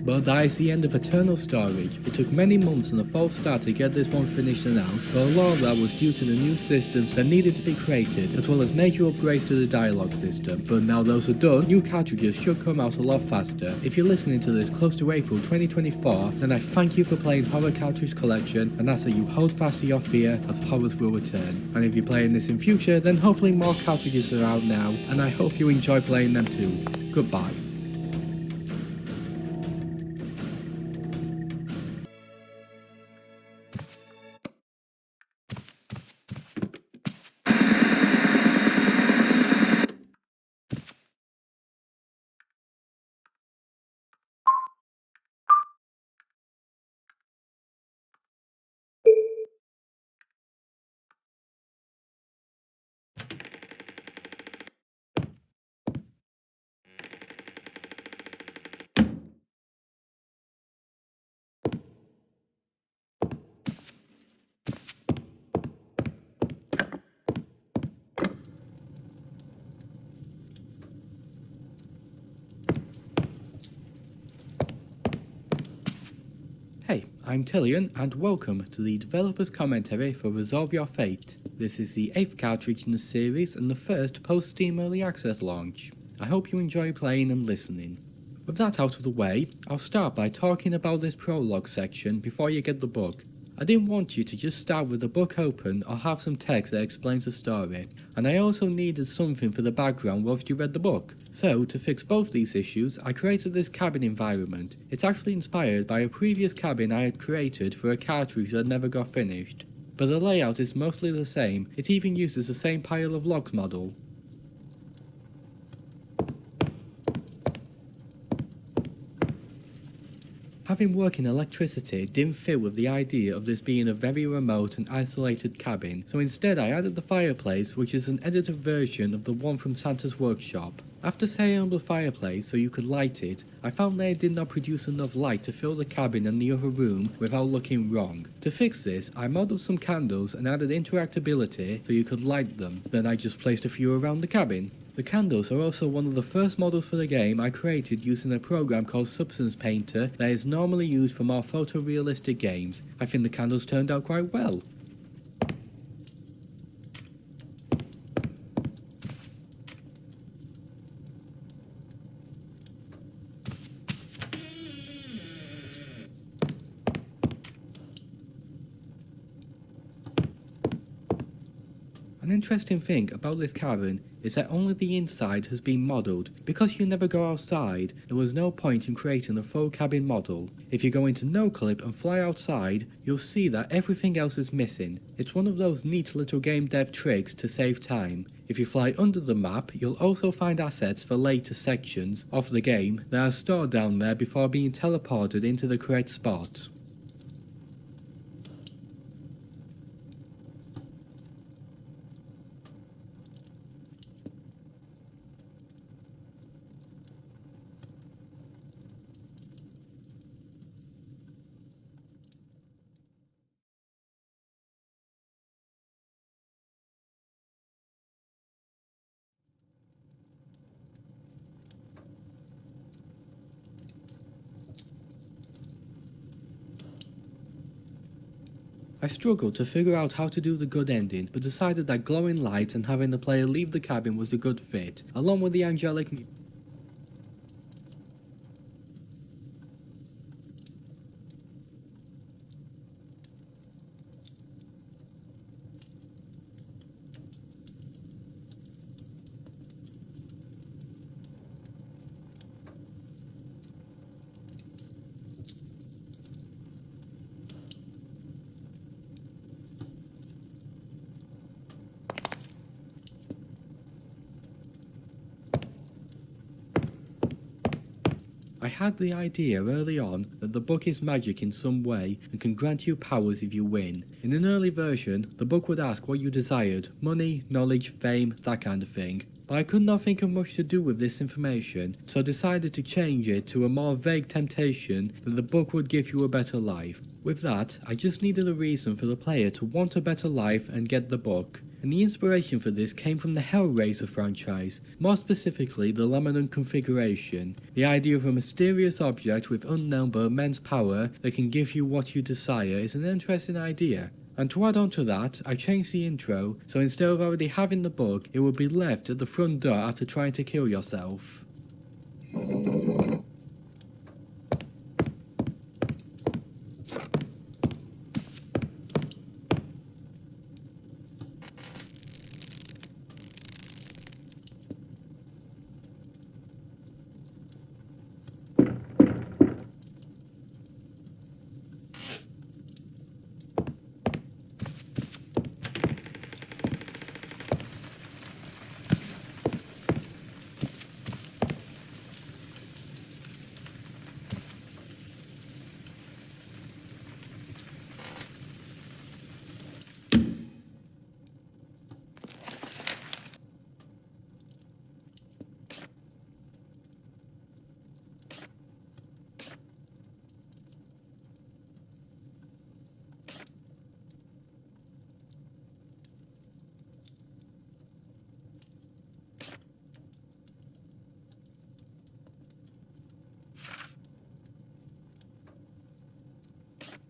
But that is the end of Eternal Storage. It took many months and a false start to get this one finished and out, but a lot of that was due to the new systems that needed to be created, as well as major upgrades to the dialogue system. But now those are done, new cartridges should come out a lot faster. If you're listening to this close to April 2024, then I thank you for playing Horror Cartridge Collection, and ask that you hold fast to your fear, as horrors will return. And if you're playing this in future, then hopefully more cartridges are out now, and I hope you enjoy playing them too. Goodbye. I'm Tillian and welcome to the developer's commentary for Resolve Your Fate. This is the 8th cartridge in the series and the first post-Steam Early Access launch. I hope you enjoy playing and listening. With that out of the way, I'll start by talking about this prologue section before you get the book. I didn't want you to just start with the book open or have some text that explains the story, and I also needed something for the background whilst you read the book. So, to fix both these issues, I created this cabin environment. It's actually inspired by a previous cabin I had created for a cartridge that never got finished. But the layout is mostly the same, it even uses the same pile of logs model. Having work in electricity didn't fit with the idea of this being a very remote and isolated cabin, so instead I added the fireplace, which is an edited version of the one from Santa's workshop. After setting up the fireplace so you could light it, I found that it did not produce enough light to fill the cabin and the other room without looking wrong. To fix this, I modeled some candles and added interactability so you could light them, then I just placed a few around the cabin. The candles are also one of the first models for the game I created using a program called Substance Painter that is normally used for more photorealistic games. I think the candles turned out quite well. An interesting thing about this cabin is that only the inside has been modelled. Because you never go outside, there was no point in creating a full cabin model. If you go into no clip and fly outside, you'll see that everything else is missing. It's one of those neat little game dev tricks to save time. If you fly under the map, you'll also find assets for later sections of the game that are stored down there before being teleported into the correct spot. I struggled to figure out how to do the good ending, but decided that glowing light and having the player leave the cabin was the good fit, along with the angelic music. I had the idea early on that the book is magic in some way and can grant you powers if you win. In an early version, the book would ask what you desired: money, knowledge, fame, that kind of thing. But I could not think of much to do with this information, so decided to change it to a more vague temptation that the book would give you a better life. With that, I just needed a reason for the player to want a better life and get the book. And the inspiration for this came from the Hellraiser franchise, more specifically the Lebanon configuration. The idea of a mysterious object with unknown but immense power that can give you what you desire is an interesting idea. And to add on to that, I changed the intro, so instead of already having the book, it would be left at the front door after trying to kill yourself.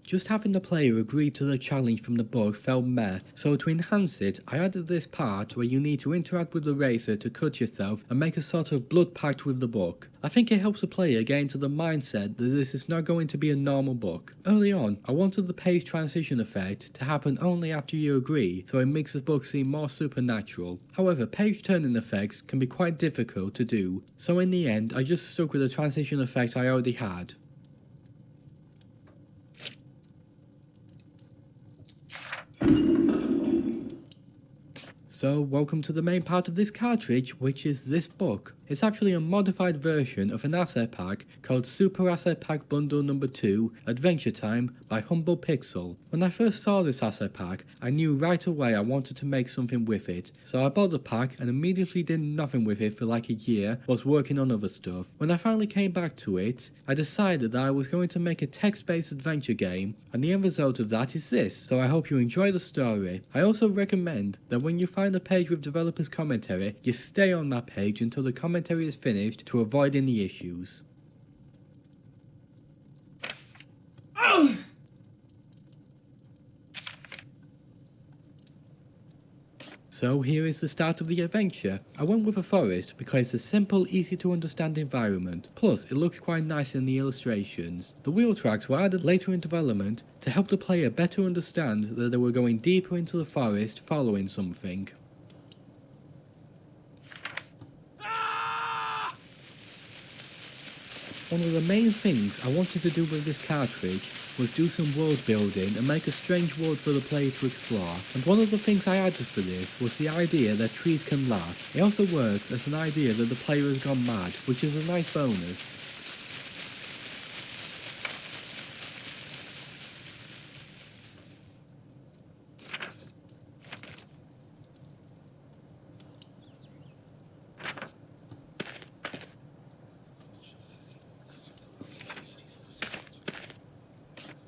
Just having the player agree to the challenge from the book felt meh, so to enhance it, I added this part where you need to interact with the razor to cut yourself and make a sort of blood pact with the book. I think it helps the player get into the mindset that this is not going to be a normal book. Early on, I wanted the page transition effect to happen only after you agree, so it makes the book seem more supernatural. However, page turning effects can be quite difficult to do, so in the end I just stuck with the transition effect I already had. So, welcome to the main part of this cartridge, which is this book. It's actually a modified version of an asset pack called Super Asset Pack Bundle No. 2 Adventure Time by Humble Pixel. When I first saw this asset pack, I knew right away I wanted to make something with it, so I bought the pack and immediately did nothing with it for like a year whilst working on other stuff. When I finally came back to it, I decided that I was going to make a text-based adventure game, and the end result of that is this, so I hope you enjoy the story. I also recommend that when you find a page with developers' commentary, you stay on that page until the commentary is finished to avoid any issues. So here is the start of the adventure. I went with a forest because it's a simple, easy to understand environment, plus it looks quite nice in the illustrations. The wheel tracks were added later in development to help the player better understand that they were going deeper into the forest following something. One of the main things I wanted to do with this cartridge was do some world building and make a strange world for the player to explore, and one of the things I added for this was the idea that trees can laugh. It also works as an idea that the player has gone mad, which is a nice bonus.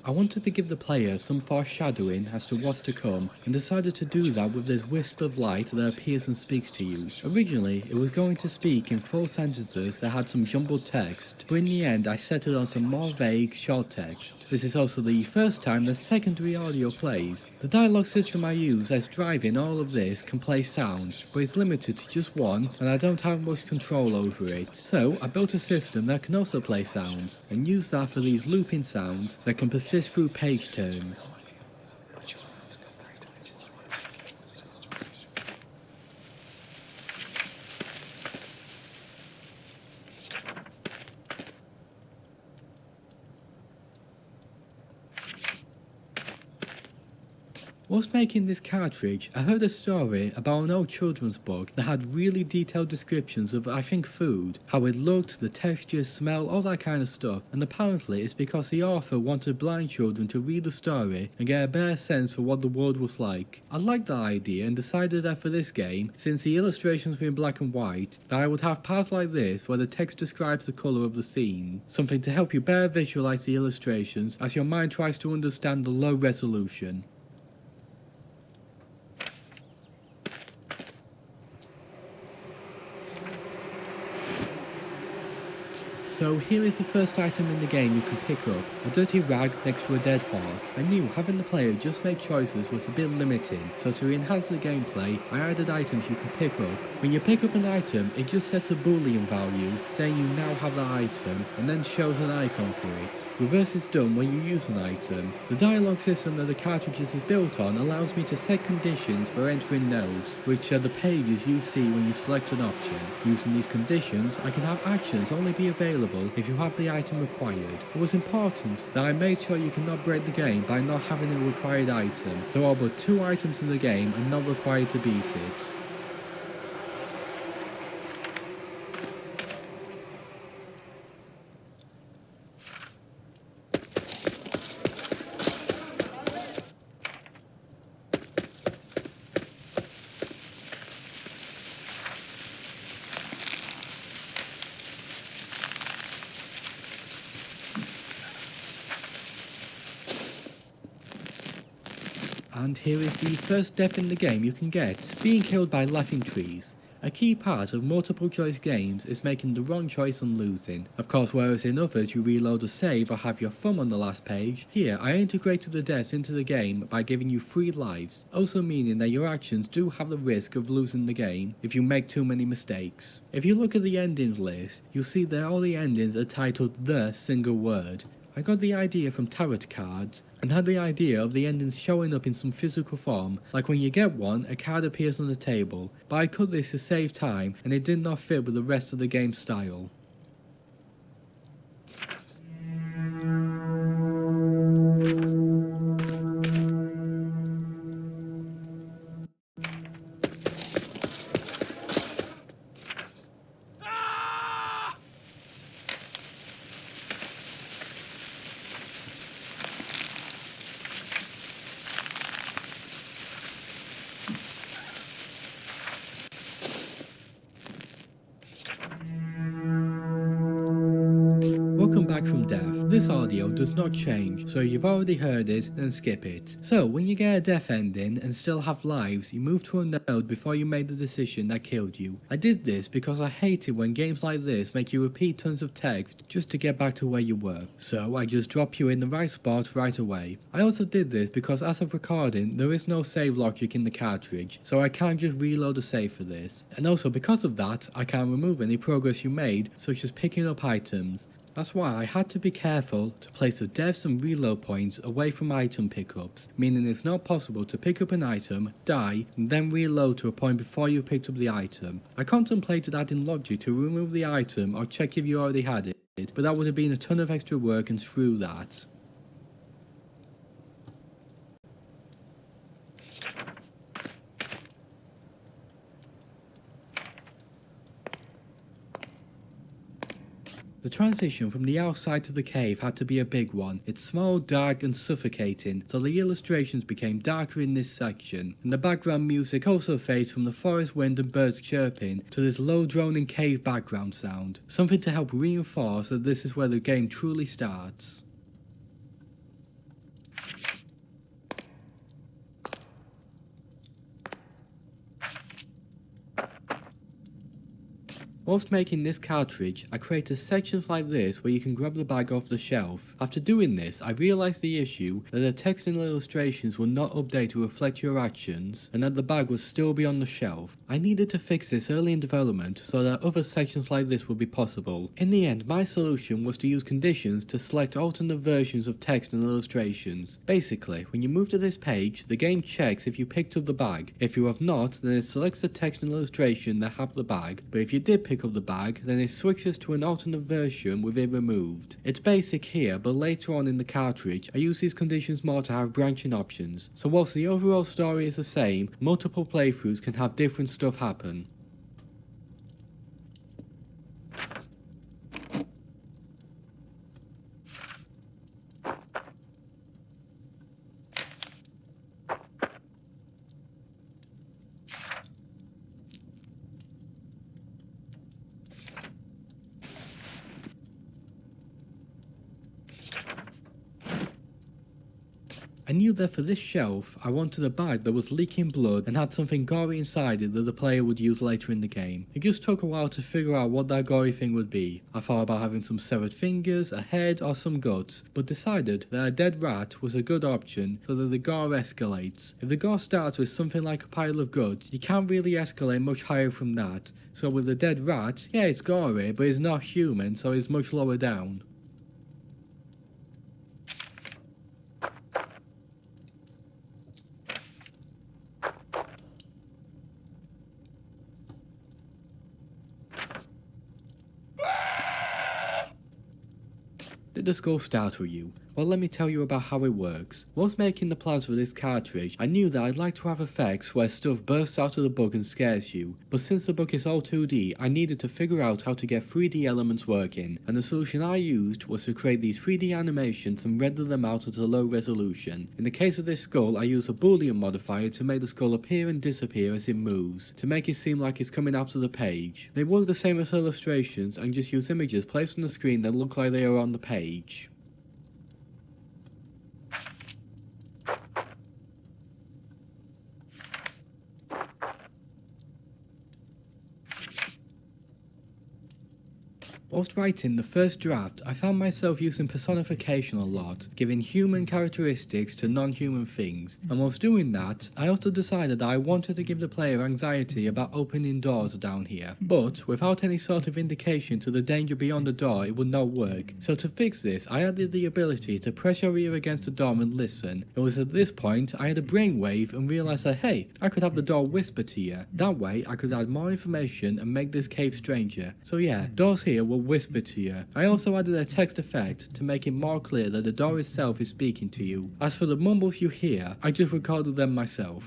I wanted to give the player some foreshadowing as to what's to come, and decided to do that with this wisp of light that appears and speaks to you. Originally, it was going to speak in full sentences that had some jumbled text, but in the end I settled on some more vague, short text. This is also the first time that secondary audio plays. The dialogue system I use that's driving all of this can play sounds, but it's limited to just one, and I don't have much control over it. So I built a system that can also play sounds, and use that for these looping sounds that can persist through page turns. Whilst making this cartridge, I heard a story about an old children's book that had really detailed descriptions of, I think, food, how it looked, the texture, smell, all that kind of stuff, and apparently it's because the author wanted blind children to read the story and get a better sense for what the world was like. I liked that idea and decided that for this game, since the illustrations were in black and white, that I would have parts like this where the text describes the colour of the scene, something to help you better visualise the illustrations as your mind tries to understand the low resolution. So here is the first item in the game you can pick up, a dirty rag next to a dead horse. I knew having the player just make choices was a bit limiting, so to enhance the gameplay, I added items you can pick up. When you pick up an item, it just sets a boolean value, saying you now have that item, and then shows an icon for it. Reverse is done when you use an item. The dialogue system that the cartridges is built on allows me to set conditions for entering nodes, which are the pages you see when you select an option. Using these conditions, I can have actions only be available if you have the item required. It was important that I made sure you cannot break the game by not having a required item. There are but 2 items in the game and not required to beat it. And here is the first death in the game you can get, being killed by laughing trees. A key part of multiple choice games is making the wrong choice and losing. Of course, whereas in others you reload a save or have your thumb on the last page, here I integrated the devs into the game by giving you 3 lives, also meaning that your actions do have the risk of losing the game if you make too many mistakes. If you look at the endings list, you'll see that all the endings are titled the single word. I got the idea from tarot cards, and had the idea of the endings showing up in some physical form, like when you get one, a card appears on the table, but I cut this to save time and it did not fit with the rest of the game style. Welcome back from death. This audio does not change, so if you've already heard it, then skip it. So, when you get a death ending and still have lives, you move to a node before you made the decision that killed you. I did this because I hate it when games like this make you repeat tons of text just to get back to where you were. So, I just drop you in the right spot right away. I also did this because as of recording, there is no save logic in the cartridge, so I can't just reload a save for this. And also because of that, I can't remove any progress you made, such as picking up items. That's why I had to be careful to place the devs and reload points away from item pickups, meaning it's not possible to pick up an item, die, and then reload to a point before you picked up the item. I contemplated adding logic to remove the item or check if you already had it, but that would have been a ton of extra work and screw that. The transition from the outside to the cave had to be a big one. It's small, dark and suffocating, so the illustrations became darker in this section, and the background music also fades from the forest wind and birds chirping to this low droning cave background sound, something to help reinforce that this is where the game truly starts. Whilst making this cartridge, I created sections like this where you can grab the bag off the shelf. After doing this, I realised the issue that the text and illustrations will not update to reflect your actions, and that the bag would still be on the shelf. I needed to fix this early in development so that other sections like this would be possible. In the end, my solution was to use conditions to select alternate versions of text and illustrations. Basically, when you move to this page, the game checks if you picked up the bag. If you have not, then it selects the text and illustration that have the bag, but if you did pick up the bag, then it switches to an alternate version with it removed. It's basic here, but later on in the cartridge, I use these conditions more to have branching options. So whilst the overall story is the same, multiple playthroughs can have different stuff happen. I knew that for this shelf, I wanted a bag that was leaking blood and had something gory inside it that the player would use later in the game. It just took a while to figure out what that gory thing would be. I thought about having some severed fingers, a head or some guts, but decided that a dead rat was a good option so that the gore escalates. If the gore starts with something like a pile of guts, you can't really escalate much higher from that. So with a dead rat, yeah, it's gory, but it's not human, so it's much lower down. Did the skull startle you? Well, let me tell you about how it works. Whilst making the plans for this cartridge, I knew that I'd like to have effects where stuff bursts out of the book and scares you, but since the book is all 2D, I needed to figure out how to get 3D elements working, and the solution I used was to create these 3D animations and render them out at a low resolution. In the case of this skull, I use a boolean modifier to make the skull appear and disappear as it moves, to make it seem like it's coming out of the page. They work the same as illustrations and just use images placed on the screen that look like they are on the page. Whilst writing the first draft, I found myself using personification a lot, giving human characteristics to non-human things, and whilst doing that, I also decided that I wanted to give the player anxiety about opening doors down here, but without any sort of indication to the danger beyond the door it would not work. So to fix this, I added the ability to press your ear against the door and listen. It was at this point I had a brainwave and realised that hey, I could have the door whisper to you. That way I could add more information and make this cave stranger. So yeah, doors here will whisper to you. I also added a text effect to make it more clear that the door itself is speaking to you. As for the mumbles you hear, I just recorded them myself.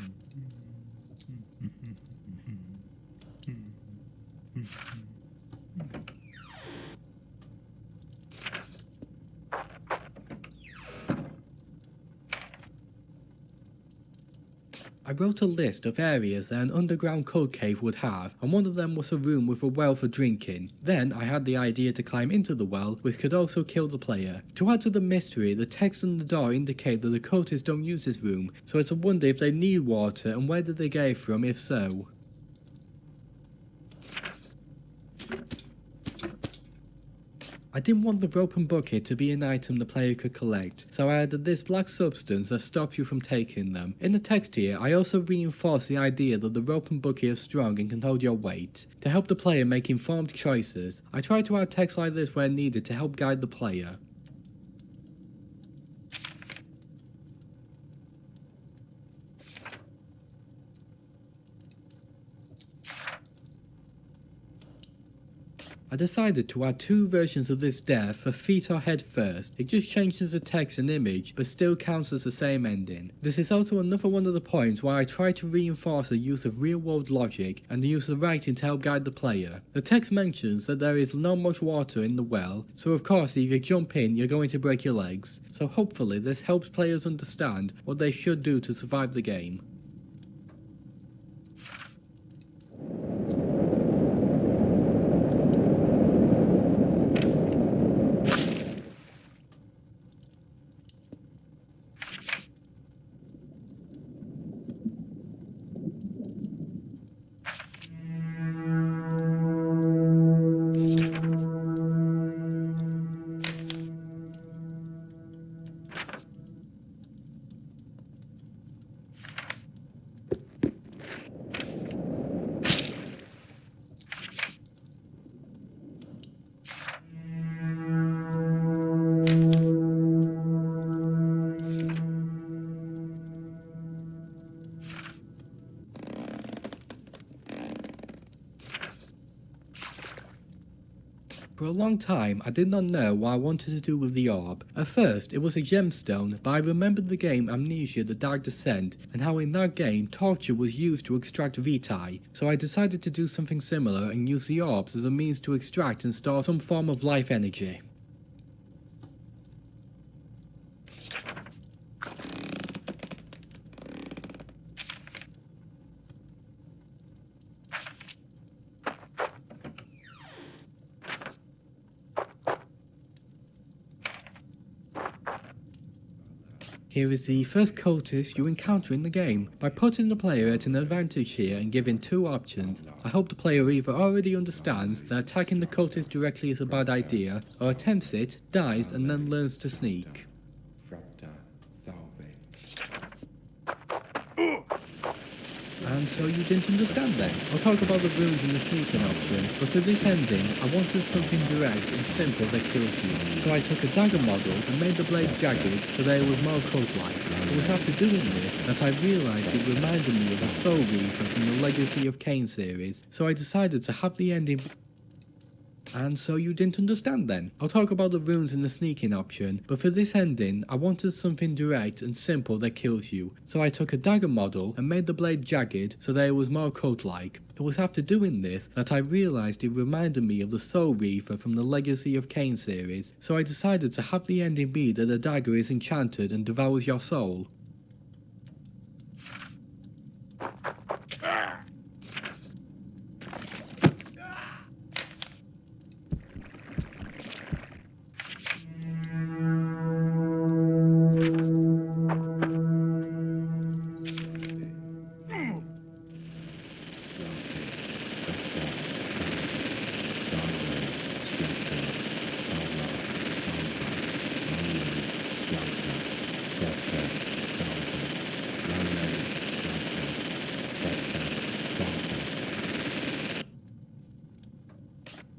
I wrote a list of areas that an underground cold cave would have, and one of them was a room with a well for drinking. Then I had the idea to climb into the well, which could also kill the player. To add to the mystery, the text on the door indicate that the cultists don't use this room, so it's a wonder if they need water and where did they get it from if so. I didn't want the rope and bucket to be an item the player could collect, so I added this black substance that stops you from taking them. In the text here, I also reinforced the idea that the rope and bucket are strong and can hold your weight. To help the player make informed choices, I tried to add text like this where needed to help guide the player. I decided to add two versions of this death for feet or head first. It just changes the text and image, but still counts as the same ending. This is also another one of the points where I try to reinforce the use of real world logic and the use of writing to help guide the player. The text mentions that there is not much water in the well, so of course if you jump in you're going to break your legs. So hopefully this helps players understand what they should do to survive the game. For a long time, I did not know what I wanted to do with the orb. At first, it was a gemstone, but I remembered the game Amnesia: The Dark Descent, and how in that game, torture was used to extract vitae, so I decided to do something similar and use the orbs as a means to extract and store some form of life energy. Here is the first cultist you encounter in the game. By putting the player at an advantage here and giving two options, I hope the player either already understands that attacking the cultist directly is a bad idea, or attempts it, dies, and then learns to sneak. And so you didn't understand then? I'll talk about the runes and the sneaking option, but for this ending, I wanted something direct and simple that kills you. So I took a dagger model and made the blade jagged so that it was more cult-like. It was after doing this that I realised it reminded me of a Soul Reaver from the Legacy of Kain series, so I decided to have the ending. And so you didn't understand then? I'll talk about the runes and the sneaking option, but for this ending, I wanted something direct and simple that kills you. So I took a dagger model and made the blade jagged so that it was more cult-like. It was after doing this that I realised it reminded me of the Soul Reaver from the Legacy of Kain series, so I decided to have the ending be that the dagger is enchanted and devours your soul.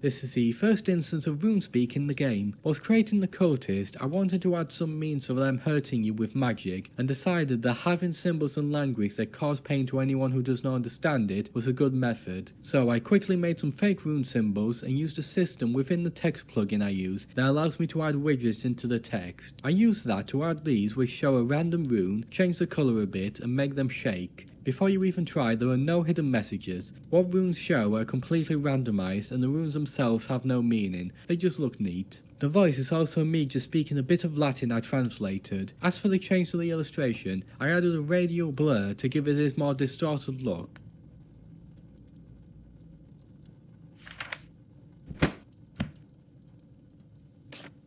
This is the first instance of RuneSpeak in the game. Whilst creating the cultist, I wanted to add some means of them hurting you with magic, and decided that having symbols and language that cause pain to anyone who does not understand it was a good method. So I quickly made some fake rune symbols and used a system within the text plugin I use that allows me to add widgets into the text. I use that to add these which show a random rune, change the colour a bit and make them shake. Before you even try, there are no hidden messages. What runes show are completely randomized and the runes themselves have no meaning, they just look neat. The voice is also me just speaking a bit of Latin I translated. As for the change to the illustration, I added a radial blur to give it this more distorted look.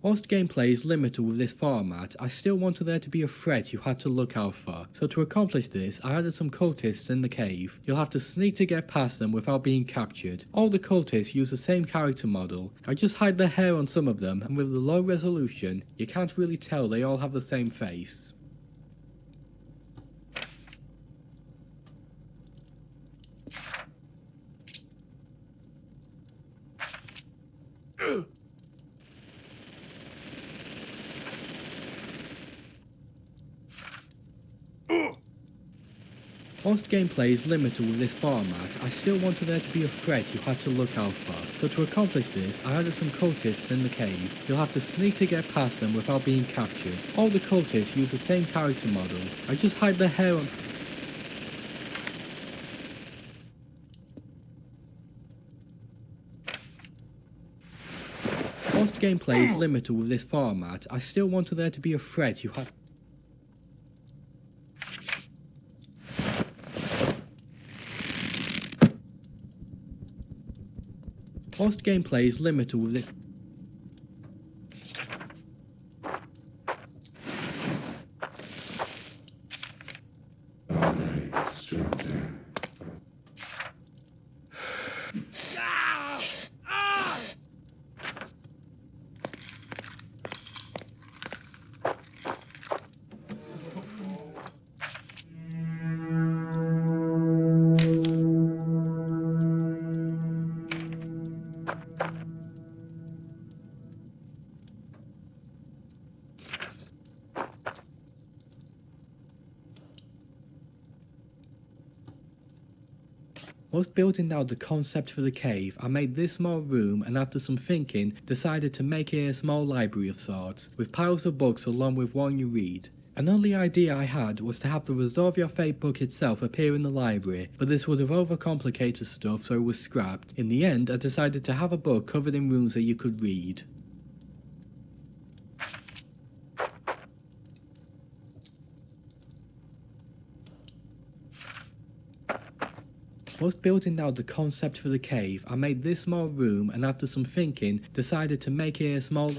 Whilst gameplay is limited with this format, I still wanted there to be a threat you had to look out for. So to accomplish this, I added some cultists in the cave. You'll have to sneak to get past them without being captured. All the cultists use the same character model. I just hide the hair on some of them, and with the low resolution, you can't really tell they all have the same face. Whilst gameplay is limited with this format, I still wanted there to be a threat you had to look out for. So to accomplish this, I added some cultists in the cave. You'll have to sneak to get past them without being captured. All the cultists use the same character model. I just hide the hair on... Whilst gameplay is limited with this format, I still wanted there to be a threat you had... Whilst gameplay is limited with this... Whilst building out the concept for the cave, I made this small room and after some thinking, decided to make it a small library of sorts, with piles of books along with one you read. An early idea I had was to have the Resolve Your Fate book itself appear in the library, but this would have overcomplicated stuff so it was scrapped. In the end, I decided to have a book covered in runes that you could read. Whilst building out the concept for the cave, I made this small room and after some thinking, decided to make it a small...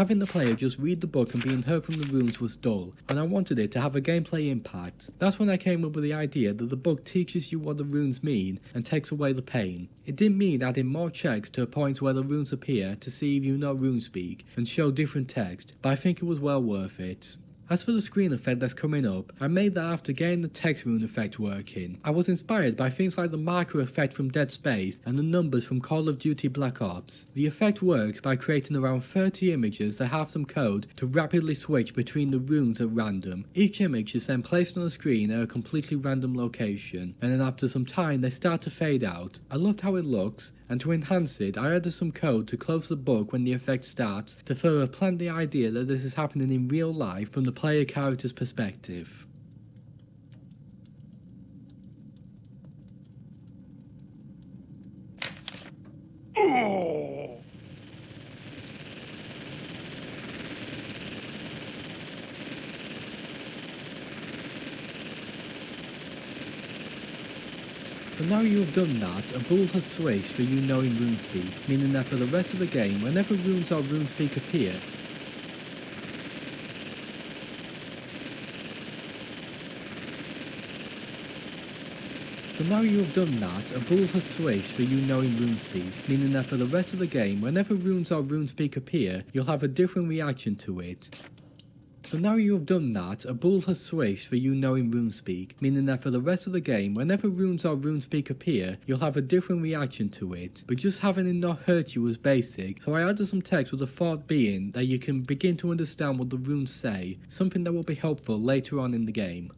Having the player just read the book and being heard from the runes was dull, and I wanted it to have a gameplay impact. That's when I came up with the idea that the book teaches you what the runes mean and takes away the pain. It didn't mean adding more checks to a point where the runes appear to see if you know RuneSpeak and show different text, but I think it was well worth it. As for the screen effect that's coming up, I made that after getting the text rune effect working. I was inspired by things like the marker effect from Dead Space and the numbers from Call of Duty Black Ops. The effect works by creating around 30 images that have some code to rapidly switch between the runes at random. Each image is then placed on the screen at a completely random location, and then after some time they start to fade out. I loved how it looks, and to enhance it, I added some code to close the book when the effect starts to further plant the idea that this is happening in real life from the player character's perspective. So now you have done that, a bull has switched for you knowing RuneSpeak, meaning that for the rest of the game, whenever runes or RuneSpeak appear, So now you have done that, a bullet has switched for you knowing RuneSpeak, meaning that for the rest of the game, whenever runes or RuneSpeak appear, you'll have a different reaction to it. So now you have done that, a bullet has switched for you knowing RuneSpeak, meaning that for the rest of the game, whenever runes or RuneSpeak appear, you'll have a different reaction to it. But just having it not hurt you was basic, so I added some text with the thought being that you can begin to understand what the runes say, something that will be helpful later on in the game.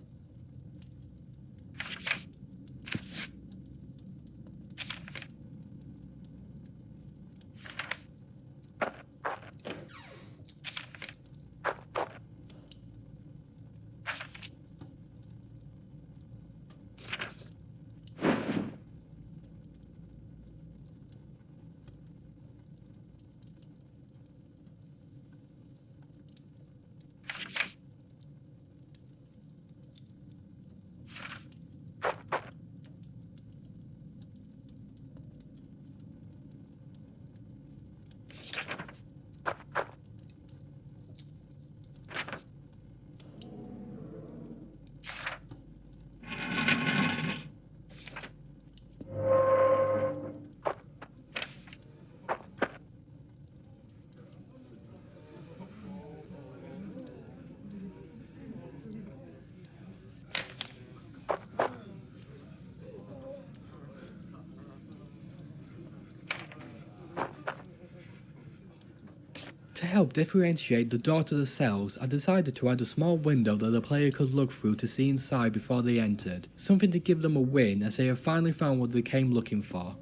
To help differentiate the door to the cells, I decided to add a small window that the player could look through to see inside before they entered, something to give them a win as they have finally found what they came looking for.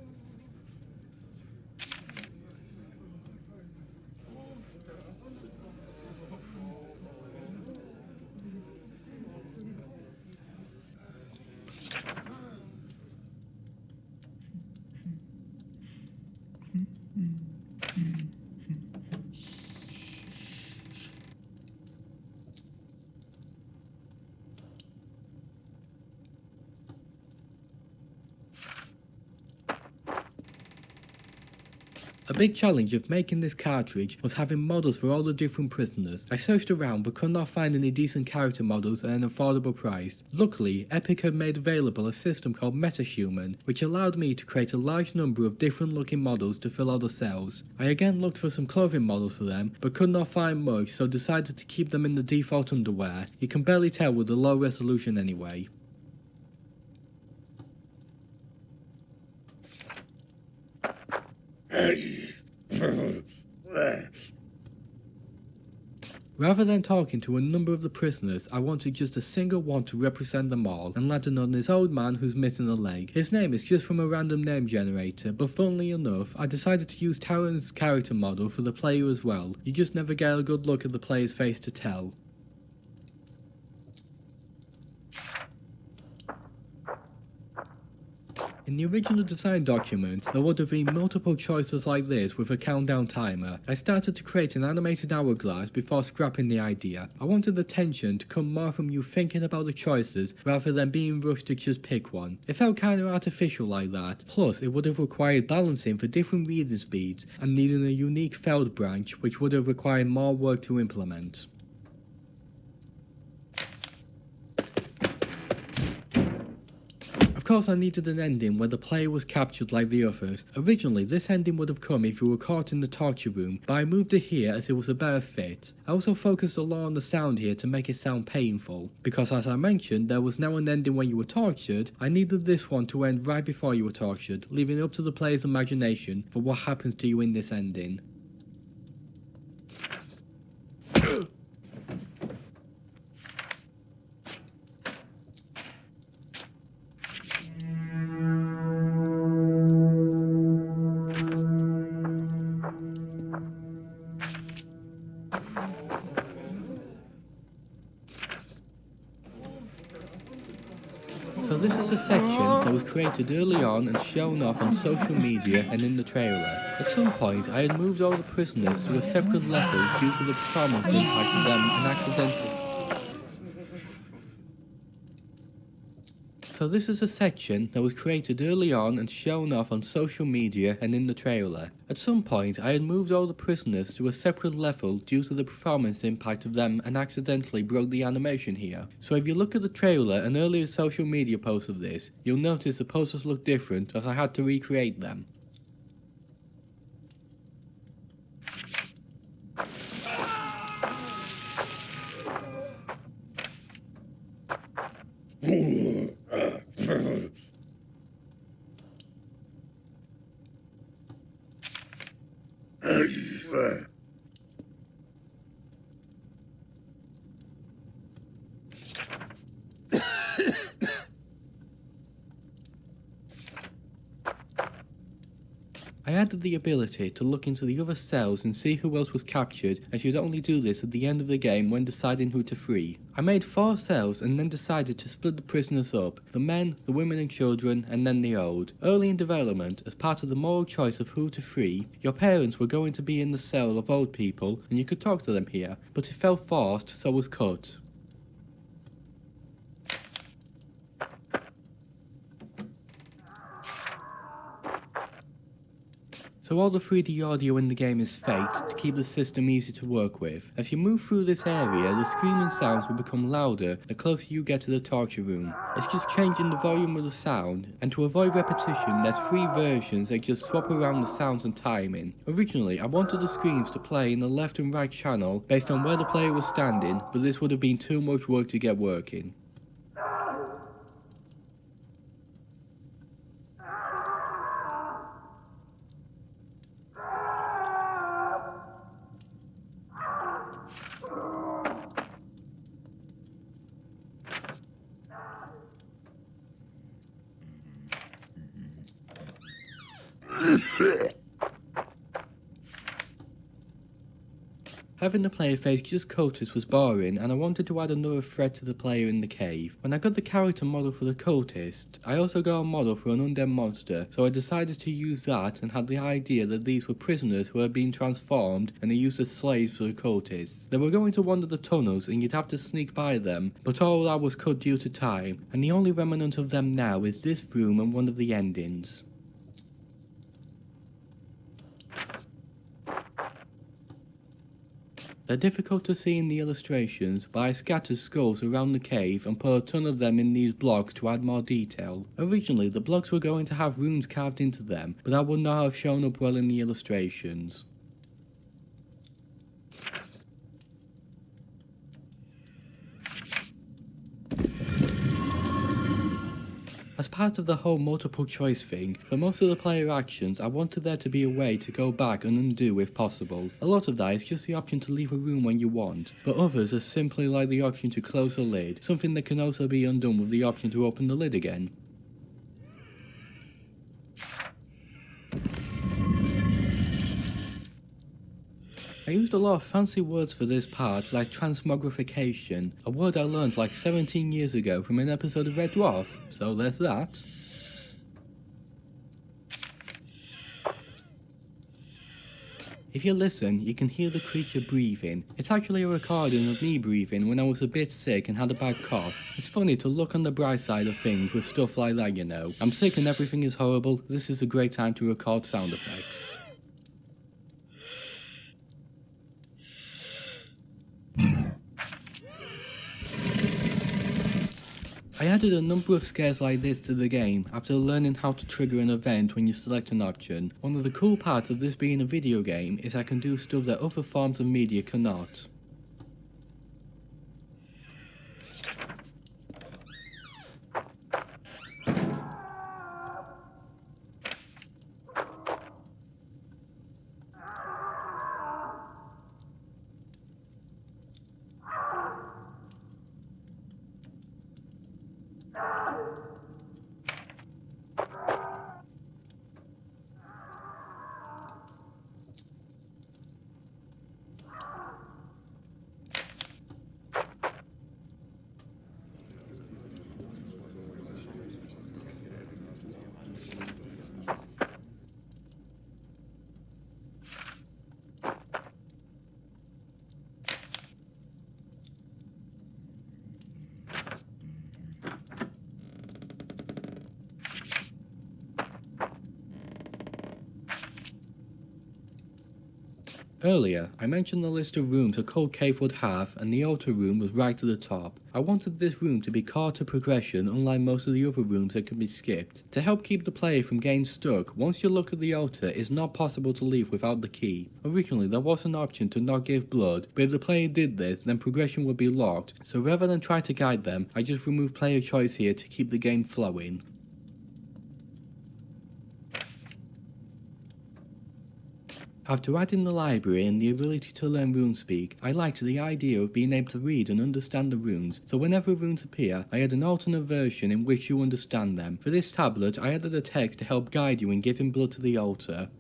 A big challenge of making this cartridge was having models for all the different prisoners. I searched around but could not find any decent character models at an affordable price. Luckily, Epic had made available a system called MetaHuman, which allowed me to create a large number of different looking models to fill all the cells. I again looked for some clothing models for them, but could not find much, so decided to keep them in the default underwear. You can barely tell with the low resolution anyway. Rather than talking to a number of the prisoners, I wanted just a single one to represent them all, and landed on this old man who's missing a leg. His name is just from a random name generator, but funnily enough, I decided to use Taran's character model for the player as well. You just never get a good look at the player's face to tell. In the original design document, there would have been multiple choices like this with a countdown timer. I started to create an animated hourglass before scrapping the idea. I wanted the tension to come more from you thinking about the choices rather than being rushed to just pick one. It felt kinda artificial like that, plus it would have required balancing for different reading speeds and needing a unique feld branch which would have required more work to implement. Of course I needed an ending where the player was captured like the others. Originally this ending would have come if you were caught in the torture room, but I moved it here as it was a better fit. I also focused a lot on the sound here to make it sound painful, because as I mentioned there was now an ending when you were tortured. I needed this one to end right before you were tortured, leaving up to the player's imagination for what happens to you in this ending. So this is a section that was created early on and shown off on social media and in the trailer. At some point I had moved all the prisoners to a separate level due to the performance impact of them and accidentally. So this is a section that was created early on and shown off on social media and in the trailer. At some point I had moved all the prisoners to a separate level due to the performance impact of them and accidentally broke the animation here. So if you look at the trailer and earlier social media posts of this, you'll notice the poses look different as I had to recreate them. I added the ability to look into the other cells and see who else was captured, as you'd only do this at the end of the game when deciding who to free. I made 4 cells and then decided to split the prisoners up, the men, the women and children, and then the old. Early in development, as part of the moral choice of who to free, your parents were going to be in the cell of old people and you could talk to them here, but it felt forced, so was cut. So all the 3D audio in the game is faked to keep the system easy to work with. As you move through this area, the screaming sounds will become louder the closer you get to the torture room. It's just changing the volume of the sound, and to avoid repetition there's 3 versions that just swap around the sounds and timing. Originally I wanted the screams to play in the left and right channel based on where the player was standing, but this would have been too much work to get working. Having the player face just cultists was boring, and I wanted to add another threat to the player in the cave. When I got the character model for the cultist, I also got a model for an undead monster, so I decided to use that and had the idea that these were prisoners who had been transformed and are used as slaves for the cultists. They were going to wander the tunnels and you'd have to sneak by them, but all that was cut due to time, and the only remnant of them now is this room and one of the endings. They're difficult to see in the illustrations, but I scattered skulls around the cave and put a ton of them in these blocks to add more detail. Originally the blocks were going to have runes carved into them, but that would not have shown up well in the illustrations. As part of the whole multiple choice thing, for most of the player actions I wanted there to be a way to go back and undo if possible. A lot of that is just the option to leave a room when you want, but others are simply like the option to close a lid, something that can also be undone with the option to open the lid again. I used a lot of fancy words for this part, like transmogrification, a word I learned like 17 years ago from an episode of Red Dwarf, so there's that. If you listen, you can hear the creature breathing. It's actually a recording of me breathing when I was a bit sick and had a bad cough. It's funny to look on the bright side of things with stuff like that, you know. I'm sick and everything is horrible, this is a great time to record sound effects. I added a number of scares like this to the game after learning how to trigger an event when you select an option. One of the cool parts of this being a video game is I can do stuff that other forms of media cannot. Earlier, I mentioned the list of rooms a cold cave would have, and the altar room was right at the top. I wanted this room to be carta progression, unlike most of the other rooms that can be skipped. To help keep the player from getting stuck, once you look at the altar, it's not possible to leave without the key. Originally, there was an option to not give blood, but if the player did this, then progression would be locked, so rather than try to guide them, I just removed player choice here to keep the game flowing. After adding the library and the ability to learn RuneSpeak, I liked the idea of being able to read and understand the runes, so whenever runes appear, I had an alternate version in which you understand them. For this tablet, I added a text to help guide you in giving blood to the altar.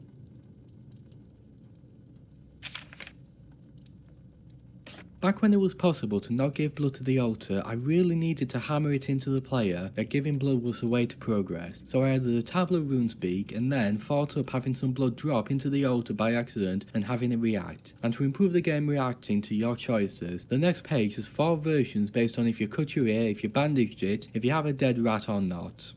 Back when it was possible to not give blood to the altar, I really needed to hammer it into the player that giving blood was the way to progress, so I added a tablet RuneSpeak and then thought up having some blood drop into the altar by accident and having it react. And to improve the game reacting to your choices, the next page has 4 versions based on if you cut your ear, if you bandaged it, if you have a dead rat or not.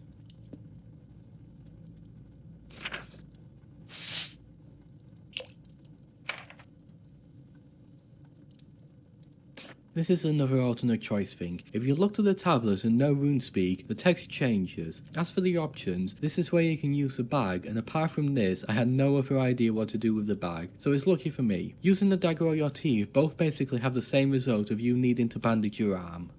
This is another alternate choice thing. If you look to the tablet and no RuneSpeak, the text changes. As for the options, this is where you can use the bag, and apart from this, I had no other idea what to do with the bag, so it's lucky for me. Using the dagger or your teeth both basically have the same result of you needing to bandage your arm.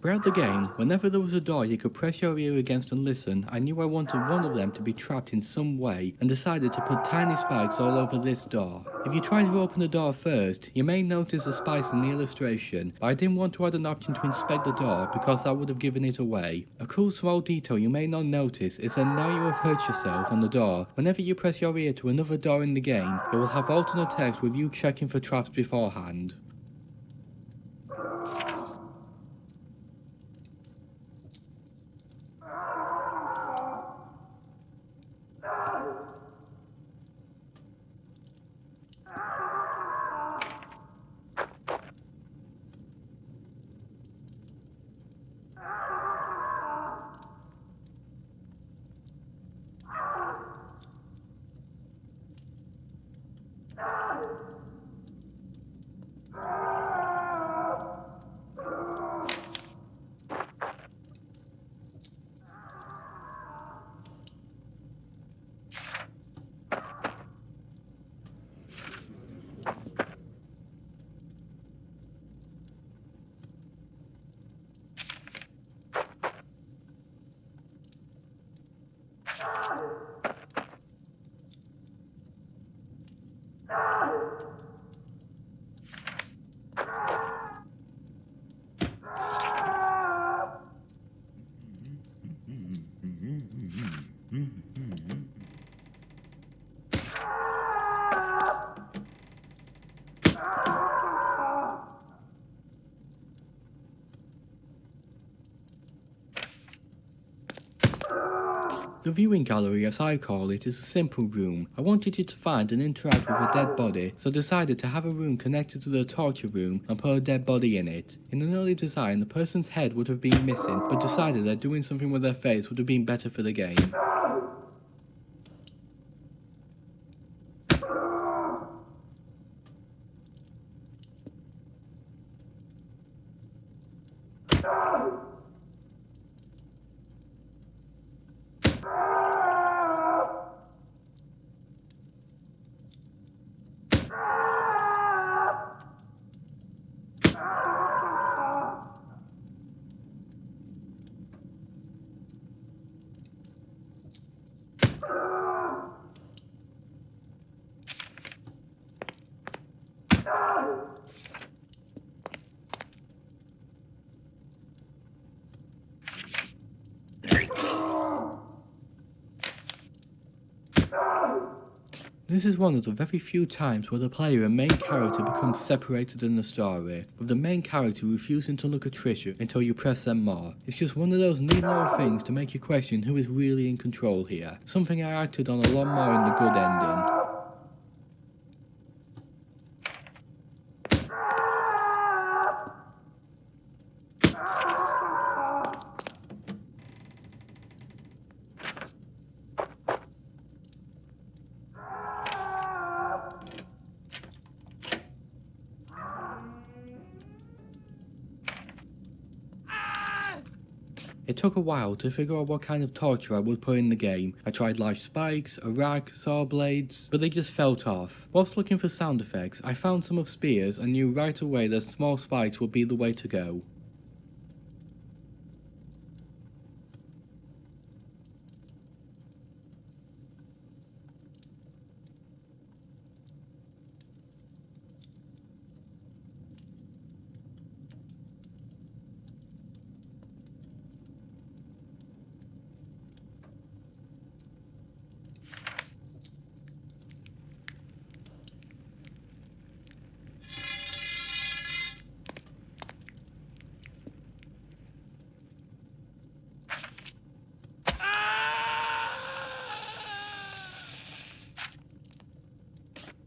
Throughout the game, whenever there was a door you could press your ear against and listen, I knew I wanted one of them to be trapped in some way and decided to put tiny spikes all over this door. If you try to open the door first, you may notice the spikes in the illustration, but I didn't want to add an option to inspect the door because that would have given it away. A cool small detail you may not notice is that now you have hurt yourself on the door, whenever you press your ear to another door in the game, it will have alternate text with you checking for traps beforehand. The viewing gallery, as I call it, is a simple room. I wanted you to find and interact with a dead body, so decided to have a room connected to the torture room and put a dead body in it. In an early design, the person's head would have been missing, but decided that doing something with their face would have been better for the game. This is one of the very few times where the player and main character become separated in the story, with the main character refusing to look at Trisha until you press them more. It's just one of those neat little things to make you question who is really in control here, something I acted on a lot more in the good ending. It took a while to figure out what kind of torture I would put in the game. I tried large spikes, a rack, saw blades, but they just felt off. Whilst looking for sound effects, I found some of spears and knew right away that small spikes would be the way to go.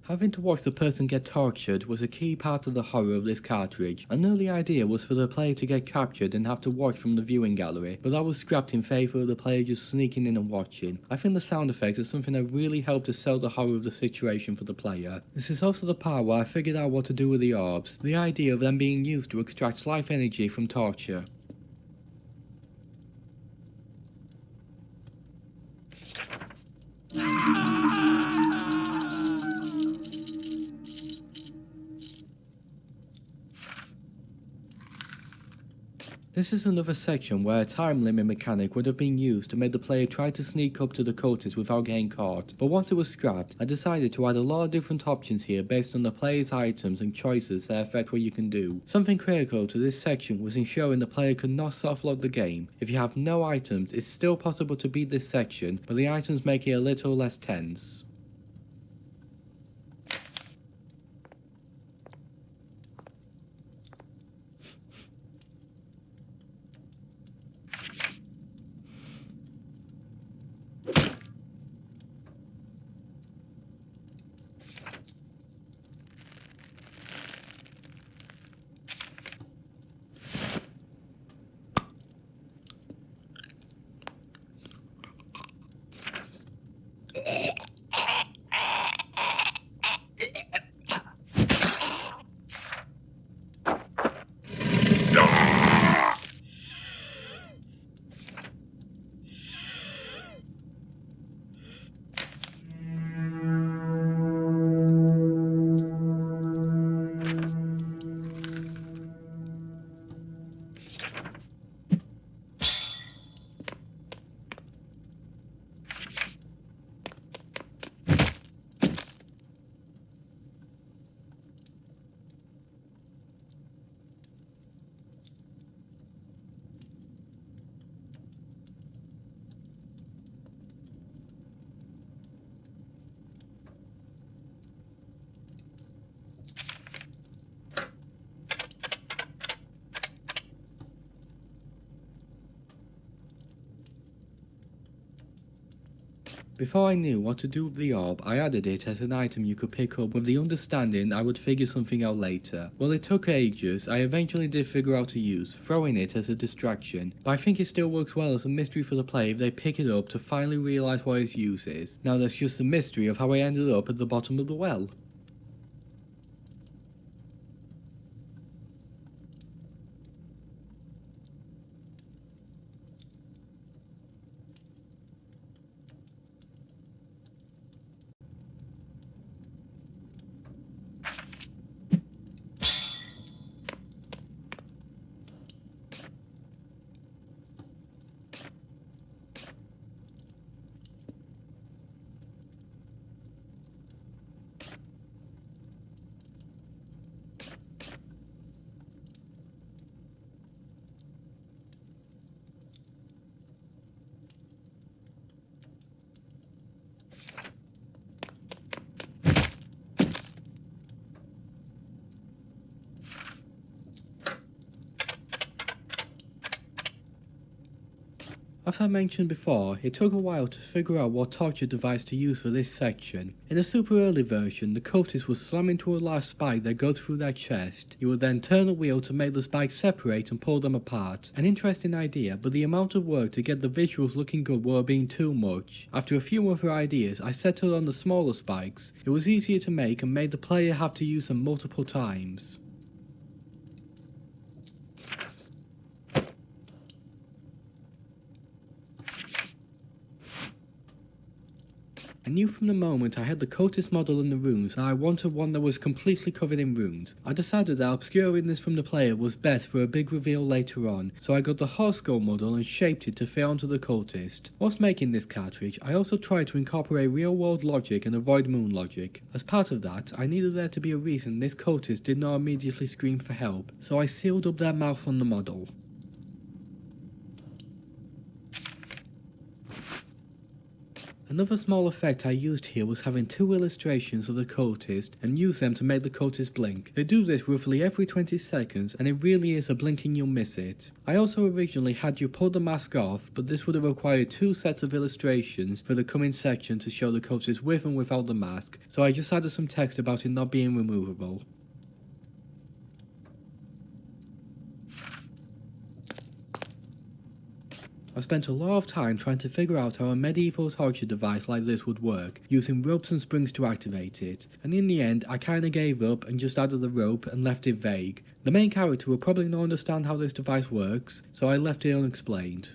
Having to watch the person get tortured was a key part of the horror of this cartridge. An early idea was for the player to get captured and have to watch from the viewing gallery, but that was scrapped in favour of the player just sneaking in and watching. I think the sound effects are something that really helped to sell the horror of the situation for the player. This is also the part where I figured out what to do with the orbs, the idea of them being used to extract life energy from torture. This is another section where a time limit mechanic would have been used to make the player try to sneak up to the cultists without getting caught, but once it was scrapped, I decided to add a lot of different options here based on the player's items and choices that affect what you can do. Something critical to this section was ensuring the player could not softlock the game. If you have no items, it's still possible to beat this section, but the items make it a little less tense. Before I knew what to do with the orb, I added it as an item you could pick up with the understanding I would figure something out later. While it took ages, I eventually did figure out a use, throwing it as a distraction, but I think it still works well as a mystery for the player if they pick it up to finally realise what its use is. Now that's just the mystery of how I ended up at the bottom of the well. As I mentioned before, it took a while to figure out what torture device to use for this section. In the super early version, the cultist would slam into a large spike that goes through their chest. You would then turn a wheel to make the spikes separate and pull them apart. An interesting idea, but the amount of work to get the visuals looking good were being too much. After a few other ideas, I settled on the smaller spikes. It was easier to make and made the player have to use them multiple times. I knew from the moment I had the cultist model in the runes that I wanted one that was completely covered in runes. I decided that obscuring this from the player was best for a big reveal later on, so I got the horse skull model and shaped it to fit onto the cultist. Whilst making this cartridge, I also tried to incorporate real world logic and avoid moon logic. As part of that, I needed there to be a reason this cultist did not immediately scream for help, so I sealed up their mouth on the model. Another small effect I used here was having two illustrations of the cultist and use them to make the cultist blink. They do this roughly every 20 seconds and it really is a blinking you'll miss it. I also originally had you pull the mask off, but this would have required two sets of illustrations for the coming section to show the cultist with and without the mask, so I just added some text about it not being removable. I spent a lot of time trying to figure out how a medieval torture device like this would work, using ropes and springs to activate it, and in the end I kinda gave up and just added the rope and left it vague. The main character will probably not understand how this device works, so I left it unexplained.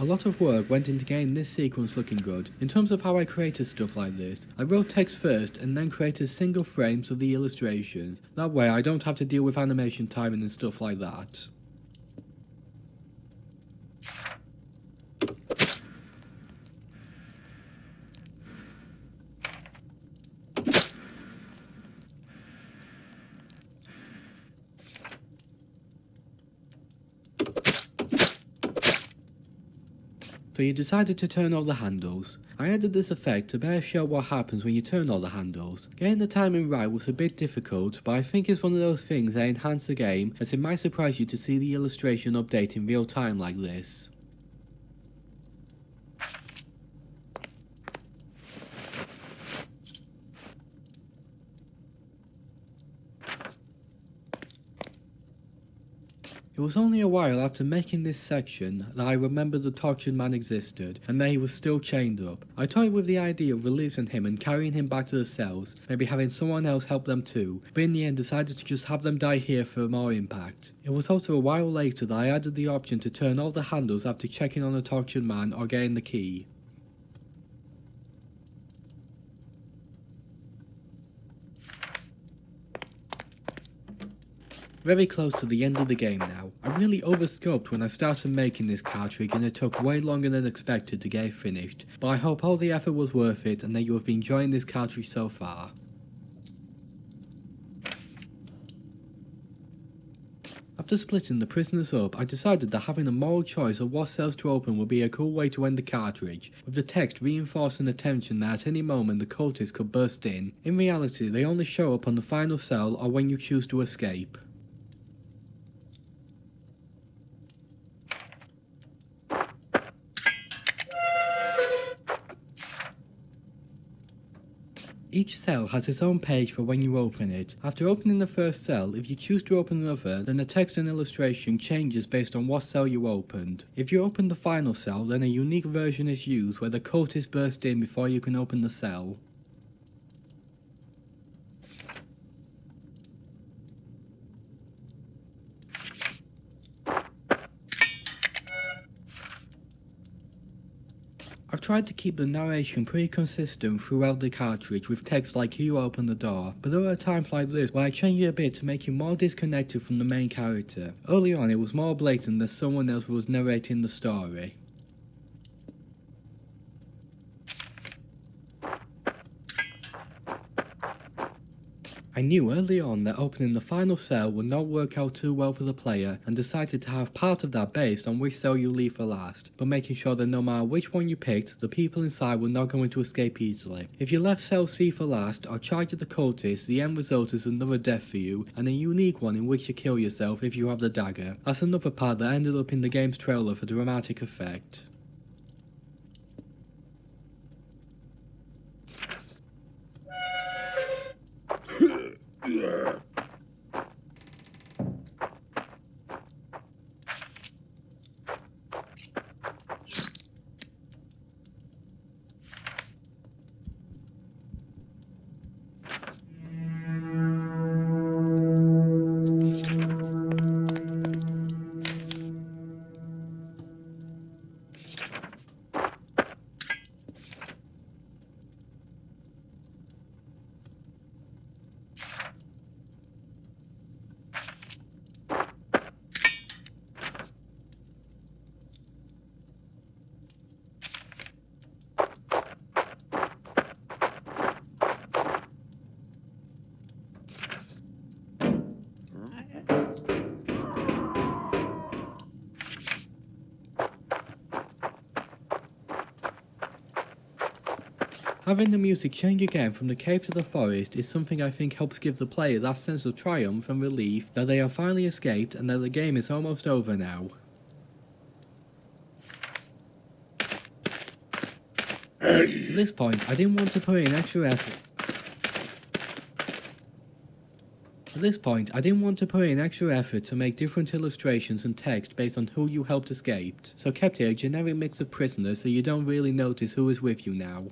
A lot of work went into getting this sequence looking good. In terms of how I created stuff like this, I wrote text first and then created single frames of the illustrations. That way I don't have to deal with animation timing and stuff like that. So you decided to turn all the handles. I added this effect to better show what happens when you turn all the handles. Getting the timing right was a bit difficult, but I think it's one of those things that enhance the game, as it might surprise you to see the illustration update in real time like this. It was only a while after making this section that I remembered the tortured man existed, and that he was still chained up. I toyed with the idea of releasing him and carrying him back to the cells, maybe having someone else help them too, but in the end decided to just have them die here for more impact. It was also a while later that I added the option to turn all the handles after checking on the tortured man or getting the key. Very close to the end of the game now. I really overscoped when I started making this cartridge and it took way longer than expected to get it finished, but I hope all the effort was worth it and that you have been enjoying this cartridge so far. After splitting the prisoners up, I decided that having a moral choice of what cells to open would be a cool way to end the cartridge, with the text reinforcing the tension that at any moment the cultists could burst in. In reality, they only show up on the final cell or when you choose to escape. Each cell has its own page for when you open it. After opening the first cell, if you choose to open another, then the text and illustration changes based on what cell you opened. If you open the final cell, then a unique version is used where the cultists burst in before you can open the cell. I've tried to keep the narration pretty consistent throughout the cartridge with text like you open the door, but there are times like this where I change it a bit to make you more disconnected from the main character. Early on it was more blatant that someone else was narrating the story. I knew early on that opening the final cell would not work out too well for the player, and decided to have part of that based on which cell you leave for last, but making sure that no matter which one you picked, the people inside were not going to escape easily. If you left cell C for last, or charged the cultist, the end result is another death for you, and a unique one in which to kill yourself if you have the dagger. That's another part that ended up in the game's trailer for dramatic effect. Having the music change again from the cave to the forest is something I think helps give the player that sense of triumph and relief that they have finally escaped and that the game is almost over now. At this point, I didn't want to put in extra effort. To make different illustrations and text based on who you helped escape, so kept it a generic mix of prisoners so you don't really notice who is with you now.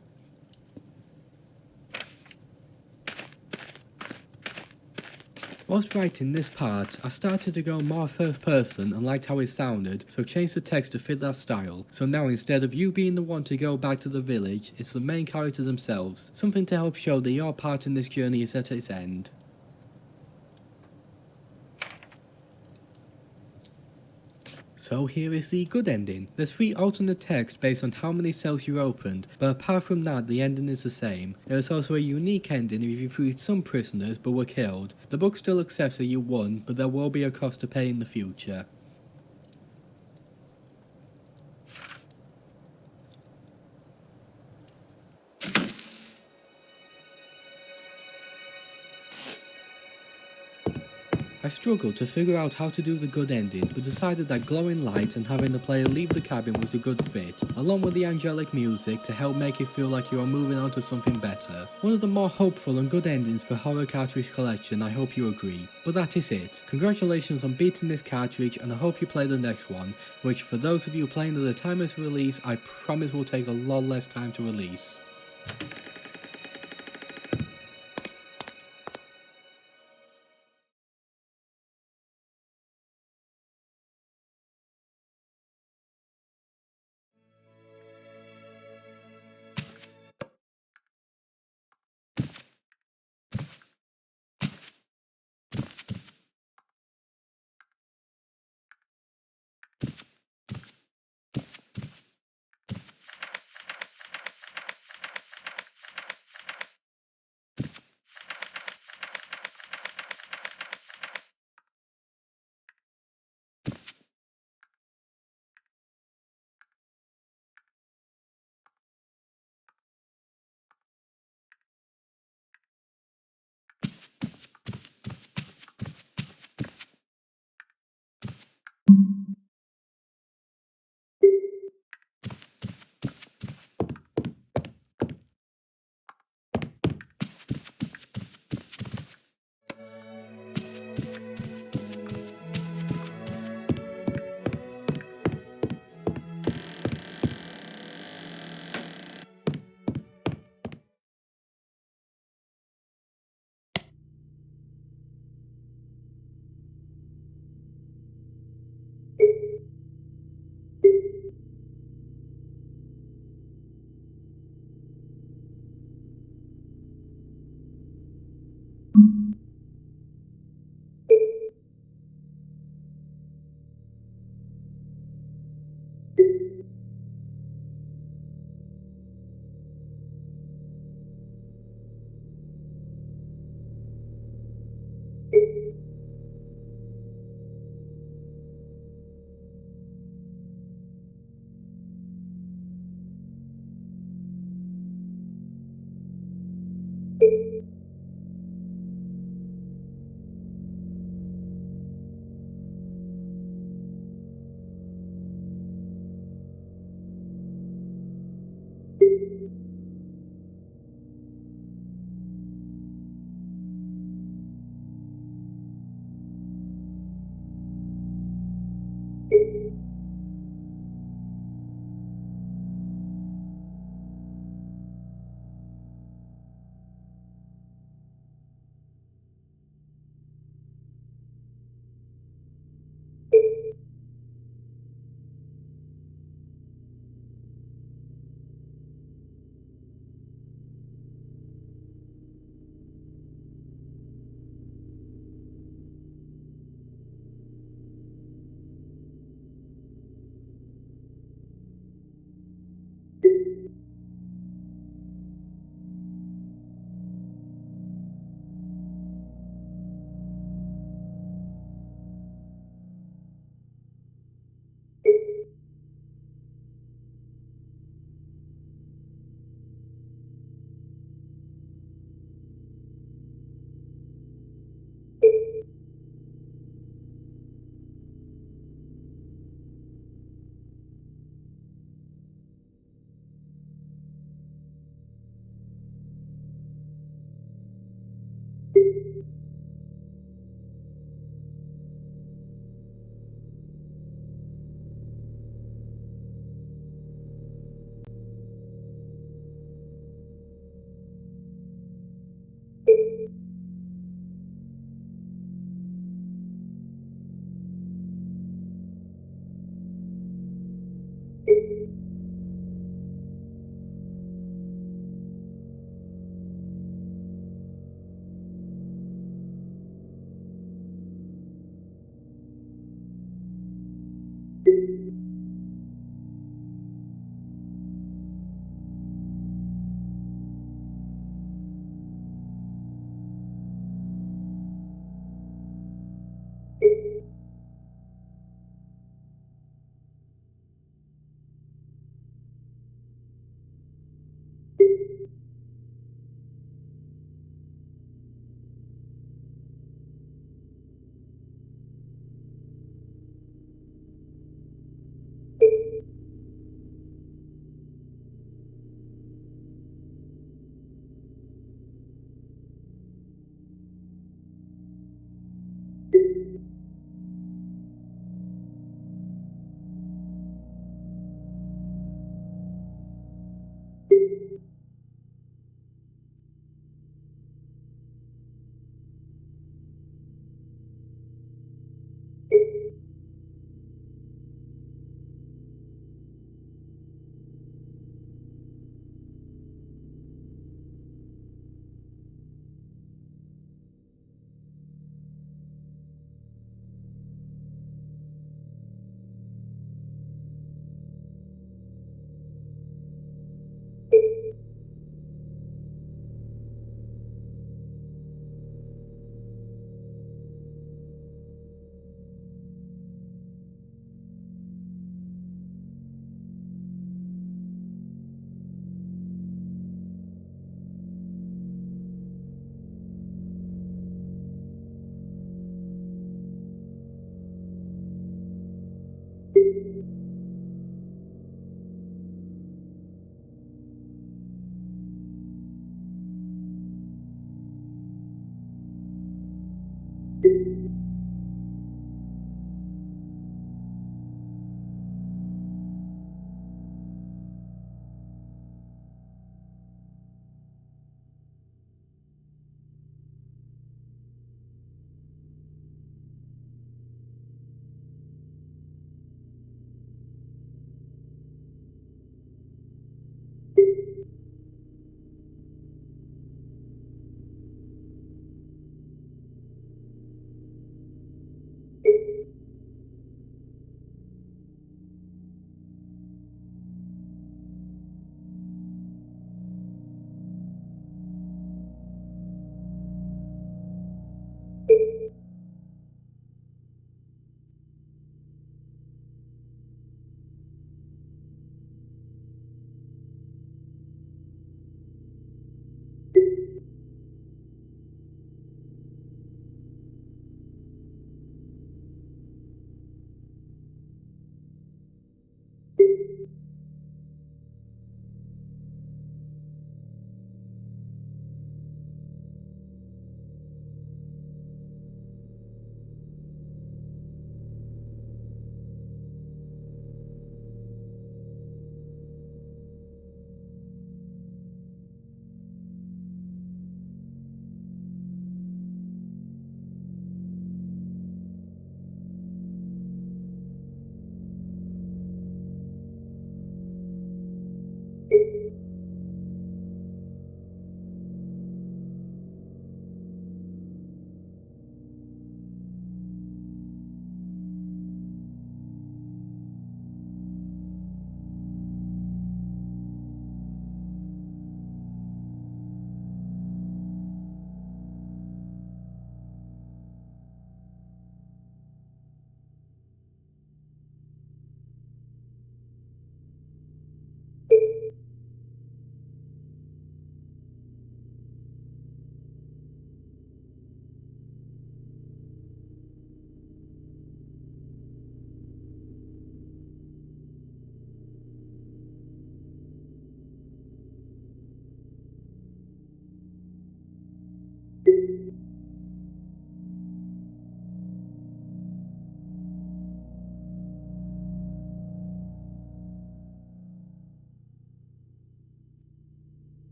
Whilst writing this part, I started to go more first person and liked how it sounded, so changed the text to fit that style. So now instead of you being the one to go back to the village, it's the main characters themselves, something to help show that your part in this journey is at its end. So here is the good ending. There's 3 alternate text based on how many cells you opened, but apart from that the ending is the same. There is also a unique ending if you freed some prisoners but were killed. The book still accepts that you won, but there will be a cost to pay in the future. I struggled to figure out how to do the good ending, but decided that glowing lights and having the player leave the cabin was a good fit, along with the angelic music to help make it feel like you are moving on to something better. One of the more hopeful and good endings for Horror Cartridge Collection, I hope you agree. But that is it. Congratulations on beating this cartridge, and I hope you play the next one, which for those of you playing at the time of release, I promise will take a lot less time to release.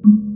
you.